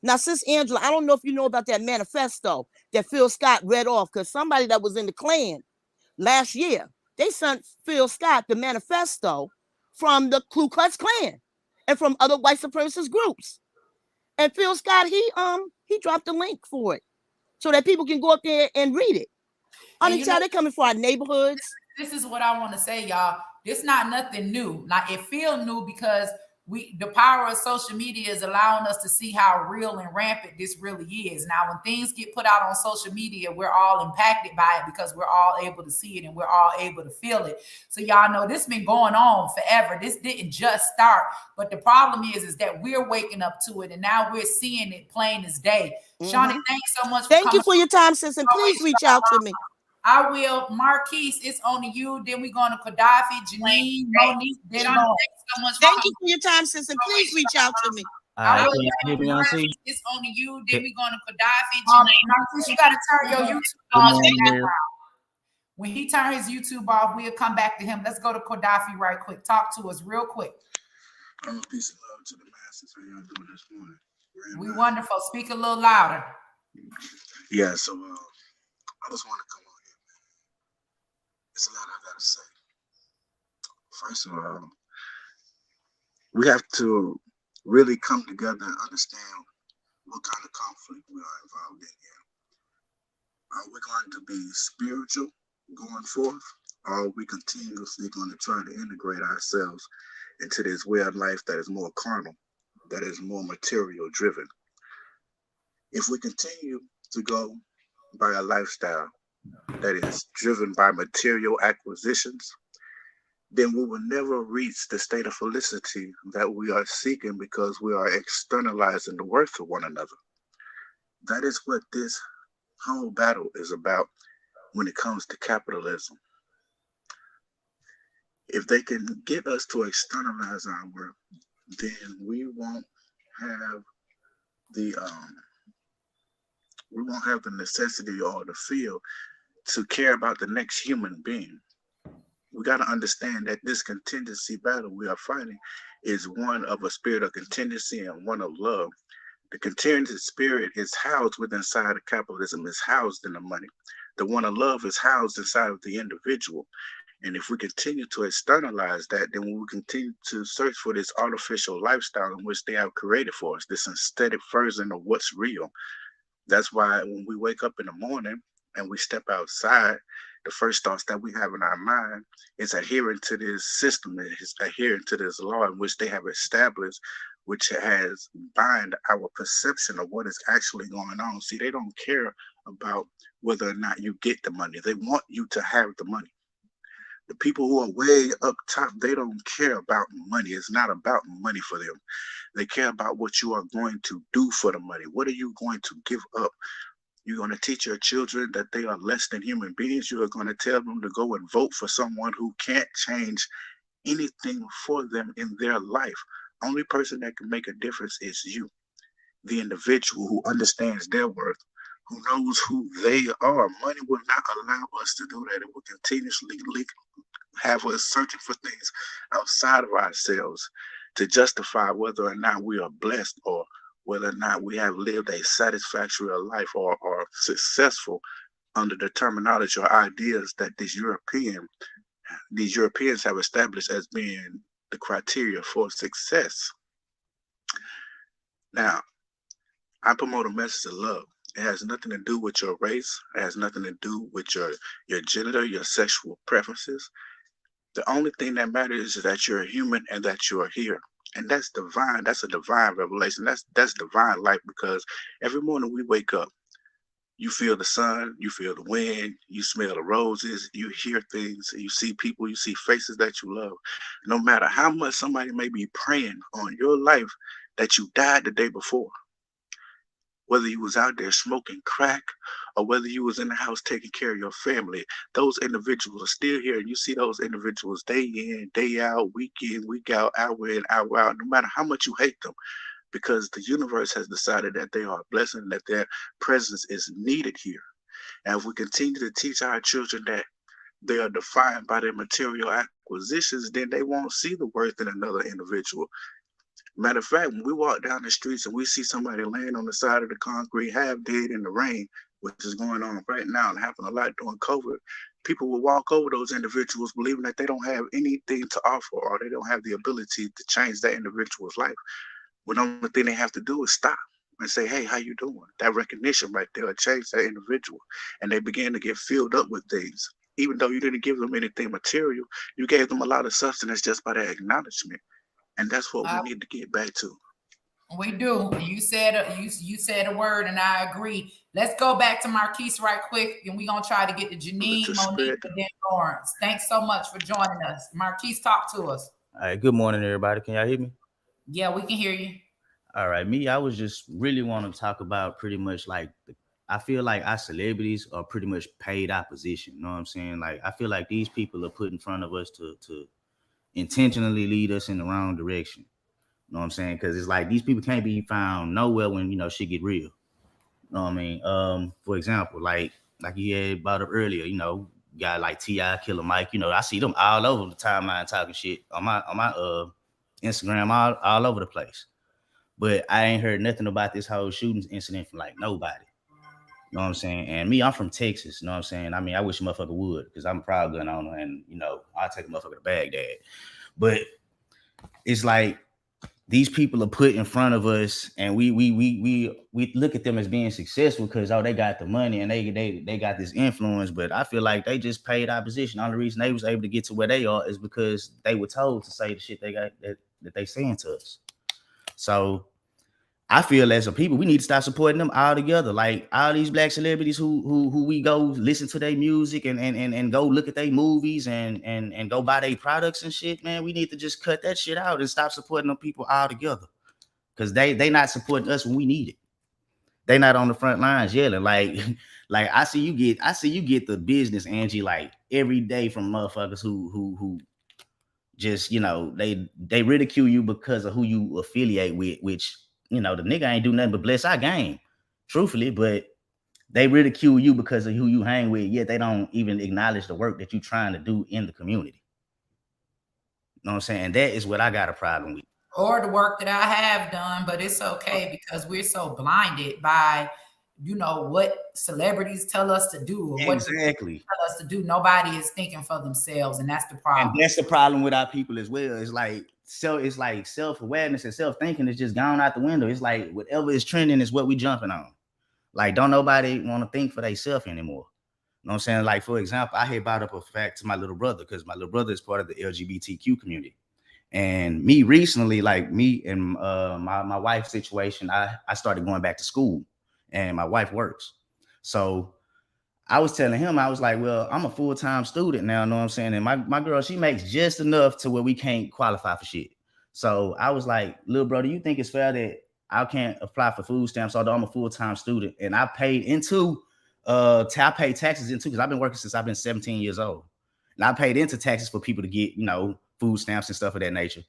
Now, Sis Angela, I don't know if you know about that manifesto that Phil Scott read off, because somebody that was in the Klan last year, they sent Phil Scott the manifesto from the Ku Klux Klan and from other white supremacist groups. And Phil Scott, he dropped a link for it so that people can go up there and read it. And you know, They're coming for our neighborhoods. this is what I want to say, y'all. This not nothing new. Like, it feel new because the power of social media is allowing us to see how real and rampant this really is. Now, when things get put out on social media, we're all impacted by it because we're all able to see it and we're all able to feel it. So y'all know this been going on forever. This didn't just start. But the problem is that we're waking up to it and now we're seeing it plain as day. Shawnee, thanks so much for Thank coming. you for your time, sis, and please reach out to me. I will. Marquise, it's on to you. Then we're going to Gaddafi, Janine, Monique, then Lauren. So much. Thank you for your time, sis, and please reach out to me. I will. Marquise, it's on to you. Then we're going to Gaddafi, Janine. Marquise, you got to turn your YouTube off. When he turns his YouTube off, we'll come back to him. Let's go to Gaddafi right quick. Talk to us real quick. Peace and love to the masses. How y'all doing this morning? We wonderful. Speak a little louder. Yeah, so I just want to come on here, man. It's a lot I gotta say. First of all, we have to really come together and understand what kind of conflict we are involved in here. Are we going to be spiritual going forth, or are we continuously going to try to integrate ourselves into this way of life that is more carnal, that is more material driven? If we continue to go by a lifestyle that is driven by material acquisitions, then we will never reach the state of felicity that we are seeking because we are externalizing the worth of one another. That is what this whole battle is about when it comes to capitalism. If they can get us to externalize our work, then we won't have the necessity or the feel to care about the next human being. We got to understand that this contingency battle we are fighting is one of a spirit of contingency and one of love. The contingency spirit is housed within inside of capitalism, is housed in the money. The one of love is housed inside of the individual. And if we continue to externalize that, then we will continue to search for this artificial lifestyle in which they have created for us, this aesthetic version of what's real. That's why when we wake up in the morning and we step outside, the first thoughts that we have in our mind is adhering to this system, is adhering to this law in which they have established, which has bind our perception of what is actually going on. See, they don't care about whether or not you get the money. They want you to have the money. The people who are way up top, they don't care about money. It's not about money for them. They care about what you are going to do for the money. What are you going to give up? You're going to teach your children that they are less than human beings. You are going to tell them to go and vote for someone who can't change anything for them in their life. Only person that can make a difference is you, the individual who understands their worth, who knows who they are. Money will not allow us to do that. It will continuously have us searching for things outside of ourselves to justify whether or not we are blessed or whether or not we have lived a satisfactory life or successful under the terminology or ideas that these Europeans have established as being the criteria for success. Now, I promote a message of love. It has nothing to do with your race. It has nothing to do with your gender, your sexual preferences. The only thing that matters is that you're a human and that you are here. And that's divine. That's a divine revelation. That's divine life, because every morning we wake up, you feel the sun, you feel the wind, you smell the roses, you hear things, you see people, you see faces that you love. No matter how much somebody may be praying on your life that you died the day before, whether you was out there smoking crack or whether you was in the house taking care of your family, those individuals are still here. And you see those individuals day in, day out, week in, week out, hour in, hour out, no matter how much you hate them, because the universe has decided that they are a blessing, that their presence is needed here. And if we continue to teach our children that they are defined by their material acquisitions, then they won't see the worth in another individual. Matter of fact, when we walk down the streets and we see somebody laying on the side of the concrete, half dead in the rain, which is going on right now and happened a lot during COVID, people will walk over those individuals believing that they don't have anything to offer or they don't have the ability to change that individual's life. When the only thing they have to do is stop. and say, hey, how you doing? That recognition right there will change that individual. And they begin to get filled up with things. Even though you didn't give them anything material, you gave them a lot of substance just by that acknowledgement. And that's what we need to get back to. We do. You said you said a word, and I agree. Let's go back to Marquise right quick, and we're gonna try to get to Janine, Monique, and then Lawrence. Thanks so much for joining us. Marquise, talk to us. All right, good morning, everybody. Can y'all hear me? Yeah, we can hear you. All right, I was just really want to talk about pretty much like I feel like our celebrities are pretty much paid opposition. You know what I'm saying? Like I feel like these people are put in front of us to intentionally lead us in the wrong direction. You know what I'm saying? Because it's like these people can't be found nowhere when shit get real. You know what I mean? For example, like you had brought up earlier, guy like T.I., Killer Mike, I see them all over the timeline talking shit on my Instagram, all over the place. But I ain't heard nothing about this whole shooting incident from like nobody. You know what I'm saying? And me, I'm from Texas. You know what I'm saying? I mean, I wish a motherfucker would, because I'm a proud gun owner, and I'll take a motherfucker to Baghdad. But it's like these people are put in front of us, and we look at them as being successful because they got the money and they got this influence. But I feel like they just paid opposition. The only reason they was able to get to where they are is because they were told to say the shit they got that they saying to us. So I feel as a people, we need to start supporting them all together. Like all these black celebrities who we go listen to their music and go look at their movies and go buy their products and shit, man. We need to just cut that shit out and stop supporting them people all together. Cause they not supporting us when we need it. They not on the front lines yelling. Like I see you get the business, Angie, like every day from motherfuckers who just, they ridicule you because of who you affiliate with, which the nigga ain't do nothing but bless our game, truthfully, but they ridicule you because of who you hang with, yet they don't even acknowledge the work that you're trying to do in the community. You know what I'm saying? That is what I got a problem with. Or the work that I have done, but it's okay because we're so blinded by, what celebrities tell us to do or exactly what tell us to do. Nobody is thinking for themselves, and that's the problem. And that's the problem with our people as well. It's like self-awareness and self-thinking is just gone out the window. It's like whatever is trending is what we jumping on. Like, don't nobody want to think for themselves anymore. You know what I'm saying? Like, for example, I had brought up a fact to my little brother because my little brother is part of the LGBTQ community. And me recently, like me and my wife's situation, I started going back to school and my wife works. So I was telling him, I was like, well, I'm a full-time student now, you know what I'm saying? And my girl, she makes just enough to where we can't qualify for shit. So I was like, little bro, do you think it's fair that I can't apply for food stamps, although I'm a full-time student? And I paid into, I paid taxes into, because I've been working since I've been 17 years old. And I paid into taxes for people to get, food stamps and stuff of that nature.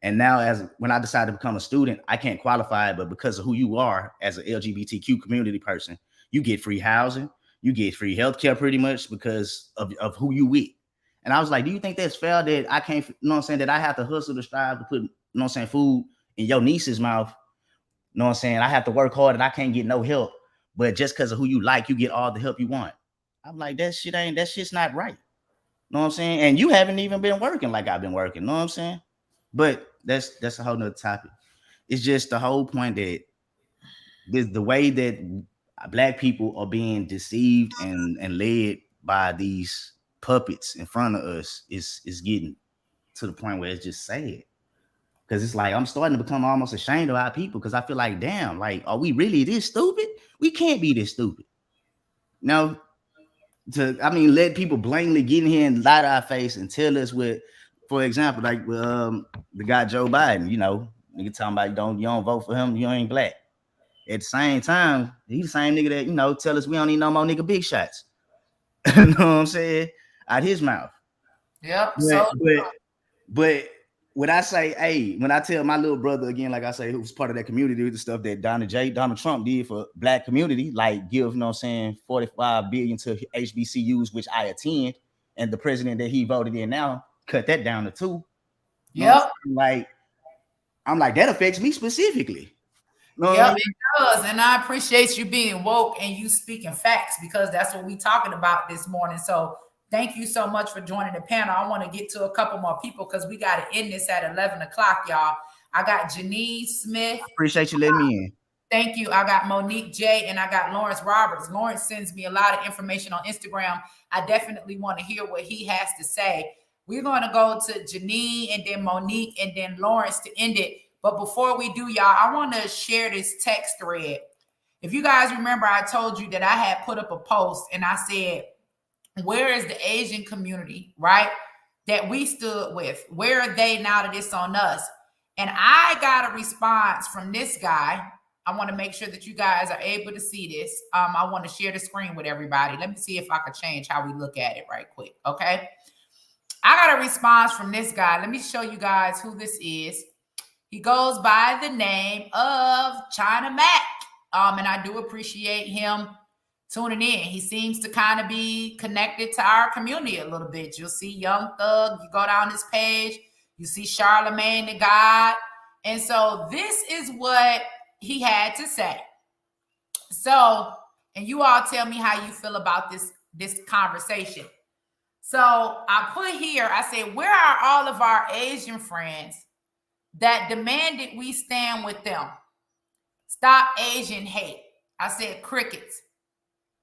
And now when I decided to become a student, I can't qualify, but because of who you are as an LGBTQ community person, you get free housing, you get free healthcare pretty much because of who you with. And I was like, do you think that's fair that I can't, that I have to hustle to strive to put, food in your niece's mouth? I have to work hard and I can't get no help, but just because of who you like, you get all the help you want. I'm like, that shit's not right. Know what I'm saying? And you haven't even been working like I've been working. Know what I'm saying? But that's a whole nother topic. It's just the whole point that the way that black people are being deceived and led by these puppets in front of us is getting to the point where it's just sad. Because it's like I'm starting to become almost ashamed of our people because I feel like, damn, like, are we really this stupid? We can't be this stupid. Now, let people blatantly get in here and lie to our face and tell us what, for example, like the guy Joe Biden, nigga talking about you don't vote for him, you ain't black. At the same time, he's the same nigga that, tell us we don't need no more nigga big shots. You know what I'm saying? Out his mouth. Yep. But when I say, hey, when I tell my little brother again, like I say, who's part of that community, the stuff that Donald Trump did for black community, like give, $45 billion to HBCUs, which I attend, and the president that he voted in now cut that down to 2. Yep. I'm like, that affects me specifically. Yep, it does. And I appreciate you being woke and you speaking facts because that's what we talking about this morning. So thank you so much for joining the panel. I want to get to a couple more people because we got to end this at 11 o'clock, y'all. I got Janine Smith. Appreciate you letting me in. Thank you. I got Monique J and I got Lawrence Roberts. Lawrence sends me a lot of information on Instagram. I definitely want to hear what he has to say. We're going to go to Janine and then Monique and then Lawrence to end it. But before we do, y'all, I want to share this text thread. If you guys remember, I told you that I had put up a post and I said, where is the Asian community, right? That we stood with. Where are they now that it's on us? And I got a response from this guy. I want to make sure that you guys are able to see this. I want to share the screen with everybody. Let me see if I can change how we look at it right quick, okay? I got a response from this guy. Let me show you guys who this is. He goes by the name of China Mac. And I do appreciate him tuning in. He seems to kind of be connected to our community a little bit. You'll see Young Thug. You go down this page, you see Charlemagne the God. And so this is what he had to say. So, and you all tell me how you feel about this conversation. So I put here, I said, where are all of our Asian friends that demanded we stand with them? Stop Asian hate. I said, crickets.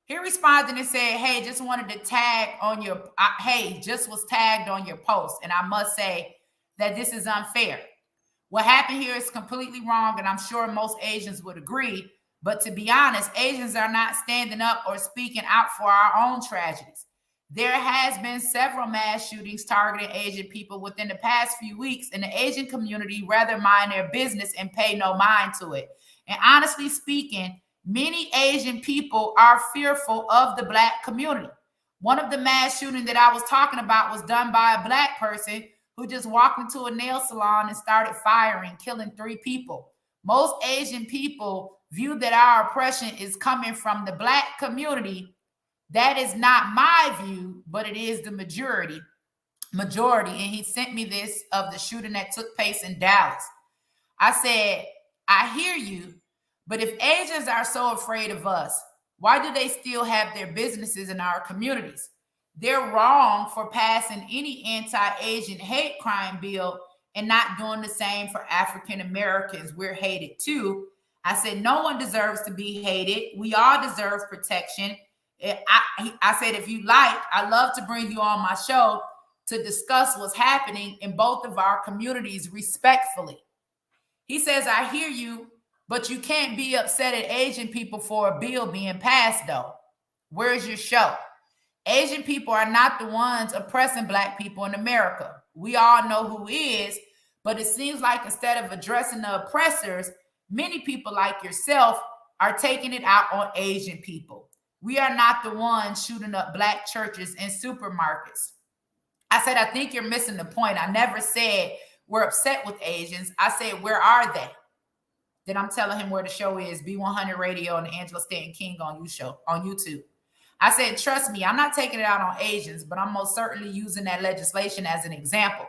He responded and said, hey, just wanted to tag on your, just was tagged on your post. And I must say that this is unfair. What happened here is completely wrong, and I'm sure most Asians would agree. But to be honest, Asians are not standing up or speaking out for our own tragedies. There has been several mass shootings targeting Asian people within the past few weeks, and the Asian community rather mind their business and pay no mind to it. And honestly speaking, many Asian people are fearful of the Black community. One of the mass shootings that I was talking about was done by a Black person who just walked into a nail salon and started firing, killing 3 people. Most Asian people view that our oppression is coming from the Black community. That is not my view, but it is the majority. And he sent me this of the shooting that took place in Dallas. I said, I hear you, but if Asians are so afraid of us, why do they still have their businesses in our communities? They're wrong for passing any anti-Asian hate crime bill and not doing the same for African Americans. We're hated too. I said, no one deserves to be hated. We all deserve protection. I said, if you like, I'd love to bring you on my show to discuss what's happening in both of our communities respectfully. He says, I hear you, but you can't be upset at Asian people for a bill being passed, though. Where's your show? Asian people are not the ones oppressing Black people in America. We all know who is, but it seems like instead of addressing the oppressors, many people like yourself are taking it out on Asian people. We are not the ones shooting up Black churches and supermarkets. I said, I think you're missing the point. I never said we're upset with Asians. I said, where are they? Then I'm telling him where the show is, B100 Radio and the Angela Stanton King on YouTube. I said, trust me, I'm not taking it out on Asians, but I'm most certainly using that legislation as an example.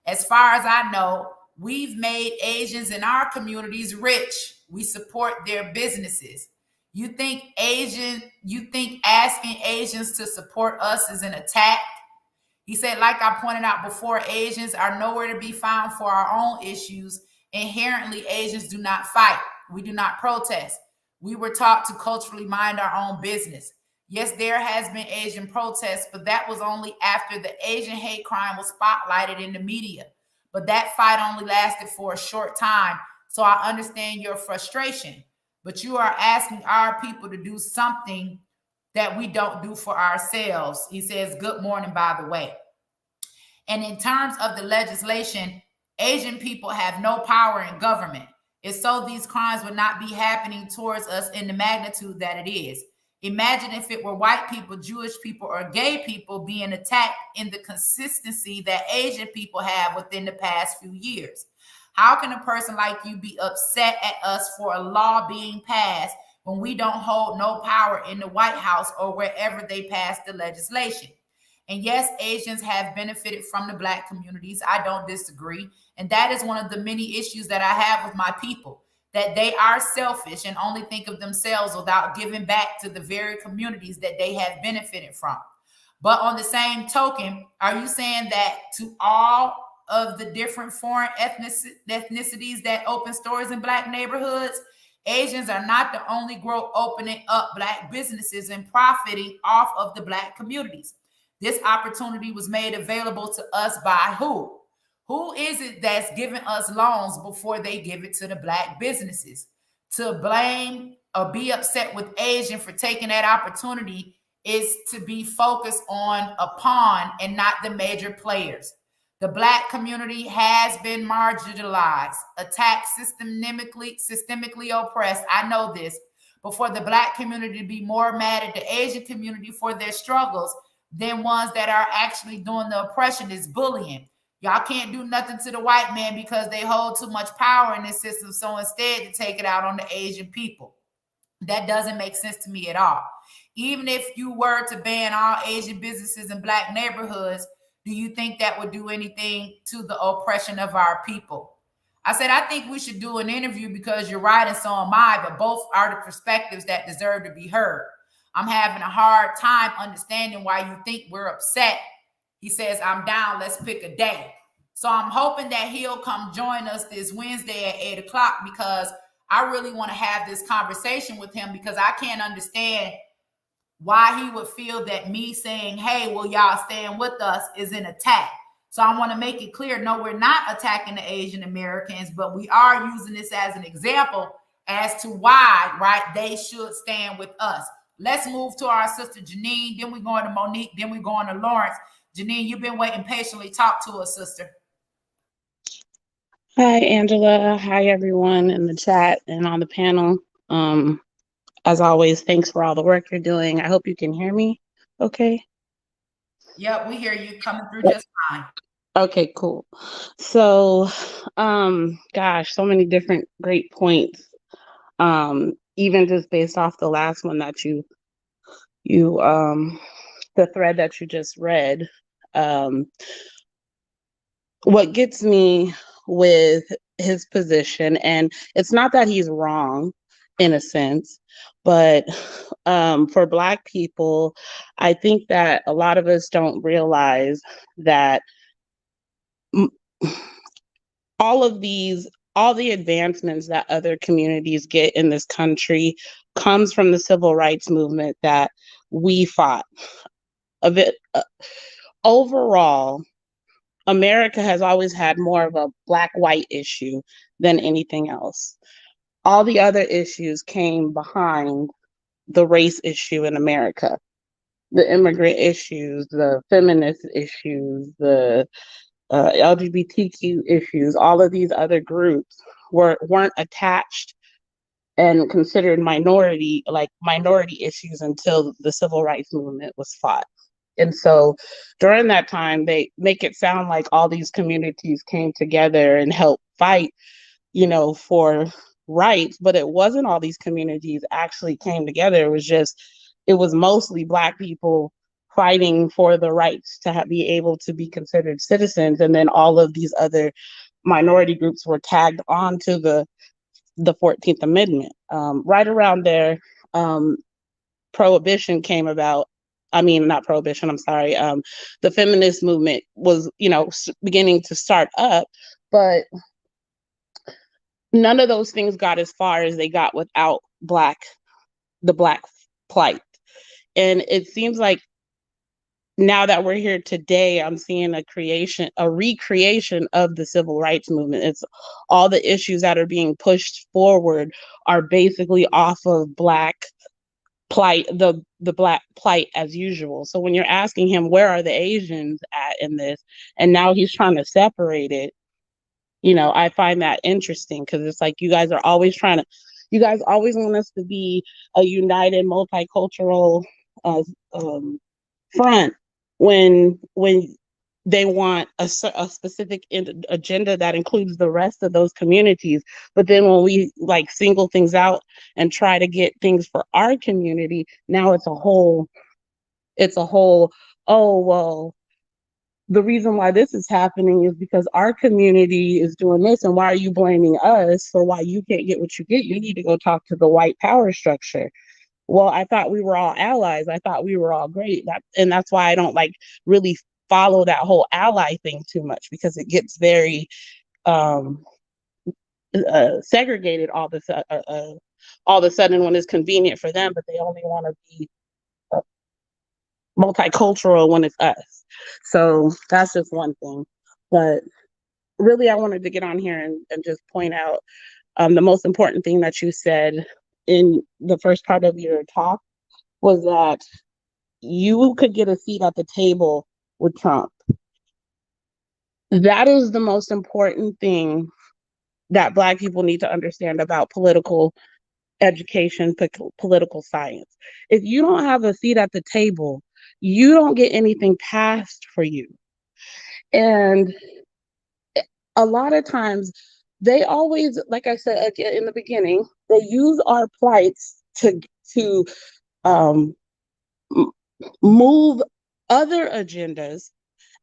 As far as I know, we've made Asians in our communities rich. We support their businesses. You think asking Asians to support us is an attack? He said, like I pointed out before, Asians are nowhere to be found for our own issues. Inherently, Asians do not fight. We do not protest. We were taught to culturally mind our own business. Yes, there has been Asian protests, but that was only after the Asian hate crime was spotlighted in the media. But that fight only lasted for a short time. So I understand your frustration. But you are asking our people to do something that we don't do for ourselves. He says, good morning, by the way. And in terms of the legislation, Asian people have no power in government. If so, these crimes would not be happening towards us in the magnitude that it is. Imagine if it were white people, Jewish people, or gay people being attacked in the consistency that Asian people have within the past few years. How can a person like you be upset at us for a law being passed when we don't hold no power in the White House or wherever they pass the legislation? And yes, Asians have benefited from the Black communities. I don't disagree. And that is one of the many issues that I have with my people, that they are selfish and only think of themselves without giving back to the very communities that they have benefited from. But on the same token, are you saying that to all of the different foreign ethnicities that open stores in Black neighborhoods, Asians are not the only group opening up Black businesses and profiting off of the Black communities. This opportunity was made available to us by who? Who is it that's giving us loans before they give it to the Black businesses? To blame or be upset with Asian for taking that opportunity is to be focused on a pawn and not the major players. The Black community has been marginalized, attacked, systemically oppressed. I know this. But for the Black community to be more mad at the Asian community for their struggles than ones that are actually doing the oppression is bullying. Y'all can't do nothing to the white man because they hold too much power in this system. So instead, to take it out on the Asian people. That doesn't make sense to me at all. Even if you were to ban all Asian businesses in Black neighborhoods, do you think that would do anything to the oppression of our people? I said, I think we should do an interview because you're right and so am I, but both are the perspectives that deserve to be heard. I'm having a hard time understanding why you think we're upset. He says, I'm down, let's pick a day. So I'm hoping that he'll come join us this Wednesday at 8 o'clock because I really want to have this conversation with him because I can't understand why he would feel that me saying, hey, well, y'all staying with us is an attack. So I want to make it clear, no, we're not attacking the Asian Americans, but we are using this as an example as to why, right, they should stand with us. Let's move to our sister Janine, then we're going to Monique, then we're going to Lawrence. Janine, you've been waiting patiently. Talk to us, sister. Hi, Angela. Hi, everyone in the chat and on the panel. As always, thanks for all the work you're doing. I hope you can hear me okay. Yep, we hear you coming through just fine. Okay, cool. So, gosh, so many different great points. Even just based off the last one that you the thread that you just read. What gets me with his position, and it's not that he's wrong in a sense, but for Black people, I think that a lot of us don't realize that all the advancements that other communities get in this country comes from the civil rights movement that we fought. Overall, America has always had more of a Black-white issue than anything else. All the other issues came behind the race issue in America. The immigrant issues, the feminist issues, the LGBTQ issues, all of these other groups weren't attached and considered minority issues until the civil rights movement was fought. And so during that time, they make it sound like all these communities came together and helped fight, for rights, but it wasn't all these communities actually came together. It was mostly Black people fighting for the rights to be able to be considered citizens. And then all of these other minority groups were tagged on to the 14th Amendment. Right around there, Prohibition came about. I mean, not Prohibition, I'm sorry. The feminist movement was, beginning to start up, but none of those things got as far as they got without the Black plight. And it seems like now that we're here today, I'm seeing a recreation of the civil rights movement. It's all the issues that are being pushed forward are basically off of Black plight, the Black plight as usual. So when you're asking him, where are the Asians at in this? And now he's trying to separate it. I find that interesting because it's like you guys always want us to be a united multicultural front when they want a specific agenda that includes the rest of those communities. But then when we single things out and try to get things for our community, now it's a whole, oh, well, the reason why this is happening is because our community is doing this, and why are you blaming us for why you can't get what you get? You need to go talk to the white power structure. Well, I thought we were all allies. I thought we were all great. And that's why I don't really follow that whole ally thing too much, because it gets very segregated all this all of a sudden when it's convenient for them, but they only want to be multicultural when it's us. So that's just one thing. But really, I wanted to get on here and just point out the most important thing that you said in the first part of your talk was that you could get a seat at the table with Trump. That is the most important thing that Black people need to understand about political education, political science. If you don't have a seat at the table, you don't get anything passed for you. And a lot of times, they always, like I said in the beginning, they use our plights to um, move other agendas.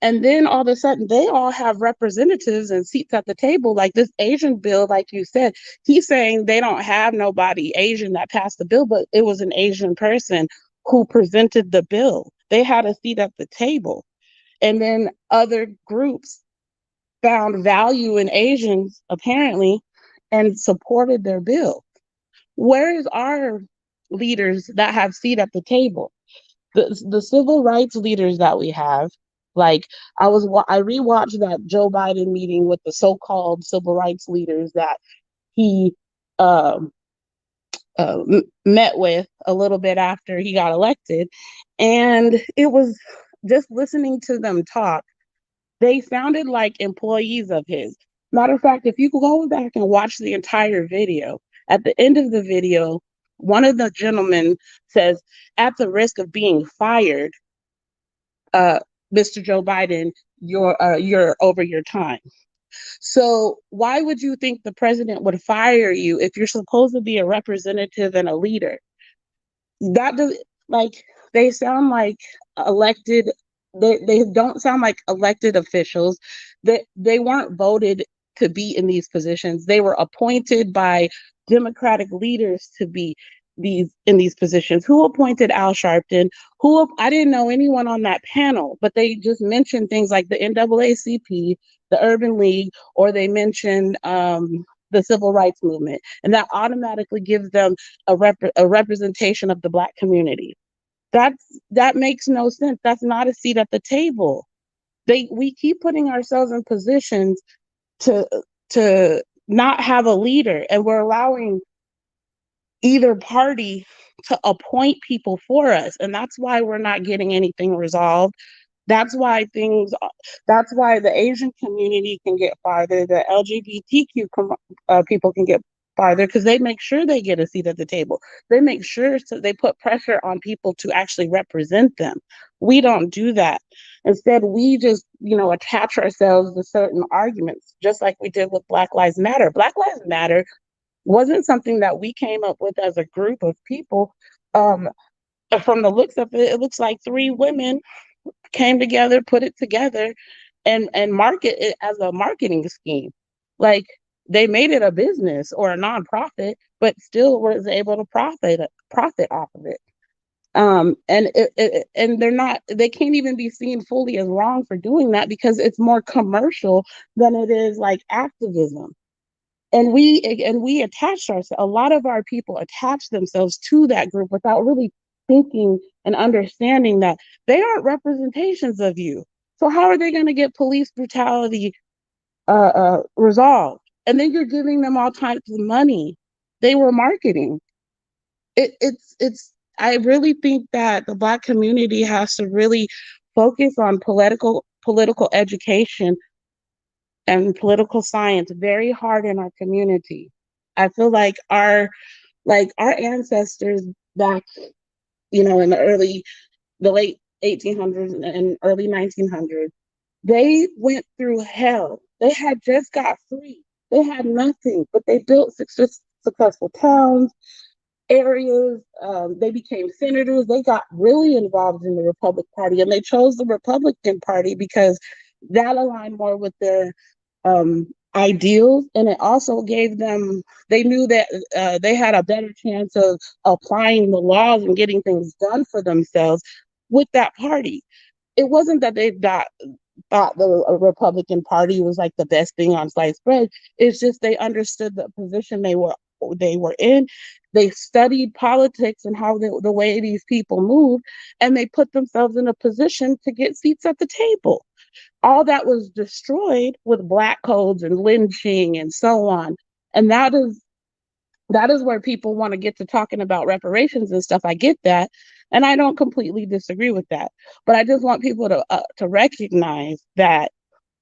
And then all of a sudden, they all have representatives and seats at the table. Like this Asian bill, like you said, he's saying they don't have nobody Asian that passed the bill, but it was an Asian person who presented the bill. They had a seat at the table. And then other groups found value in Asians, apparently, and supported their bill. Where is our leaders that have seat at the table? The civil rights leaders that we have, like I rewatched that Joe Biden meeting with the so-called civil rights leaders that he met with a little bit after he got elected, and it was just listening to them talk. They sounded like employees of his. Matter of fact, if you go back and watch the entire video, at the end of the video, one of the gentlemen says, at the risk of being fired, Mr. Joe Biden, you're over your time. So why would you think the president would fire you if you're supposed to be a representative and a leader? That does, like, they sound like elected, they don't sound like elected officials. They weren't voted to be in these positions. They were appointed by Democratic leaders to be in these positions. Who appointed Al Sharpton? I didn't know anyone on that panel, but they just mentioned things like the NAACP, the Urban League, or they mentioned the civil rights movement, and that automatically gives them a representation of the Black community. That makes no sense. That's not a seat at the table. We keep putting ourselves in positions to not have a leader, and we're allowing either party to appoint people for us, and that's why we're not getting anything resolved. That's why the Asian community can get farther, the LGBTQ people can get farther, because they make sure they get a seat at the table. They make sure, so they put pressure on people to actually represent them. We don't do that. Instead, we just, attach ourselves to certain arguments, just like we did with Black Lives Matter. Black Lives Matter wasn't something that we came up with as a group of people. From the looks of it, it looks like 3 women came together, put it together, and market it as a marketing scheme. Like, they made it a business or a nonprofit, but still was able to profit off of it. And they can't even be seen fully as wrong for doing that, because it's more commercial than it is like activism. And we attached ourselves. A lot of our people attach themselves to that group without really thinking and understanding that they aren't representations of you. So how are they going to get police brutality resolved? And then you're giving them all types of money. They were marketing. I really think that the Black community has to really focus on political education and political science very hard in our community. I feel like our ancestors back, in the late 1800s and early 1900s, they went through hell. They had just got free. They had nothing, but they built successful towns, areas. They became senators. They got really involved in the Republican Party, and they chose the Republican Party because that aligned more with their ideals, and it also gave them, they knew that they had a better chance of applying the laws and getting things done for themselves with that party. It wasn't that they thought the Republican Party was like the best thing on sliced bread. It's just they understood the position they were they were in. They studied politics and how the way these people move, and they put themselves in a position to get seats at the table. All that was destroyed with black codes and lynching and so on. And that is where people want to get to talking about reparations and stuff. I get that, and I don't completely disagree with that. But I just want people to recognize that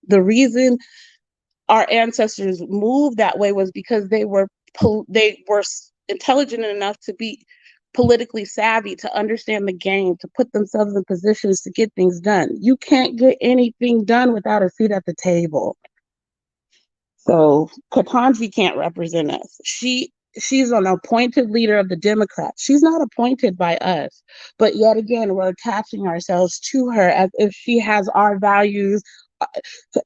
the reason our ancestors moved that way was because they were intelligent enough to be politically savvy, to understand the game, to put themselves in positions to get things done. You can't get anything done without a seat at the table. So Katanji can't represent us. She's an appointed leader of the Democrats. She's not appointed by us. But yet again, we're attaching ourselves to her as if she has our values,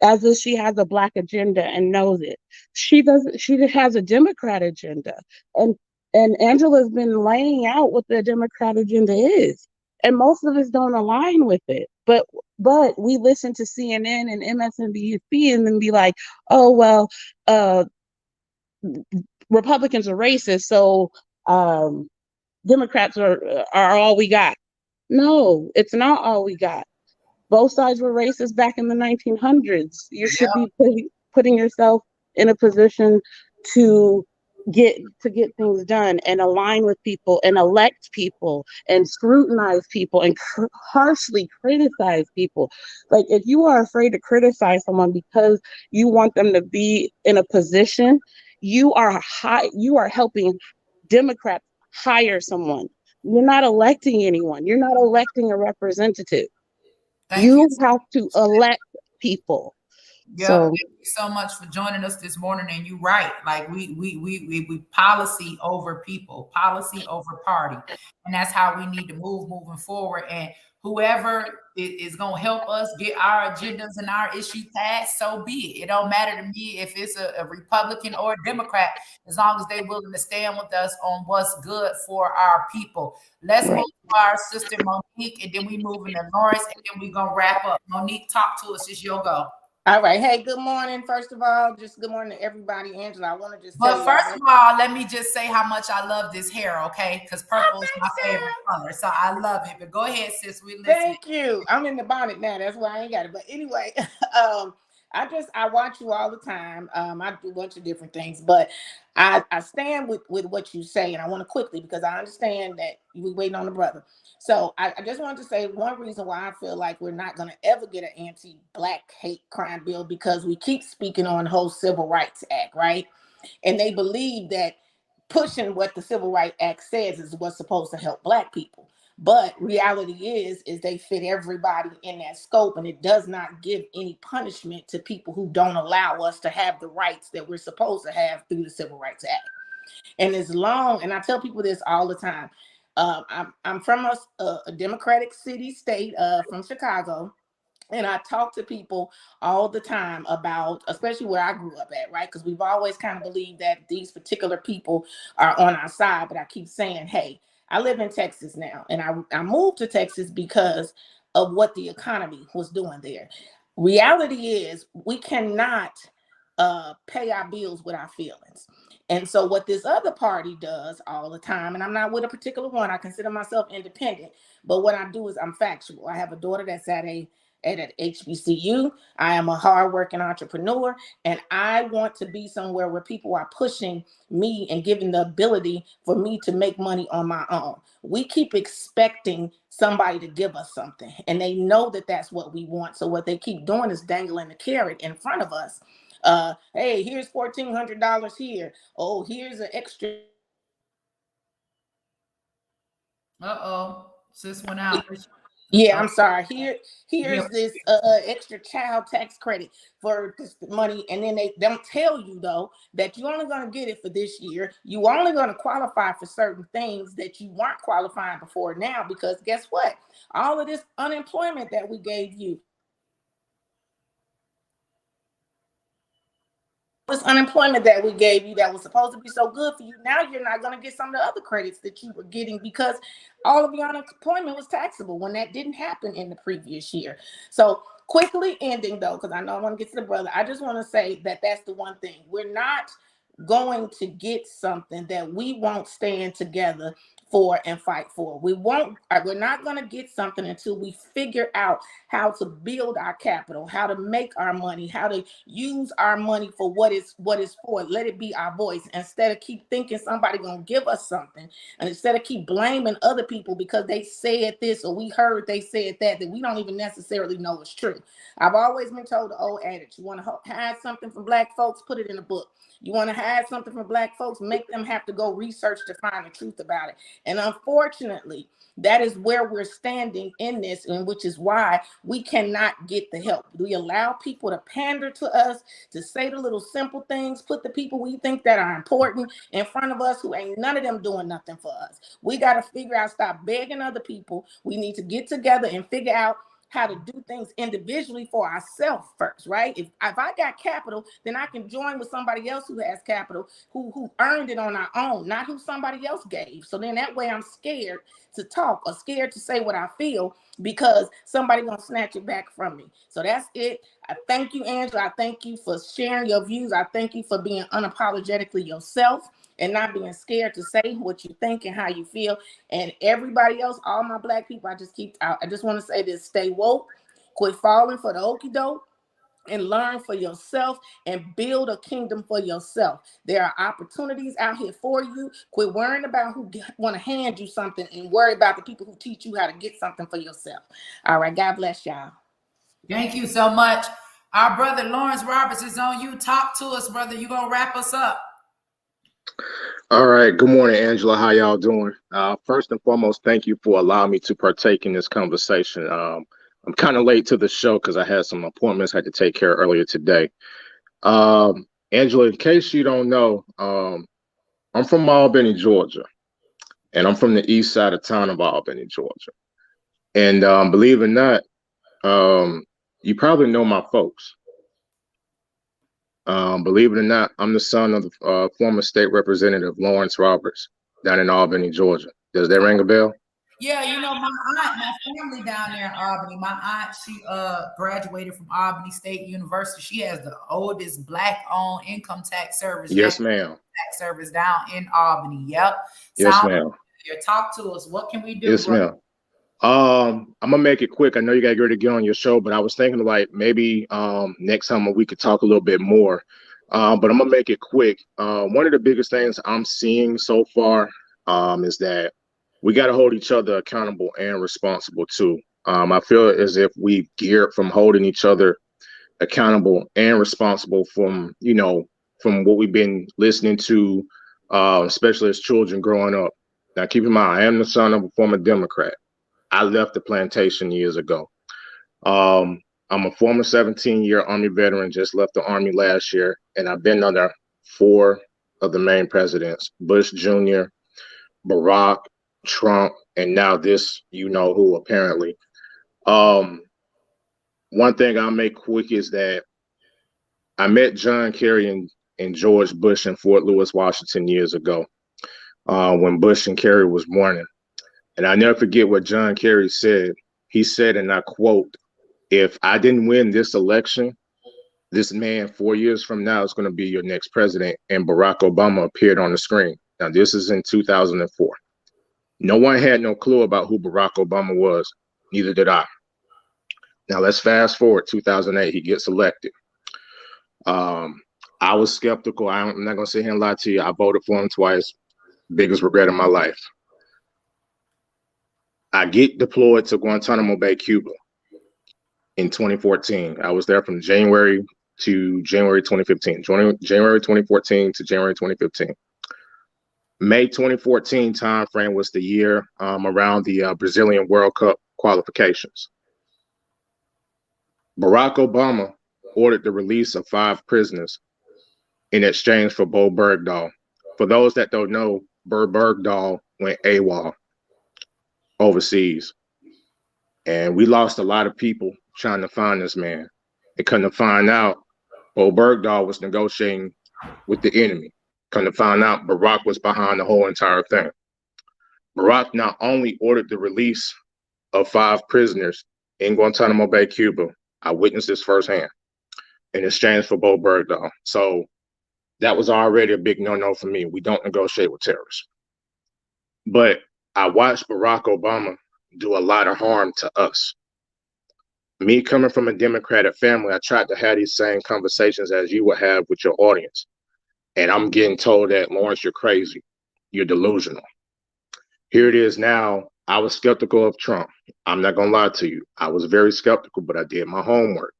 as if she has a black agenda and knows it. She doesn't. She has a Democrat agenda, and Angela's been laying out what the Democrat agenda is, and most of us don't align with it. But we listen to CNN and MSNBC and then be like, oh well, Republicans are racist, so Democrats are all we got. No, it's not all we got. Both sides were racist back in the 1900s. You should be putting yourself in a position to get things done and align with people and elect people and scrutinize people and harshly criticize people. Like, if you are afraid to criticize someone because you want them to be in a position, you are helping Democrats hire someone. You're not electing anyone. You're not electing a representative. You have to elect people. Yep. So Thank you so much for joining us this morning. And you're right. Like we policy over people, policy over party. And that's how we need to moving forward. And whoever is going to help us get our agendas and our issues passed, so be it. It don't matter to me if it's a Republican or a Democrat, as long as they're willing to stand with us on what's good for our people. Let's move to our sister Monique, and then we move into Lawrence, and then we're going to wrap up. Monique, talk to us. It's your go. All right. Hey, good morning. First of all, just good morning to everybody. Angela, I want to just But first of all, let me just say how much I love this hair, okay? Because purple is my favorite color. So I love it. But go ahead, sis. We listen. Thank you. I'm in the bonnet now. That's why I ain't got it. But anyway, I watch you all the time. I do a bunch of different things, but I stand with what you say, and I want to quickly, because I understand that we waiting on the brother. So I just wanted to say one reason why I feel like we're not going to ever get an anti-black hate crime bill, because we keep speaking on the whole Civil Rights Act, right? And they believe that pushing what the Civil Rights Act says is what's supposed to help black people. But reality is they fit everybody in that scope, and it does not give any punishment to people who don't allow us to have the rights that we're supposed to have through the Civil Rights Act. And as long, and I tell people this all the time, I'm from a Democratic state from Chicago. And I talk to people all the time about, especially where I grew up at, right? Because we've always kind of believed that these particular people are on our side. But I keep saying, hey, I live in Texas now. And I moved to Texas because of what the economy was doing there. Reality is we cannot pay our bills with our feelings. And so what this other party does all the time, and I'm not with a particular one, I consider myself independent, but what I do is I'm factual. I have a daughter that's at an HBCU. I am a hardworking entrepreneur, and I want to be somewhere where people are pushing me and giving the ability for me to make money on my own. We keep expecting somebody to give us something, and they know that that's what we want. So what they keep doing is dangling the carrot in front of us. Hey, here's $1,400 here. Oh, here's an extra. Sis went out. Yeah, I'm sorry. Here's this extra child tax credit for this money, and then they don't tell you though that you're only going to get it for this year. You only going to qualify for certain things that you weren't qualifying before now, because guess what? All of this unemployment that we gave you. This unemployment that we gave you that was supposed to be so good for you, now you're not going to get some of the other credits that you were getting, because all of your unemployment was taxable when that didn't happen in the previous year. So quickly ending though, because I know I want to get to the brother, I just want to say that that's the one thing. going to get something that we won't stand together for and fight for. We're not going to get something until we figure out how to build our capital, how to make our money, how to use our money for what is for. Let it be our voice, instead of keep thinking somebody going to give us something, and instead of keep blaming other people because they said this or we heard they said that we don't even necessarily know is true. I've always been told the old adage, you want to hide something from Black folks, put it in a book. You want to hide something from Black folks, make them have to go research to find the truth about it. And unfortunately, that is where we're standing in this, and which is why we cannot get the help. We allow people to pander to us, to say the little simple things, put the people we think that are important in front of us who ain't none of them doing nothing for us. We got to figure out, stop begging other people. We need to get together and figure out how to do things individually for ourselves first, right? If I got capital, then I can join with somebody else who has capital, who earned it on our own, not who somebody else gave. So then that way I'm scared to talk or scared to say what I feel because somebody gonna snatch it back from me. So that's it. I thank you, Angela. I thank you for sharing your views. I thank you for being unapologetically yourself and not being scared to say what you think and how you feel. And everybody else, all my Black people, I just want to say this: stay woke, quit falling for the okie doke, and learn for yourself and build a kingdom for yourself. There are opportunities out here for you. Quit worrying about who want to hand you something and worry about the people who teach you how to get something for yourself. All right, God bless y'all. Thank you so much. Our brother Lawrence Roberts is on you. Talk to us, brother. You gonna wrap us up. All right. Good morning, Angela. How y'all doing? First and foremost, thank you for allowing me to partake in this conversation. I'm kind of late to the show because I had some appointments I had to take care of earlier today. Angela, in case you don't know, I'm from Albany, Georgia, and I'm from the east side of town of Albany, Georgia. And believe it or not, you probably know my folks. Believe it or not, I'm the son of the former state representative Lawrence Roberts down in Albany, Georgia. Does that ring a bell? Yeah, you know, my family down there in Albany. My aunt, she graduated from Albany State University. She has the oldest Black-owned income tax service. Yes, ma'am. Tax service down in Albany. Yep. Yes, ma'am. Talk to us. What can we do? Yes, ma'am. I'm gonna make it quick. I know you got to get on your show, but I was thinking like maybe next time we could talk a little bit more. But I'm gonna make it quick. One of the biggest things I'm seeing so far is that we got to hold each other accountable and responsible too. I feel as if we've geared from holding each other accountable and responsible from what we've been listening to, especially as children growing up. Now, keep in mind, I am the son of a former Democrat. I left the plantation years ago. I'm a former 17-year Army veteran, just left the Army last year, and I've been under 4 of the main presidents: Bush Jr., Barack, Trump, and now this you-know-who, apparently. One thing I'll make quick is that I met John Kerry and George Bush in Fort Lewis, Washington years ago when Bush and Kerry was morning. And I never forget what John Kerry said. He said, and I quote, "If I didn't win this election, this man 4 years from now is going to be your next president." And Barack Obama appeared on the screen. Now, this is in 2004. No one had no clue about who Barack Obama was. Neither did I. Now, let's fast forward 2008. He gets elected. I was skeptical. I'm not going to sit here and lie to you. I voted for him twice. Biggest regret of my life. I get deployed to Guantanamo Bay, Cuba in 2014. I was there from January to January 2015. January 2014 to January 2015. May 2014 timeframe was the year around the Brazilian World Cup qualifications. Barack Obama ordered the release of 5 prisoners in exchange for Bo Bergdahl. For those that don't know, Bo Bergdahl went AWOL overseas. And we lost a lot of people trying to find this man. And come to find out, Bo Bergdahl was negotiating with the enemy. Come to find out, Barack was behind the whole entire thing. Barack not only ordered the release of 5 prisoners in Guantanamo Bay, Cuba. I witnessed this firsthand in exchange for Bo Bergdahl. So That was already a big no-no for me. We don't negotiate with terrorists. But I watched Barack Obama do a lot of harm to us. Me coming from a Democratic family, I tried to have these same conversations as you would have with your audience. And I'm getting told that, Lawrence, you're crazy. You're delusional. Here it is now. I was skeptical of Trump. I'm not going to lie to you. I was very skeptical, but I did my homework.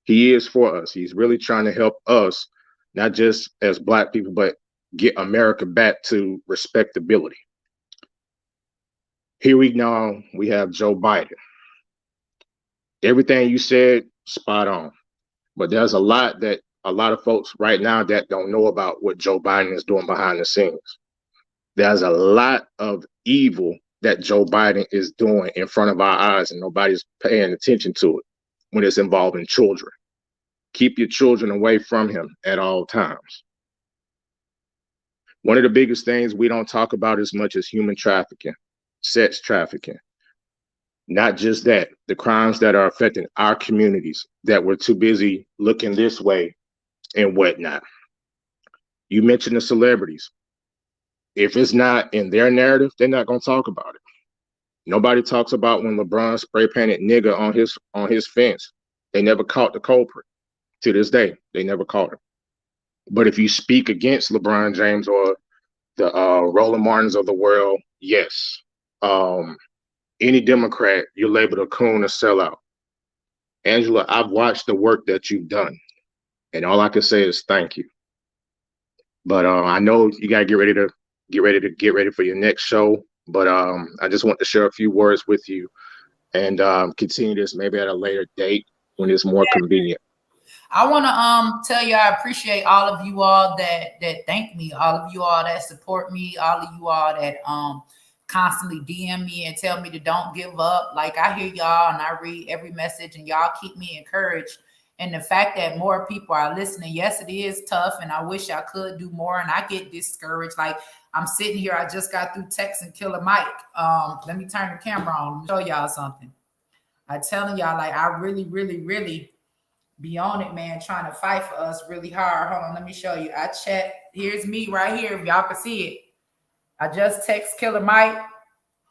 He is for us. He's really trying to help us, not just as Black people, but get America back to respectability. Here we have Joe Biden. Everything you said, spot on. But there's a lot of folks right now that don't know about what Joe Biden is doing behind the scenes. There's a lot of evil that Joe Biden is doing in front of our eyes, and nobody's paying attention to it when it's involving children. Keep your children away from him at all times. One of the biggest things we don't talk about as much as human trafficking, sex trafficking. Not just that, the crimes that are affecting our communities that we're too busy looking this way and whatnot. You mentioned the celebrities. If it's not in their narrative, they're not going to talk about it. Nobody talks about when LeBron spray painted nigga on his fence. They never caught the culprit. To this day, they never caught him. But if you speak against LeBron James or the Roland Martins of the world, yes. Any Democrat, you're labeled a coon, a sellout. Angela, I've watched the work that you've done, and all I can say is thank you. But I know you gotta get ready for your next show. But I just want to share a few words with you and continue this maybe at a later date when it's more convenient. I want to tell you I appreciate all of you all that thank me, all of you all that support me, all of you all that constantly DM me and tell me to don't give up. Like, I hear y'all and I read every message and y'all keep me encouraged. And the fact that more people are listening, yes, it is tough and I wish I could do more and I get discouraged. Like, I'm sitting here, I just got through texting Killer Mike. Let me turn the camera on and show y'all something. I'm telling y'all, like, I really, really, really be on it, man, trying to fight for us really hard. Hold on, let me show you. I checked. Here's me right here, if y'all can see it. I just text Killer Mike.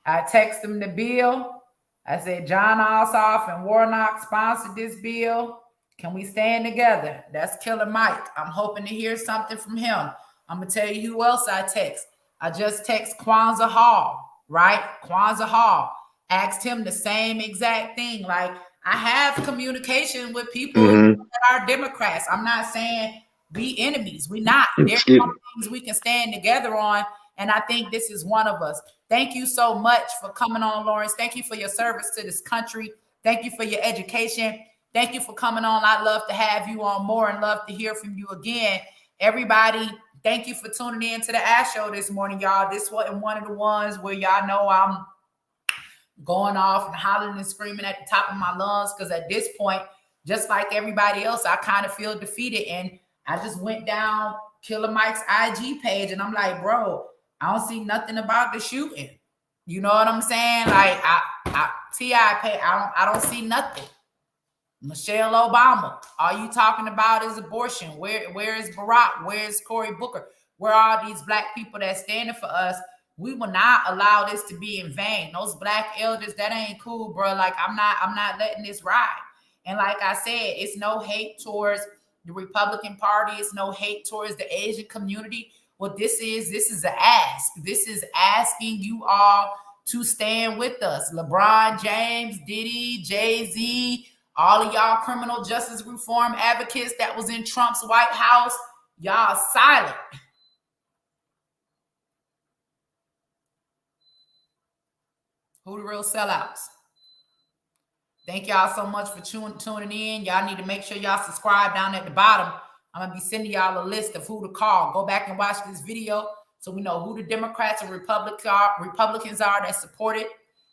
I text him the bill. I said, John Ossoff and Warnock sponsored this bill. Can we stand together? That's Killer Mike. I'm hoping to hear something from him. I'm going to tell you who else I text. I just text Kwanzaa Hall, right? Kwanzaa Hall. Asked him the same exact thing. Like, I have communication with people that are Democrats. I'm not saying be enemies. We're not. There's some things we can stand together on. And I think this is one of us. Thank you so much for coming on, Lawrence. Thank you for your service to this country. Thank you for your education. Thank you for coming on. I'd love to have you on more and love to hear from you again. Everybody, thank you for tuning in to the Ash Show this morning, y'all. This wasn't one of the ones where y'all know I'm going off and hollering and screaming at the top of my lungs, because at this point, just like everybody else, I kind of feel defeated. And I just went down Killer Mike's IG page and I'm like, bro, I don't see nothing about the shooting. You know what I'm saying? Like, I don't see nothing. Michelle Obama, all you talking about is abortion. Where is Barack? Where is Cory Booker? Where are these Black people that standing for us? We will not allow this to be in vain. Those Black elders, that ain't cool, bro. Like, I'm not letting this ride. And like I said, it's no hate towards the Republican Party. It's no hate towards the Asian community. What this is an ask. This is asking you all to stand with us. LeBron James, Diddy, Jay-Z, all of y'all criminal justice reform advocates that was in Trump's White House, y'all silent. Who the real sellouts? Thank y'all so much for tuning in. Y'all need to make sure y'all subscribe down at the bottom. I'm going to be sending y'all a list of who to call. Go back and watch this video so we know who the Democrats and Republicans are that supported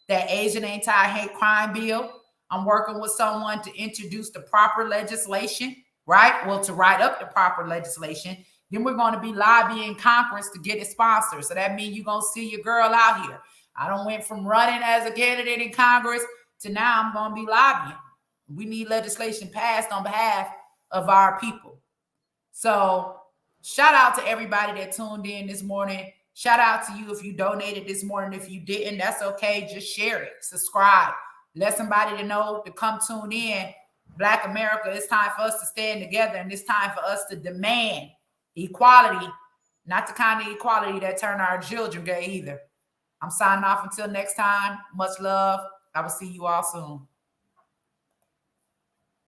that Asian anti-hate crime bill. I'm working with someone to introduce the proper legislation, right? Well, to write up the proper legislation. Then we're going to be lobbying Congress to get it sponsored. So that means you're going to see your girl out here. I done went from running as a candidate in Congress to now I'm going to be lobbying. We need legislation passed on behalf of our people. So Shout out to everybody that tuned in this morning. Shout out to you if you donated this morning. If you didn't, that's okay. Just share it. Subscribe. Let somebody to know to come tune in. Black America, it's time for us to stand together, and it's time for us to demand equality, not the kind of equality that turn our children gay either. I'm signing off until next time. Much love. I will see you all soon.